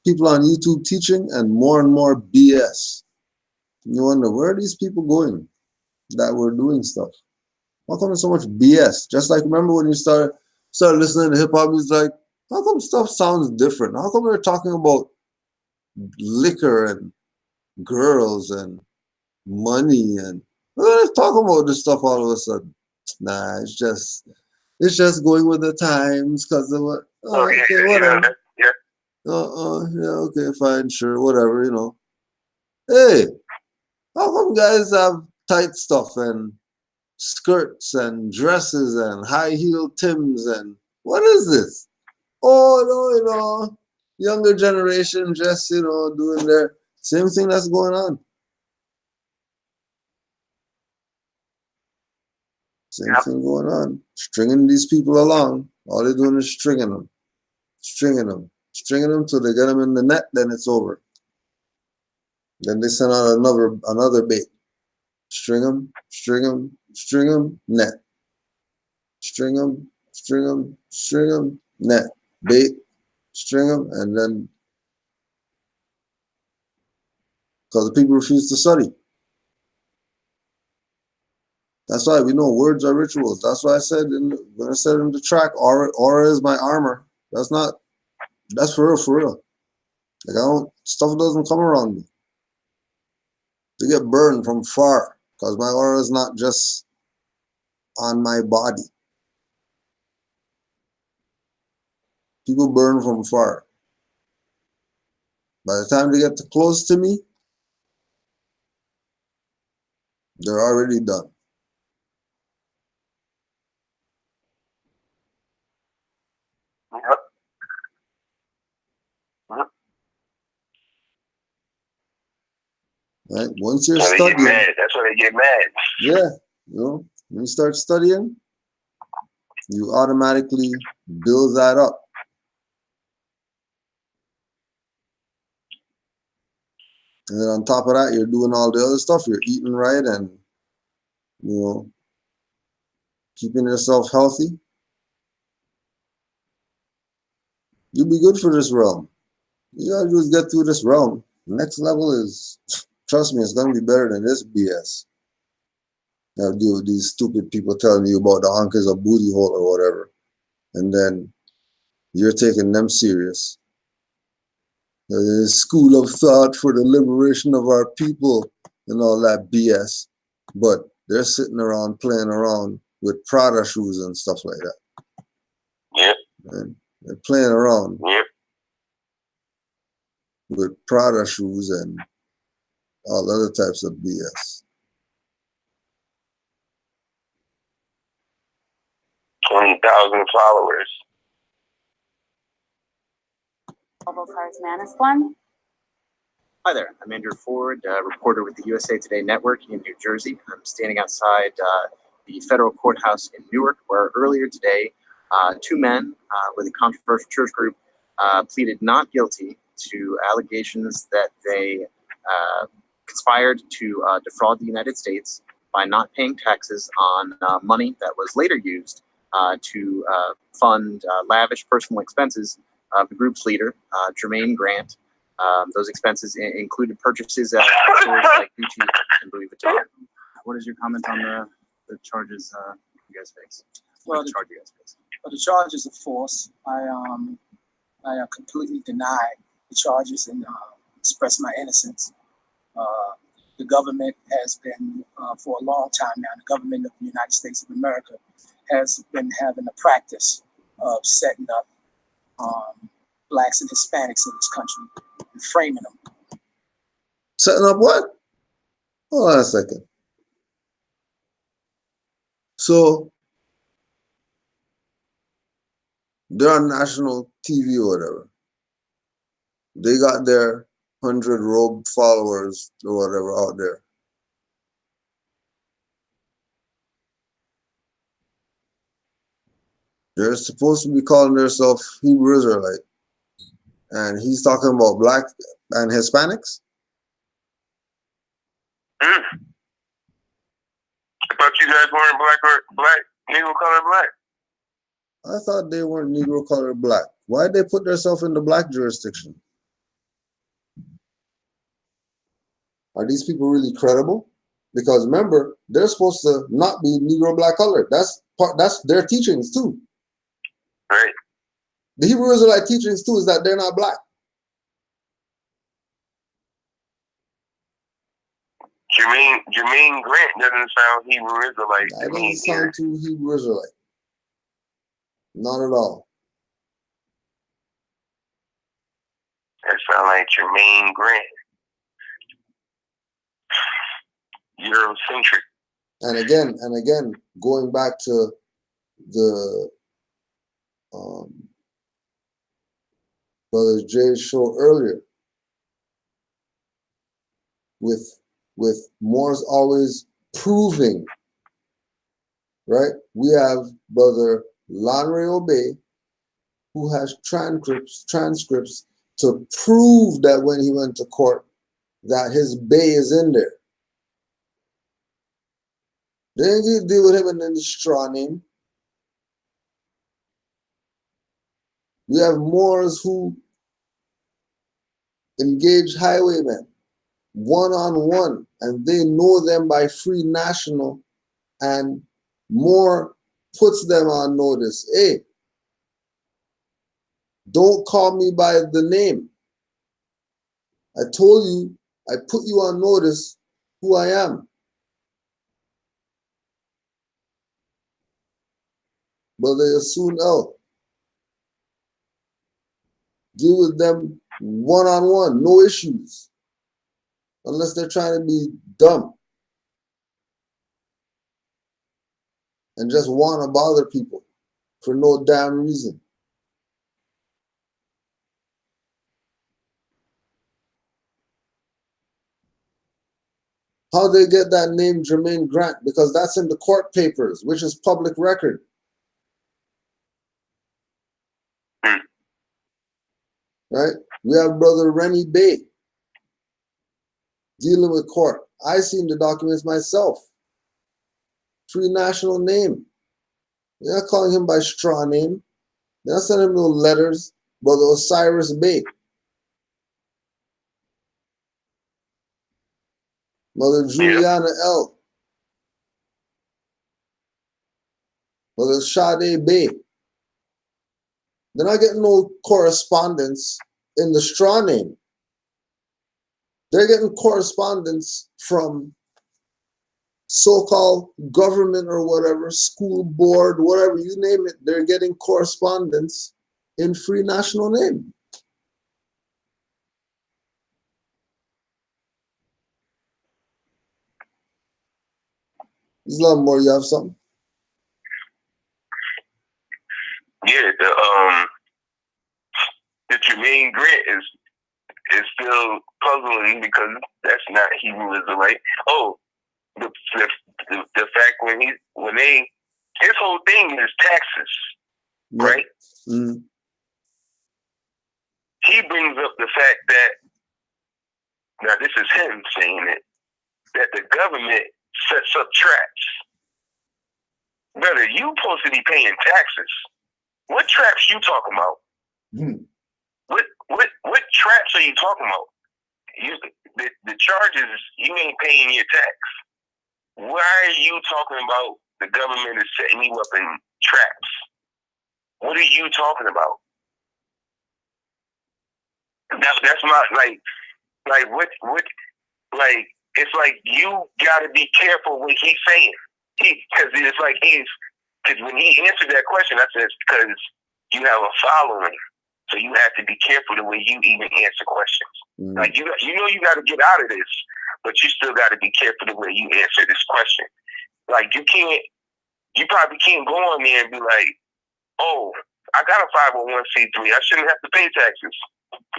E: people on YouTube teaching and more BS. You wonder, where are these people going that were doing stuff? How come there's so much BS? Just like, remember when you started listening to hip-hop, it's like, how come stuff sounds different? How come they're talking about liquor and girls and money and they're talking about this stuff all of a sudden? Nah, it's just going with the times because of what. Oh, okay, whatever. Yeah, okay, fine, sure, whatever, you know. Hey, how come guys have tight stuff and skirts and dresses and high heel Tims and what is this? Oh no, you know, younger generation just, you know, doing their same thing that's going on. Same thing going on. Stringing these people along. All they're doing is stringing them till they get them in the net, then it's over. Then they send out another bait. String them, net. String them, net. Bait, string them, and then because the people refuse to study. That's why we know words are rituals. That's why I said when I said in the track, aura is my armor. That's for real. Like stuff doesn't come around me. They get burned from far because my aura is not just on my body. People burn from far. By the time they get too close to me, they're already done. Right? Once you're studying,
D: that's when they get mad.
E: Yeah, you know, when you start studying, you automatically build that up. And then on top of that, you're doing all the other stuff. You're eating right and, you know, keeping yourself healthy. You'll be good for this realm. You gotta do is get through this realm. The next level is, trust me, it's gonna be better than this BS. Now deal with these stupid people telling you about the Anka's a booty hole or whatever. And then you're taking them serious. The school of thought for the liberation of our people and all that BS. But they're sitting around playing around with Prada shoes and stuff like that.
D: Yep.
E: And they're playing around
D: Yep.
E: with Prada shoes and all other types of BS.
D: 20,000 followers.
H: Mobile Cars Manasquan.
I: Hi there, I'm Andrew Ford, reporter with the USA Today Network in New Jersey. I'm standing outside the federal courthouse in Newark, where earlier today, two men with a controversial church group pleaded not guilty to allegations that they conspired to defraud the United States by not paying taxes on money that was later used to fund lavish personal expenses of the group's leader, Jermaine Grant. Those expenses included purchases at stores like Gucci and Louis Vuitton. What is your comment on the charges you guys face?
J: Well, the charges are false. I completely deny the charges and express my innocence. The government has been, for a long time now, the government of the United States of America has been having a practice of setting up Blacks and Hispanics in this country and framing them.
E: Setting up what? Hold on a second. So they're on national TV or whatever. They got their 100 robed followers or whatever out there. They're supposed to be calling themselves Hebrew Israelite. And he's talking about black and Hispanics?
D: I thought you guys weren't black, Negro colored black.
E: I thought they weren't Negro colored black. Why'd they put themselves in the black jurisdiction? Are these people really credible? Because remember, they're supposed to not be Negro black colored. That's their teachings too.
D: Right.
E: The Hebrew Israelite teachings too is that they're not black.
D: Jermaine Grant doesn't sound Hebrew Israelite
E: That
D: to me.
E: doesn't sound too Hebrew Israelite. Not at all.
D: That sound like Jermaine Grant. Eurocentric.
E: And again, going back to the Brother Jay's show earlier, with Moore's always proving, right? We have Brother Lanre Obey, who has transcripts to prove that when he went to court, that his bay is in there. They didn't deal with him in any straw name. We have Moors who engage highwaymen one-on-one, and they know them by free national, and Moore puts them on notice. Hey, don't call me by the name. I told you, I put you on notice who I am. Brother Yasun El, deal with them one-on-one, no issues. Unless they're trying to be dumb and just want to bother people for no damn reason. How they get that name Jermaine Grant? Because that's in the court papers, which is public record. Right? We have Brother Rennie Bay dealing with court. I seen the documents myself. Free national name. They're not calling him by straw name. They're not sending him no letters. Brother Osiris Bay. Mother Juliana L. Mother Sade Bay. They're not getting no correspondence in the straw name. They're getting correspondence from so-called government or whatever, school board, whatever, you name it. They're getting correspondence in free national name. Islam, more, you have something?
D: Yeah, the Jermaine Grant is still puzzling because that's not Hebrew Israelite. Oh, the fact when his whole thing is taxes, right?
E: Mm-hmm.
D: He brings up the fact that, now this is him saying it, that the government sets up traps. Brother, you supposed to be paying taxes. What traps you talking about?
E: Mm-hmm.
D: What traps are you talking about? The charge is you ain't paying your tax. Why are you talking about the government is setting you up in traps? What are you talking about? That's not like what like, it's like you got to be careful what he's saying. Because it's like because when he answered that question, I said, because you have a following. So you have to be careful the way you even answer questions. Like, you know you got to get out of this, but you still got to be careful the way you answer this question. Like, you probably can't go on there and be like, oh, I got a 501c3. I shouldn't have to pay taxes.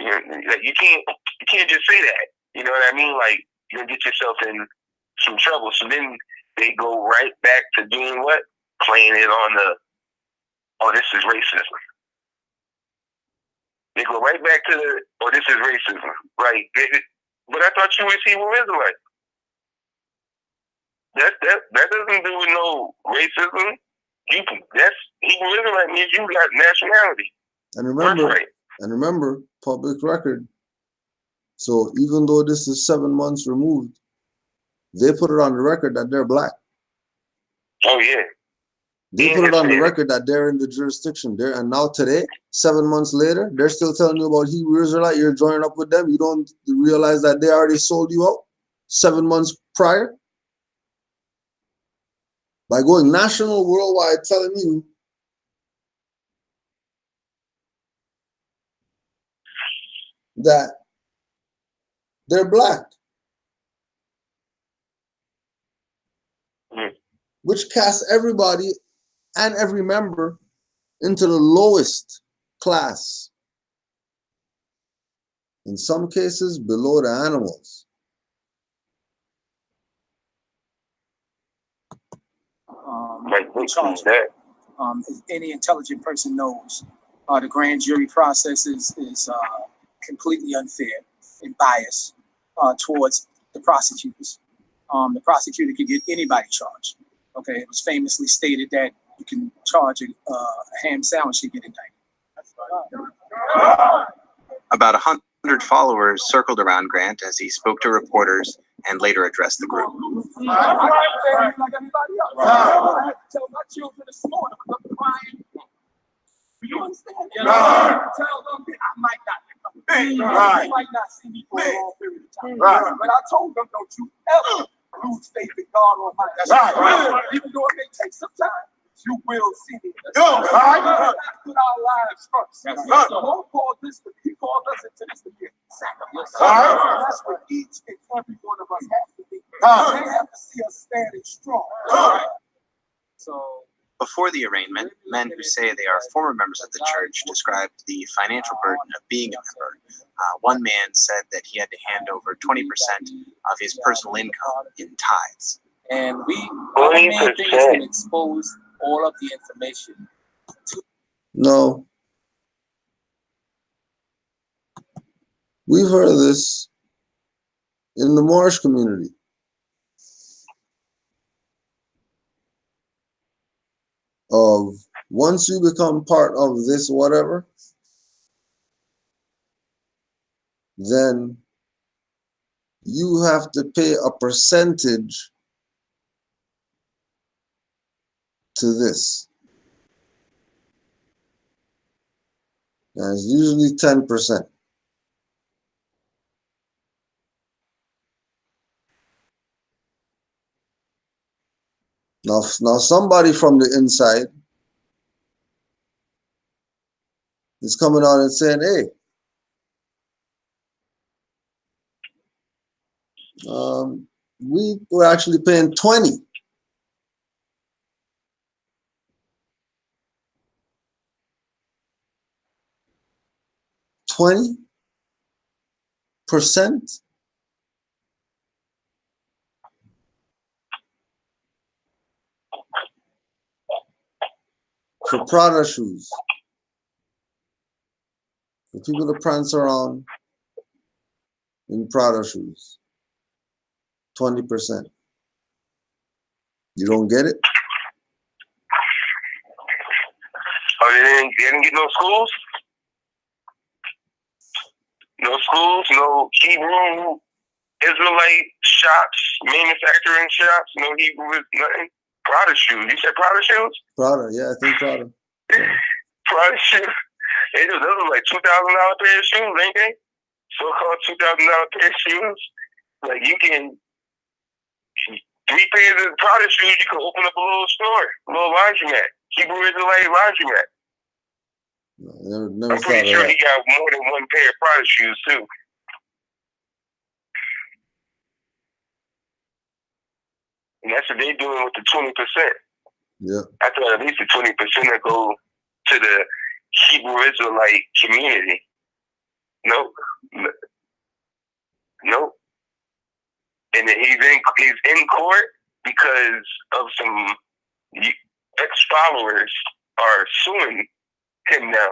D: You can't just say that. You know what I mean? Like, you'll get yourself in some trouble. So then they go right back to doing what? Playing it on this is racism. They go right back to this is racism. Right. But I thought you was Hebrew Israelite. That doesn't do with no racism. That's Hebrew Israelite means you got nationality.
E: And remember, public record. So even though this is 7 months removed, they put it on the record that they're black.
D: Oh yeah.
E: They put it on the record that they're in the jurisdiction there. And now today, 7 months later, they're still telling you about Hebrew Israelite. You're joining up with them. You don't realize that they already sold you out 7 months prior. By going national, worldwide, telling you that they're black. Which casts everybody and every member into the lowest class. In some cases, below the animals.
J: As any intelligent person knows, the grand jury process is completely unfair and biased towards the prosecutors. The prosecutor can get anybody charged. Okay, it was famously stated that you can charge a ham sandwich to get indicted.
I: About 100 followers circled around Grant as he spoke to reporters and later addressed the group.
C: You understand? Tell them that I might not become big. You might not see me for a long period of time. But I told them, don't you ever lose faith in God Almighty. That's right. Even though it may take some time, you will see me. We have to put our lives first. The Lord called this, He called us into this to be a sacrifice. That's what each and every one of us have to be. They have to see us standing strong. So.
I: Before the arraignment, men who say they are former members of the church described the financial burden of being a member. One man said that he had to hand over 20% of his personal income in tithes.
J: And our main thing is to expose all of the information.
E: No. We've heard of this in the Moorish community. Of once you become part of this whatever, then you have to pay a percentage to this. And it's usually 10%. Now somebody from the inside is coming out and saying, hey, we were actually paying 20. 20% for Prada shoes. For people to prance around in Prada shoes. 20%. You don't get it?
D: Oh, they didn't get no schools? No schools, no Hebrew Israelite shops, manufacturing shops, no Hebrew, nothing. Prada shoes. You said Prada shoes?
E: Prada, yeah, I think Prada.
D: Prada shoes. Those are like $2,000 pair of shoes, ain't they? So-called $2,000 pair of shoes. Like you can 3 pairs of Prada shoes, you can open up a little store, a little laundromat, Hebrew Israelite laundromat.
E: Never
D: I'm pretty sure
E: that.
D: he got more than 1 pair of Prada shoes too. And that's what they're doing with the 20%.
E: Yeah.
D: I thought at least the 20% would go to the Hebrew Israelite community. Nope. Nope. And then he's in court because of some ex-followers are suing him now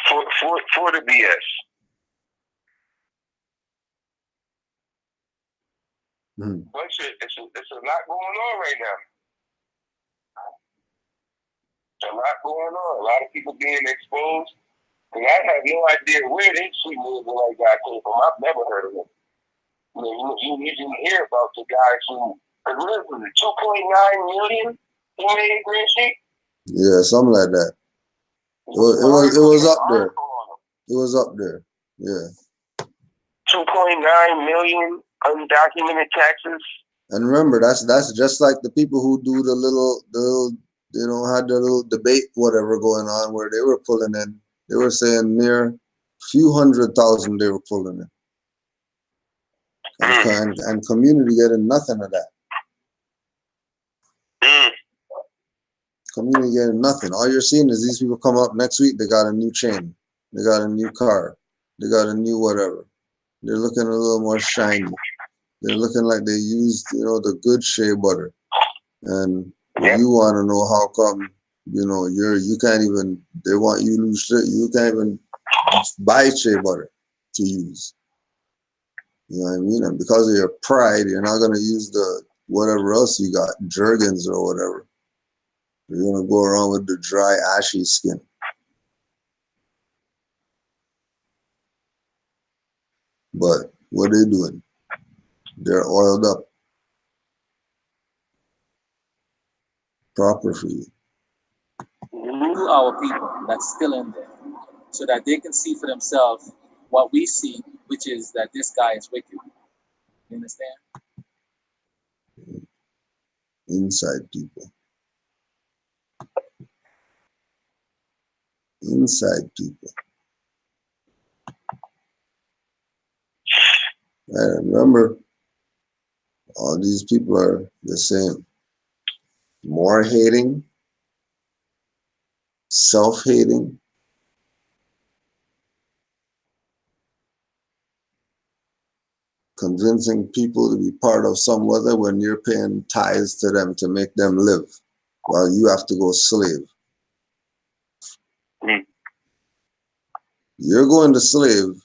D: for the BS. It's a lot going on right now. A lot going on. A lot of people being exposed. And I have no idea where this Hebrew Israelite guy came from. I've never heard of him. You usually hear about the guys who, what was it, 2.9 million he made Green Sheet?
E: Yeah, something like that. It was up there. It was up there. Yeah.
D: 2.9 million undocumented taxes.
E: And remember, that's just like the people who do the little had the little debate, whatever going on, where they were pulling in. They were saying mere few 100,000 they were pulling in. And community getting nothing of that. Community getting nothing. All you're seeing is these people come up next week, they got a new chain. They got a new car. They got a new whatever. They're looking a little more shiny. They're looking like they used, the good shea butter. And you want to know how come, you can't even, they want you to use shit, you can't even buy shea butter to use. You know what I mean? And because of your pride, you're not going to use the whatever else you got, Jergens or whatever. You're going to go around with the dry, ashy skin. But what are they doing? They're oiled up. Proper for you.
J: To our people that's still in there, so that they can see for themselves what we see, which is that this guy is wicked. You understand?
E: Inside people. Inside people. And remember, all these people are the same. More hating, self-hating, convincing people to be part of some other when you're paying tithes to them to make them live, while you have to go slave. You're going to slave,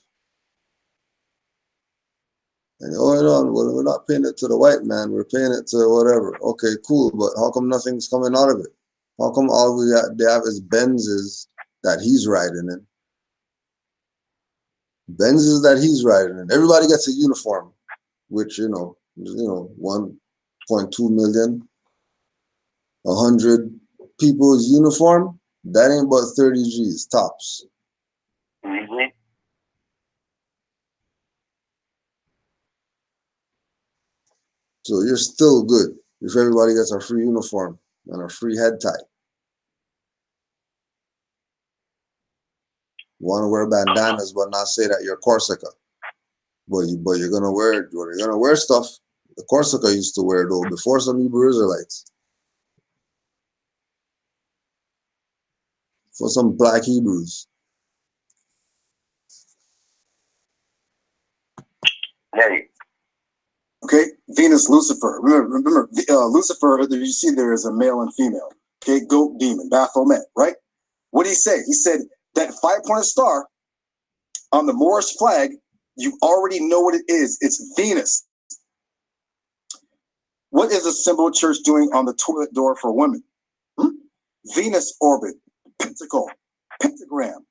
E: and we're not paying it to the white man, we're paying it to whatever. Okay, cool, but how come nothing's coming out of it? How come all they have is Benzes that he's riding in? Benzes that he's riding in. Everybody gets a uniform, which, 1.2 million, 100 people's uniform, that ain't but 30 G's, tops. So you're still good if everybody gets a free uniform and a free head tie. You want to wear bandanas but not say that you're Corsica. But you're gonna wear stuff the Corsica used to wear though before some Hebrew Israelites. For some black Hebrews.
D: Right.
F: Okay, Venus, Lucifer. Remember, Lucifer, you see there is a male and female. Okay, goat, demon, Baphomet, right? What did he say? He said that 5-pointed star on the Moorish flag, you already know what it is. It's Venus. What is the symbol church doing on the toilet door for women? Venus orbit, pentacle, pentagram.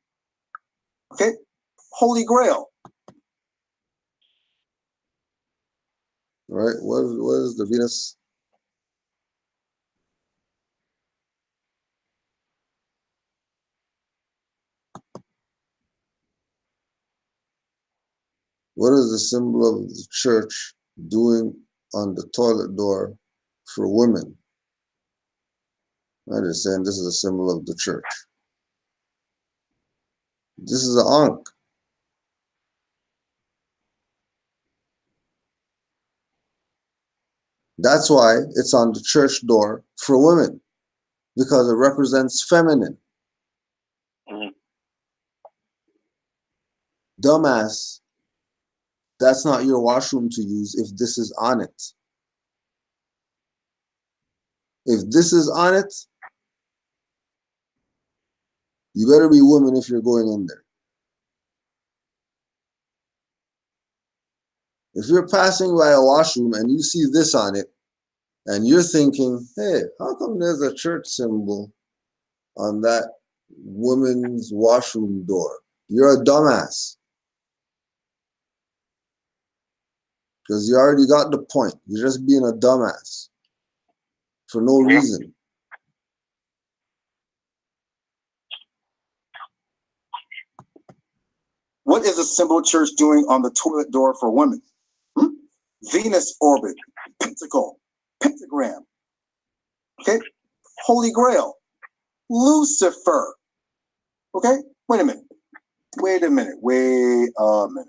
F: Okay, Holy Grail.
E: Right? What is the Venus? What is the symbol of the church doing on the toilet door for women? I'm just saying this is a symbol of the church. This is an ankh. That's why it's on the church door for women, because it represents feminine. Dumbass, that's not your washroom to use if this is on it. If this is on it, you better be woman if you're going in there. If you're passing by a washroom and you see this on it, and you're thinking, hey, how come there's a church symbol on that woman's washroom door? You're a dumbass. Because you already got the point. You're just being a dumbass for no reason.
F: What is a symbol church doing on the toilet door for women? Venus orbit, pentacle, pentagram. Okay, Holy Grail, Lucifer. Okay, wait a minute. Wait a minute. Wait. What's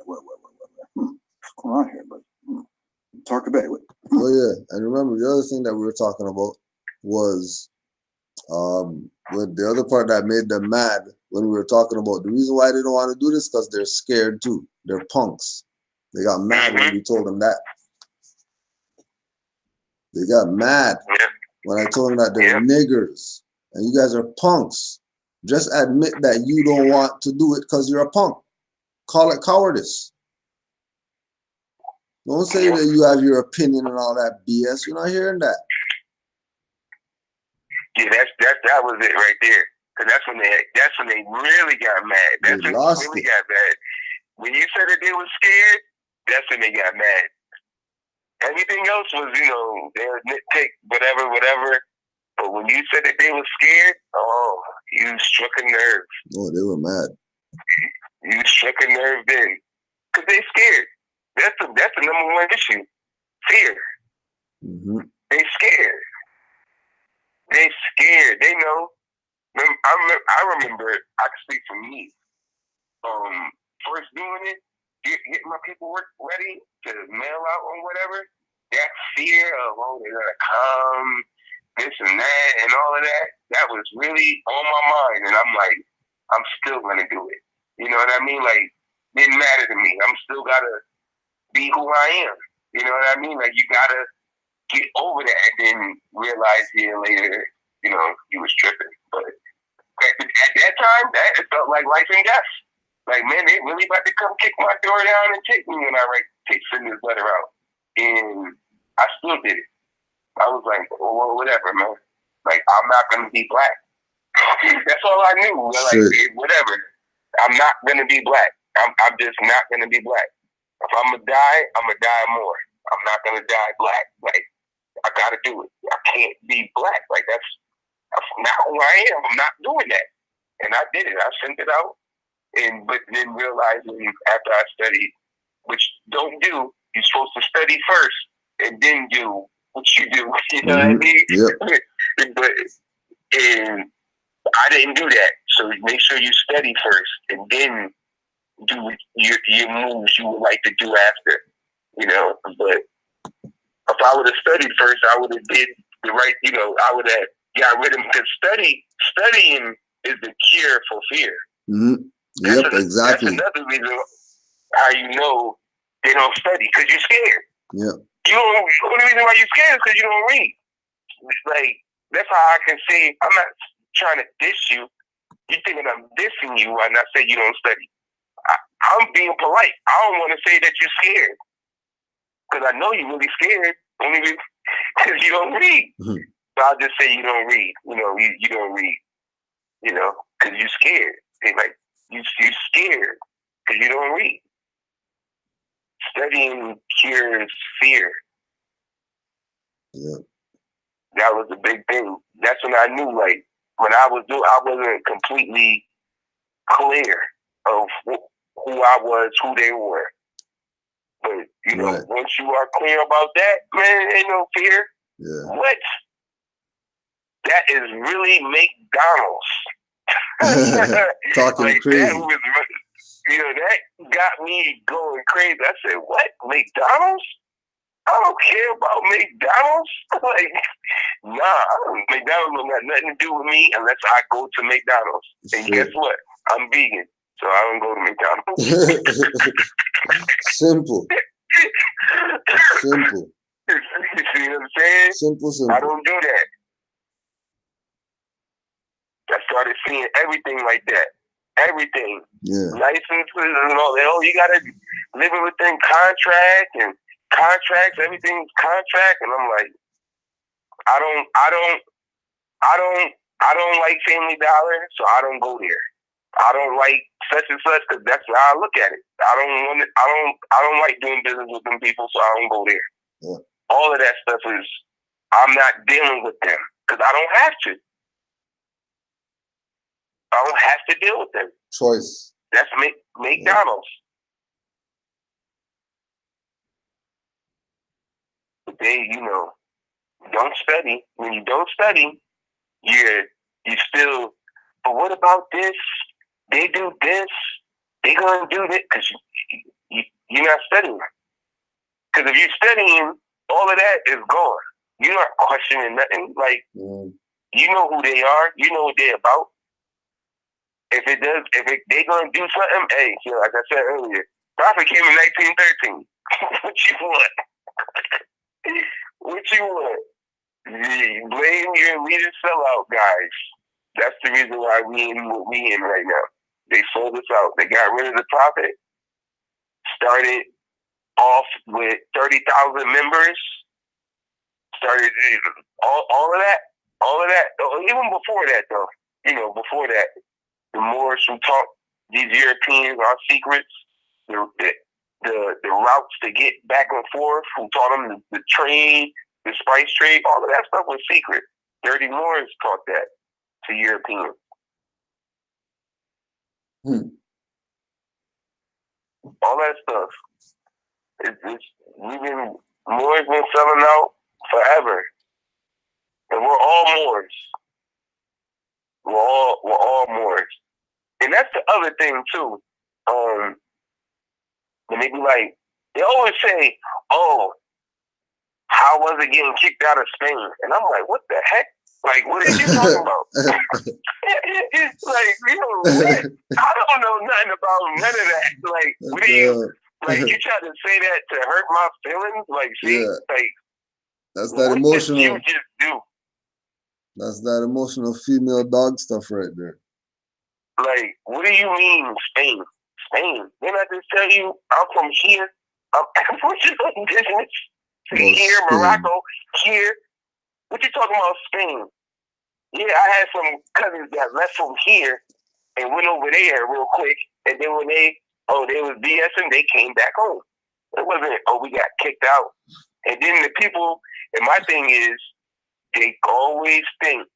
F: going on here, buddy? Talk about it.
E: Oh yeah, and remember the other thing that we were talking about was with the other part that made them mad when we were talking about the reason why they don't want to do this, because they're scared too. They're punks. They got mad when we told them that. They got mad when I told them that they're niggers and you guys are punks. Just admit that you don't want to do it because you're a punk. Call it cowardice. Don't say that you have your opinion and all that BS. You're not hearing that.
D: Yeah, that was it right there. Cause that's when they really got mad. That's when they really got mad. When you said that they were scared, that's when they got mad. Everything else was, they were nitpick, whatever. But when you said that they were scared, oh, you struck a nerve.
E: Oh, they were mad.
D: You struck a nerve then. Cause they scared. That's the number one issue. Fear. They scared. They scared. They know. I remember, I can speak for me. First doing it, getting my paperwork ready to mail out or whatever, that fear of, they're going to come, this and that, and all of that, that was really on my mind. And I'm like, I'm still going to do it. You know what I mean? Like, didn't matter to me. I'm still got to be who I am. You know what I mean? Like, you got to get over that and then realize here later, you was tripping. But at that time, it felt like life and death. Like, man, they really about to come kick my door down and take me when I send this letter out. And I still did it. I was like, well, whatever, man. Like, I'm not going to be black. That's all I knew. Like, whatever. I'm not going to be black. I'm just not going to be black. If I'm going to die, I'm going to die more. I'm not going to die black. Like, I got to do it. I can't be black. Like, that's not who I am. I'm not doing that. And I did it. I sent it out. But then realizing after I studied, which don't do, you're supposed to study first and then do what you do. You know what I mean? Yep. And I didn't do that. So make sure you study first and then do your moves you would like to do after. But if I would have studied first, I would have did the right. I would have got rid of them, because studying is the cure for fear.
E: Yep, exactly.
D: That's another reason how you know they don't study, because you're scared.
E: Yeah.
D: The only reason why you're scared is because you don't read. Like, that's how I can say, I'm not trying to diss you. You're thinking I'm dissing you when I say you don't study. I'm being polite. I don't want to say that you're scared, because I know you're really scared. Only because you don't read. So I'll just say you don't read. You don't read. Because you're scared. They like, you're scared because you don't read. Studying cures fear.
E: Yeah.
D: That was the big thing. That's when I knew, like, when I wasn't completely clear of who I was, who they were. You know, once you are clear about that, man, ain't no fear.
E: Yeah.
D: What? That is really McDonald's.
E: Talking
D: like,
E: crazy.
D: That was, that got me going crazy. I said, what? McDonald's? I don't care about McDonald's. Like, McDonald's don't got nothing to do with me unless I go to McDonald's. And guess what? I'm vegan, so I don't go to McDonald's.
E: Simple. Simple.
D: You see what I'm saying?
E: Simple.
D: I don't do that. I started seeing everything like that. Everything.
E: Yeah.
D: Licenses and all that. Oh, you gotta live it within contract and contracts, everything's contract, and I'm like, I don't like Family Dollar, so I don't go there. I don't like such and such because that's how I look at it. I don't like doing business with them people, so I don't go there.
E: Yeah.
D: All of that stuff is, I'm not dealing with them because I don't have to. I don't have to deal with them.
E: Choice.
D: That's McDonald's. But they, don't study. When you don't study, you still. But what about this? They do this. They gonna do this because you're not studying. Because if you're studying, all of that is gone. You're not questioning nothing. Like you know who they are. You know what they're about. If they gonna do something, hey, like I said earlier, Prophet came in 1913. What you want? What you want? Blame your leader sellout guys. That's the reason why we in what we in right now. They sold us out. They got rid of the Prophet. Started off with 30,000 members. Started all of that. Even before that, though. Before that, the Moors who taught these Europeans our secrets, the routes to get back and forth, who taught them the trade, the spice trade, all of that stuff was secret. Dirty Moors taught that to Europeans. All that stuff. Moors been selling out forever. And we're all Moors. We're all Moors. And that's the other thing too. When they be like, they always say, "Oh, how was it getting kicked out of Spain?" And I'm like, "What the heck? Like, what are you talking about?" Like, what? I don't know nothing about none of that. Like, what do you? Like, you try to say that to hurt my feelings? Like, see, like,
E: that's that
D: what
E: emotional.
D: did you just do?
E: That's that emotional female dog stuff right there.
D: Like, what do you mean, Spain? Spain? Didn't I just tell you I'm from here? I'm Aboriginal indigenous. Here, Spain. Morocco, here. What you talking about, Spain? Yeah, I had some cousins that left from here and went over there real quick, and then when they was BSing, they came back home. It wasn't, we got kicked out. And then the people, and my thing is, they always think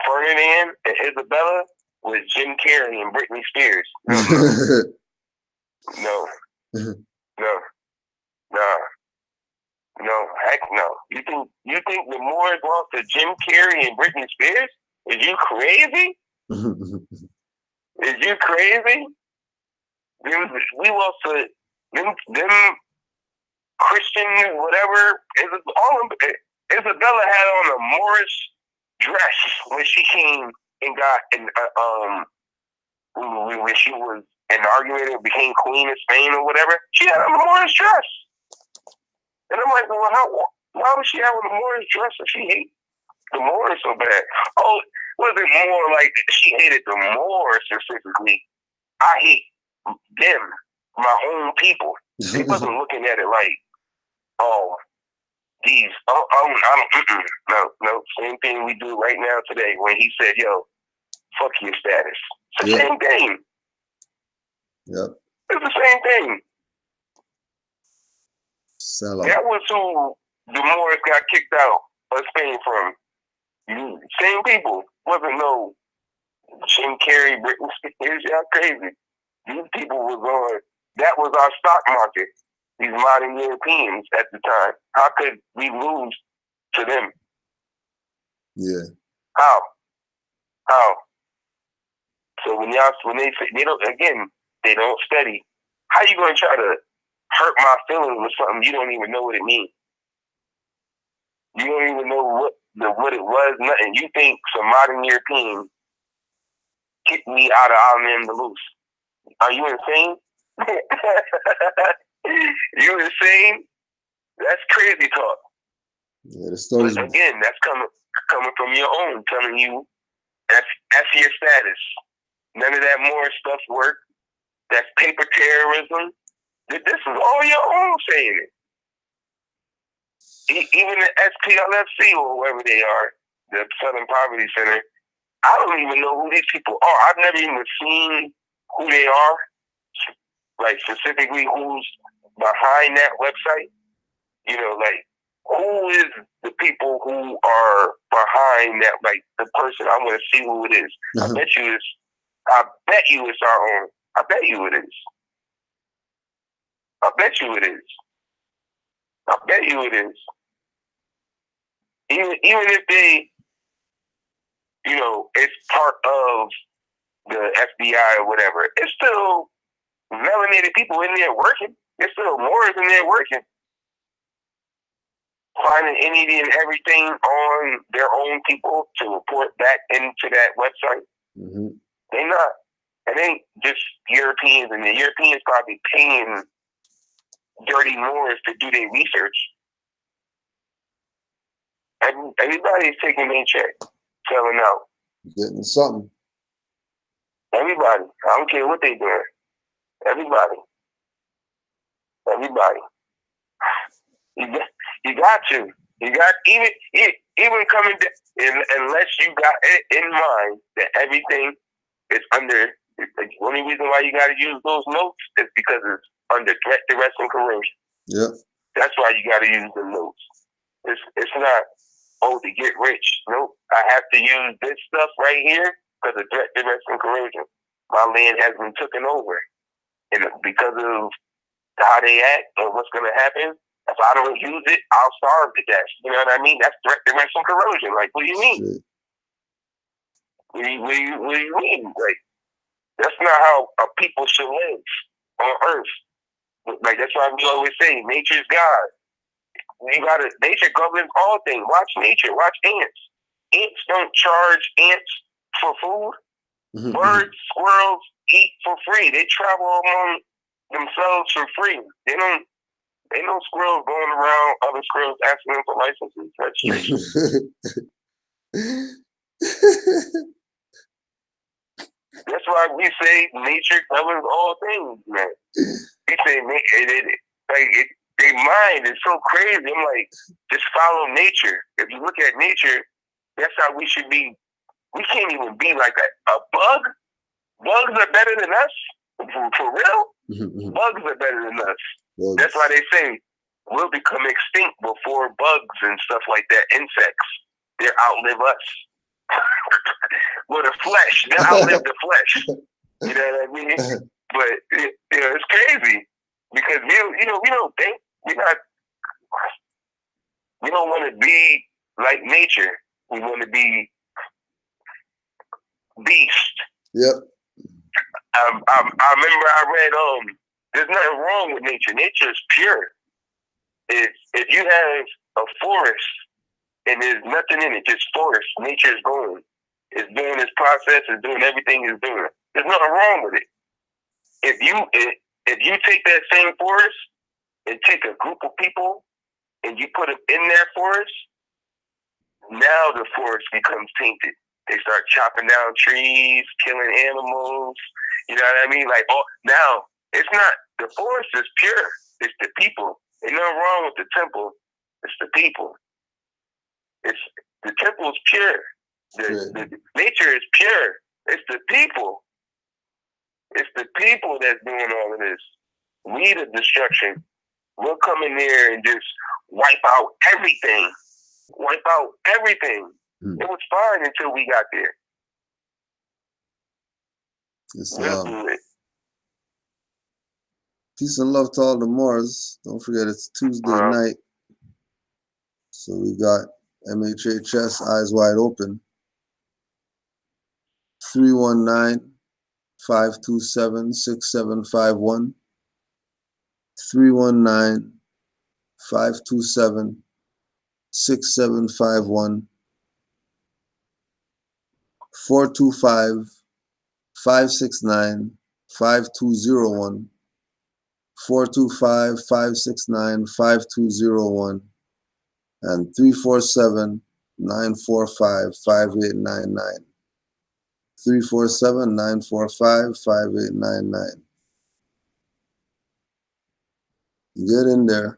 D: Ferdinand and Isabella was Jim Carrey and Britney Spears. No. No, heck no. You think the Moors lost to Jim Carrey and Britney Spears? Is you crazy? Is you crazy? We lost to them Christian whatever. Isabella had on a Moorish dress when she came and got when she was inaugurated, became queen of Spain or whatever. She had on a Moorish dress. And I'm like, well, why would she have on a Moorish dress if she hates the Moors so bad? Oh, was it more like she hated the Moors specifically? I hate them, my own people. She wasn't looking at it like, no. Same thing we do right now today when he said, yo, fuck your status. It's the same thing.
E: Yep.
D: It's the same thing. That was who the Moors got kicked out of Spain from. Same people. Wasn't no Jim Carrey, Britney Spears. Y'all crazy. These people was on. That was our stock market. these modern Europeans at the time. How could we lose to them?
E: Yeah.
D: How? So when they say they don't study. How you gonna try to hurt my feelings with something you don't even know what it means? You don't even know what it was. Nothing. You think some modern European kicked me out of Al-Andalus? Are you insane? You insane? That's crazy talk.
E: Yeah, the stories.
D: But again, that's coming from your own, telling you that's your status. None of that more stuff work. That's paper terrorism. This is all your own saying it. Even the SPLFC or whoever they are, the Southern Poverty Center, I don't even know who these people are. I've never even seen who they are, like specifically who's behind that website. You know, like who is the people who are behind that? Like the person, I want to see who it is. I bet you it's our own. I bet you it is. I bet you it is. I bet you it is. Even if they, you know, it's part of the FBI or whatever, it's still melanated people in there working. There's still Moors in there working. Finding any and everything on their own people to report back into that website.
E: Mm-hmm.
D: They not. It ain't just Europeans, and the Europeans probably paying dirty Moors to do their research. Everybody's taking their check, selling out.
E: Getting something.
D: Everybody. I don't care what they doing. Everybody. You got to. You got even coming unless you got it in mind that everything is under. The only reason why you got to use those notes is because it's under threat, duress, and coercion.
E: Yep. That's
D: why you got to use the notes. It's not to get rich. Nope. I have to use this stuff right here because of threat, duress, and coercion. My land has been taken over, and because of how they act or what's going to happen. If I don't use it, I'll starve to death. You know what I mean? That's threat, duress, and coercion. Like, what do you mean? What do you mean? Like, that's not how a people should live on Earth. Like, that's why we always say, nature's God. Nature governs all things. Watch nature. Watch ants. Ants don't charge ants for food.
E: Mm-hmm.
D: Birds, squirrels eat for free. They travel among themselves for free. Ain't no squirrels going around other squirrels asking them for licenses. That's That's why we say nature governs all things, man. We say their mind is so crazy. I'm like, just follow nature. If you look at nature, that's how we should be. We can't even be like a bug. Bugs are better than us. For real?
E: Mm-hmm.
D: Bugs are better than us.
E: Bugs.
D: That's why they say we'll become extinct before bugs and stuff like that. Insects, they'll outlive us. With the flesh, they'll outlive the flesh. You know what I mean? But it's crazy because we don't think we don't want to be like nature. We want to be beast.
E: Yep.
D: I remember I read there's nothing wrong with nature. Nature is pure. If you have a forest and there's nothing in it, just forest, nature is going. It's doing its process, it's doing everything it's doing. There's nothing wrong with it. If you take that same forest and take a group of people and you put them in that forest, now the forest becomes tainted. They start chopping down trees, killing animals. You know what I mean? Like, now it's not the forest is pure. It's the people. There's nothing wrong with the temple. It's the people. The temple is pure. The nature is pure. It's the people. It's the people that's doing all of this. We the destruction. We'll come in there and just wipe out everything. Wipe out everything. It was fine until we got there. We'll do it.
E: Peace and love to all the Moors. Don't forget it's Tuesday night. So we got MHHS Eyes Wide Open. 319-527-6751. 319-527-6751. 425-569-5201. 425-569-5201 and 347-945-5899. 347-945-5899. Get in there.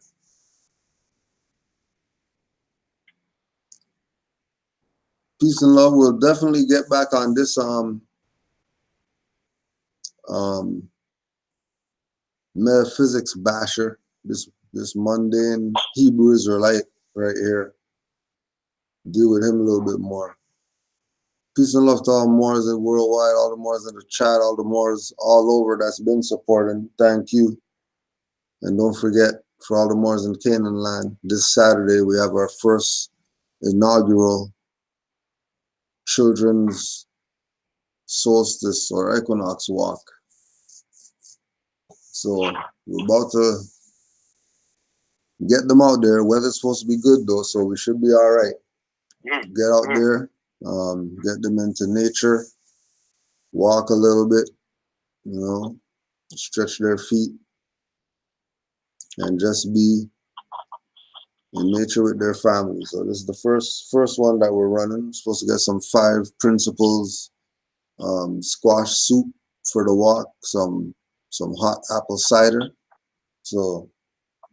E: Peace and love. We'll definitely get back on this metaphysics basher, this mundane Hebrew Israelite right here. Deal with him a little bit more. Peace and love to all Moors and worldwide, all the Moors in the chat, all the Moors all over that's been supporting. Thank you. And don't forget, for all the Moors in Canaanland, this Saturday we have our first inaugural children's solstice or equinox walk. So we're about to get them out there. Weather's supposed to be good though, so we should be all right. Get out there, get them into nature, walk a little bit, you know, stretch their feet, and just be in nature with their family. So this is the first one that we're running. We're supposed to get some 5 principles, squash soup for the walk, some hot apple cider. So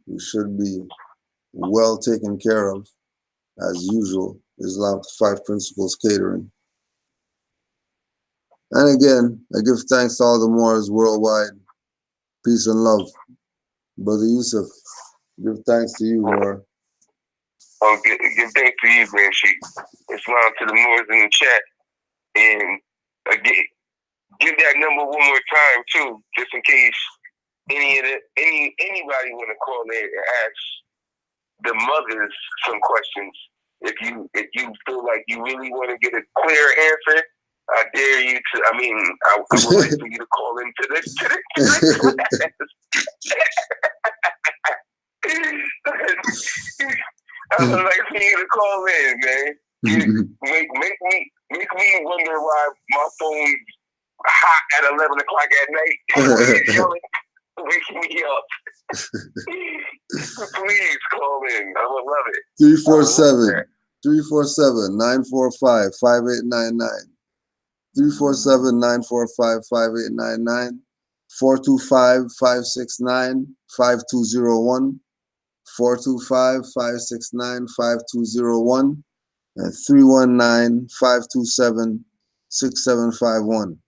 E: we should be well taken care of as usual. Islam 5 Principles Catering. And again, I give thanks to all the Moors worldwide. Peace and love. Brother Yusuf, give thanks to you, Moor.
D: Oh, give thanks to you, Grand Sheik. Islam to the Moors in the chat. And again, give that number one more time too, just in case anybody want to call in and ask the mothers some questions. If you feel like you really want to get a clear answer, I dare you to. I mean, I would like for you to call into this class. I would like for you to call in, man. Make me wonder why my phone's hot at 11 o'clock at night. Wake me up. Please call in. I would love it.
E: 347-945-5899. 347-945-5899. 425-569-5201. 425-569-5201 and 319-527-6751.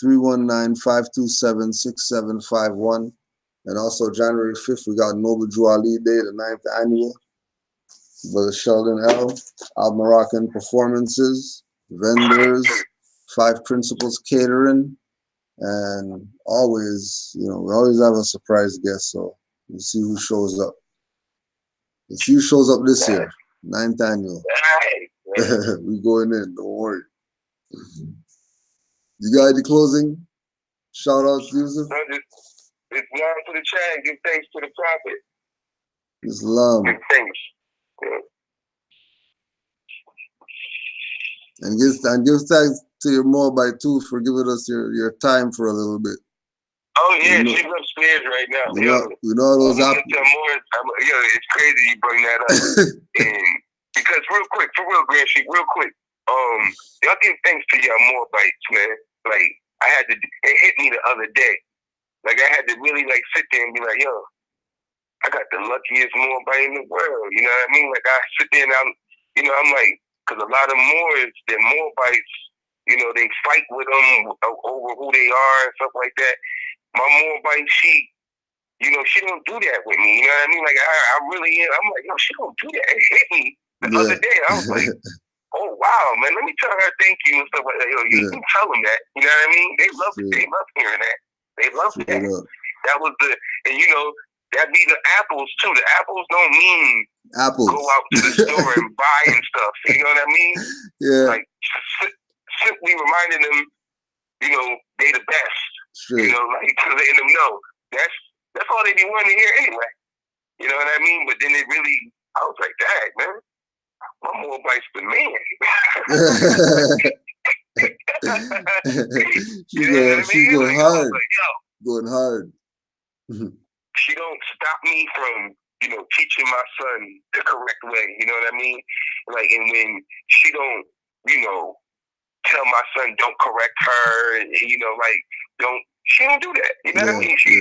E: 319-527-6751. And also January 5th, we got Noble Drew Ali Day, the 9th annual. Brother Sheldon L. Al Moroccan performances, vendors, 5 Principles Catering, and always, you know, we always have a surprise guest, so we'll see who shows up. Let's see who shows up this year, 9th annual. We going in, don't worry. You got any closing shout outs, Yusuf?
D: It's Islam to the chat and give thanks to the prophet.
E: Islam.
D: Give thanks. Yeah.
E: And give thanks to your Moabite too for giving us your time for a little bit.
D: Oh yeah, she's upstairs right now.
E: We know those
D: it's crazy you bring that up. And because real quick, for real, Grand Sheik, real quick, y'all give thanks to y'all Moabites, man. Like it hit me the other day. Like I had to really like sit there and be like, yo, I got the luckiest Moabite in the world. You know what I mean? Like I sit there and I'm like, because a lot of Moors, they're Moabites, you know, they fight with them over who they are and stuff like that. My Moabite, she don't do that with me. You know what I mean? Like I really am. I'm like, no, she don't do that. It hit me the other day. I was like, oh wow, man, let me tell her thank you and stuff like that. Yo, you can tell them that. You know what I mean? They love it. They love hearing that. They love that. That was and you know, that be the apples too. The apples don't mean
E: apples.
D: Go out to the store and buy and stuff. You know what I mean?
E: Yeah.
D: Like simply reminding them, you know, they the best.
E: Straight.
D: You know, like letting them know that's all they be wanting to hear anyway. You know what I mean? But then it really, I was like, dang, man, my more bites the man.
E: She's going hard. Like, going hard.
D: She don't stop me from, you know, teaching my son the correct way. You know what I mean? Like, and when she don't, you know, tell my son don't correct her, and, you know, like she don't do that. You know what I mean? She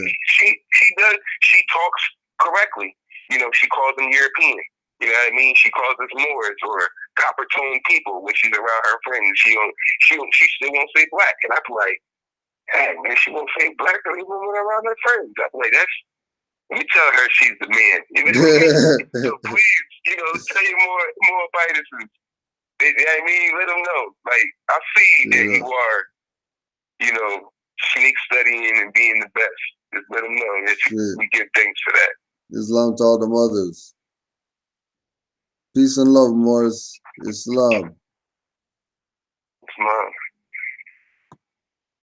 D: does. She talks correctly. You know, she calls them European. You know what I mean? She calls us Moors or copper tone people when she's around her friends. She still won't say black, and I'm like, hey man, she won't say black or even when around her friends. I'm like, let me tell her she's the man. You know what I mean? So please, you know, tell you more biases. You know what I mean? Let them know. Like, I see that you are, you know, sneak studying and being the best. Just let them know that we give thanks for that.
E: Islam to all the mothers. Peace and love, Morris. Islam.
D: Islam.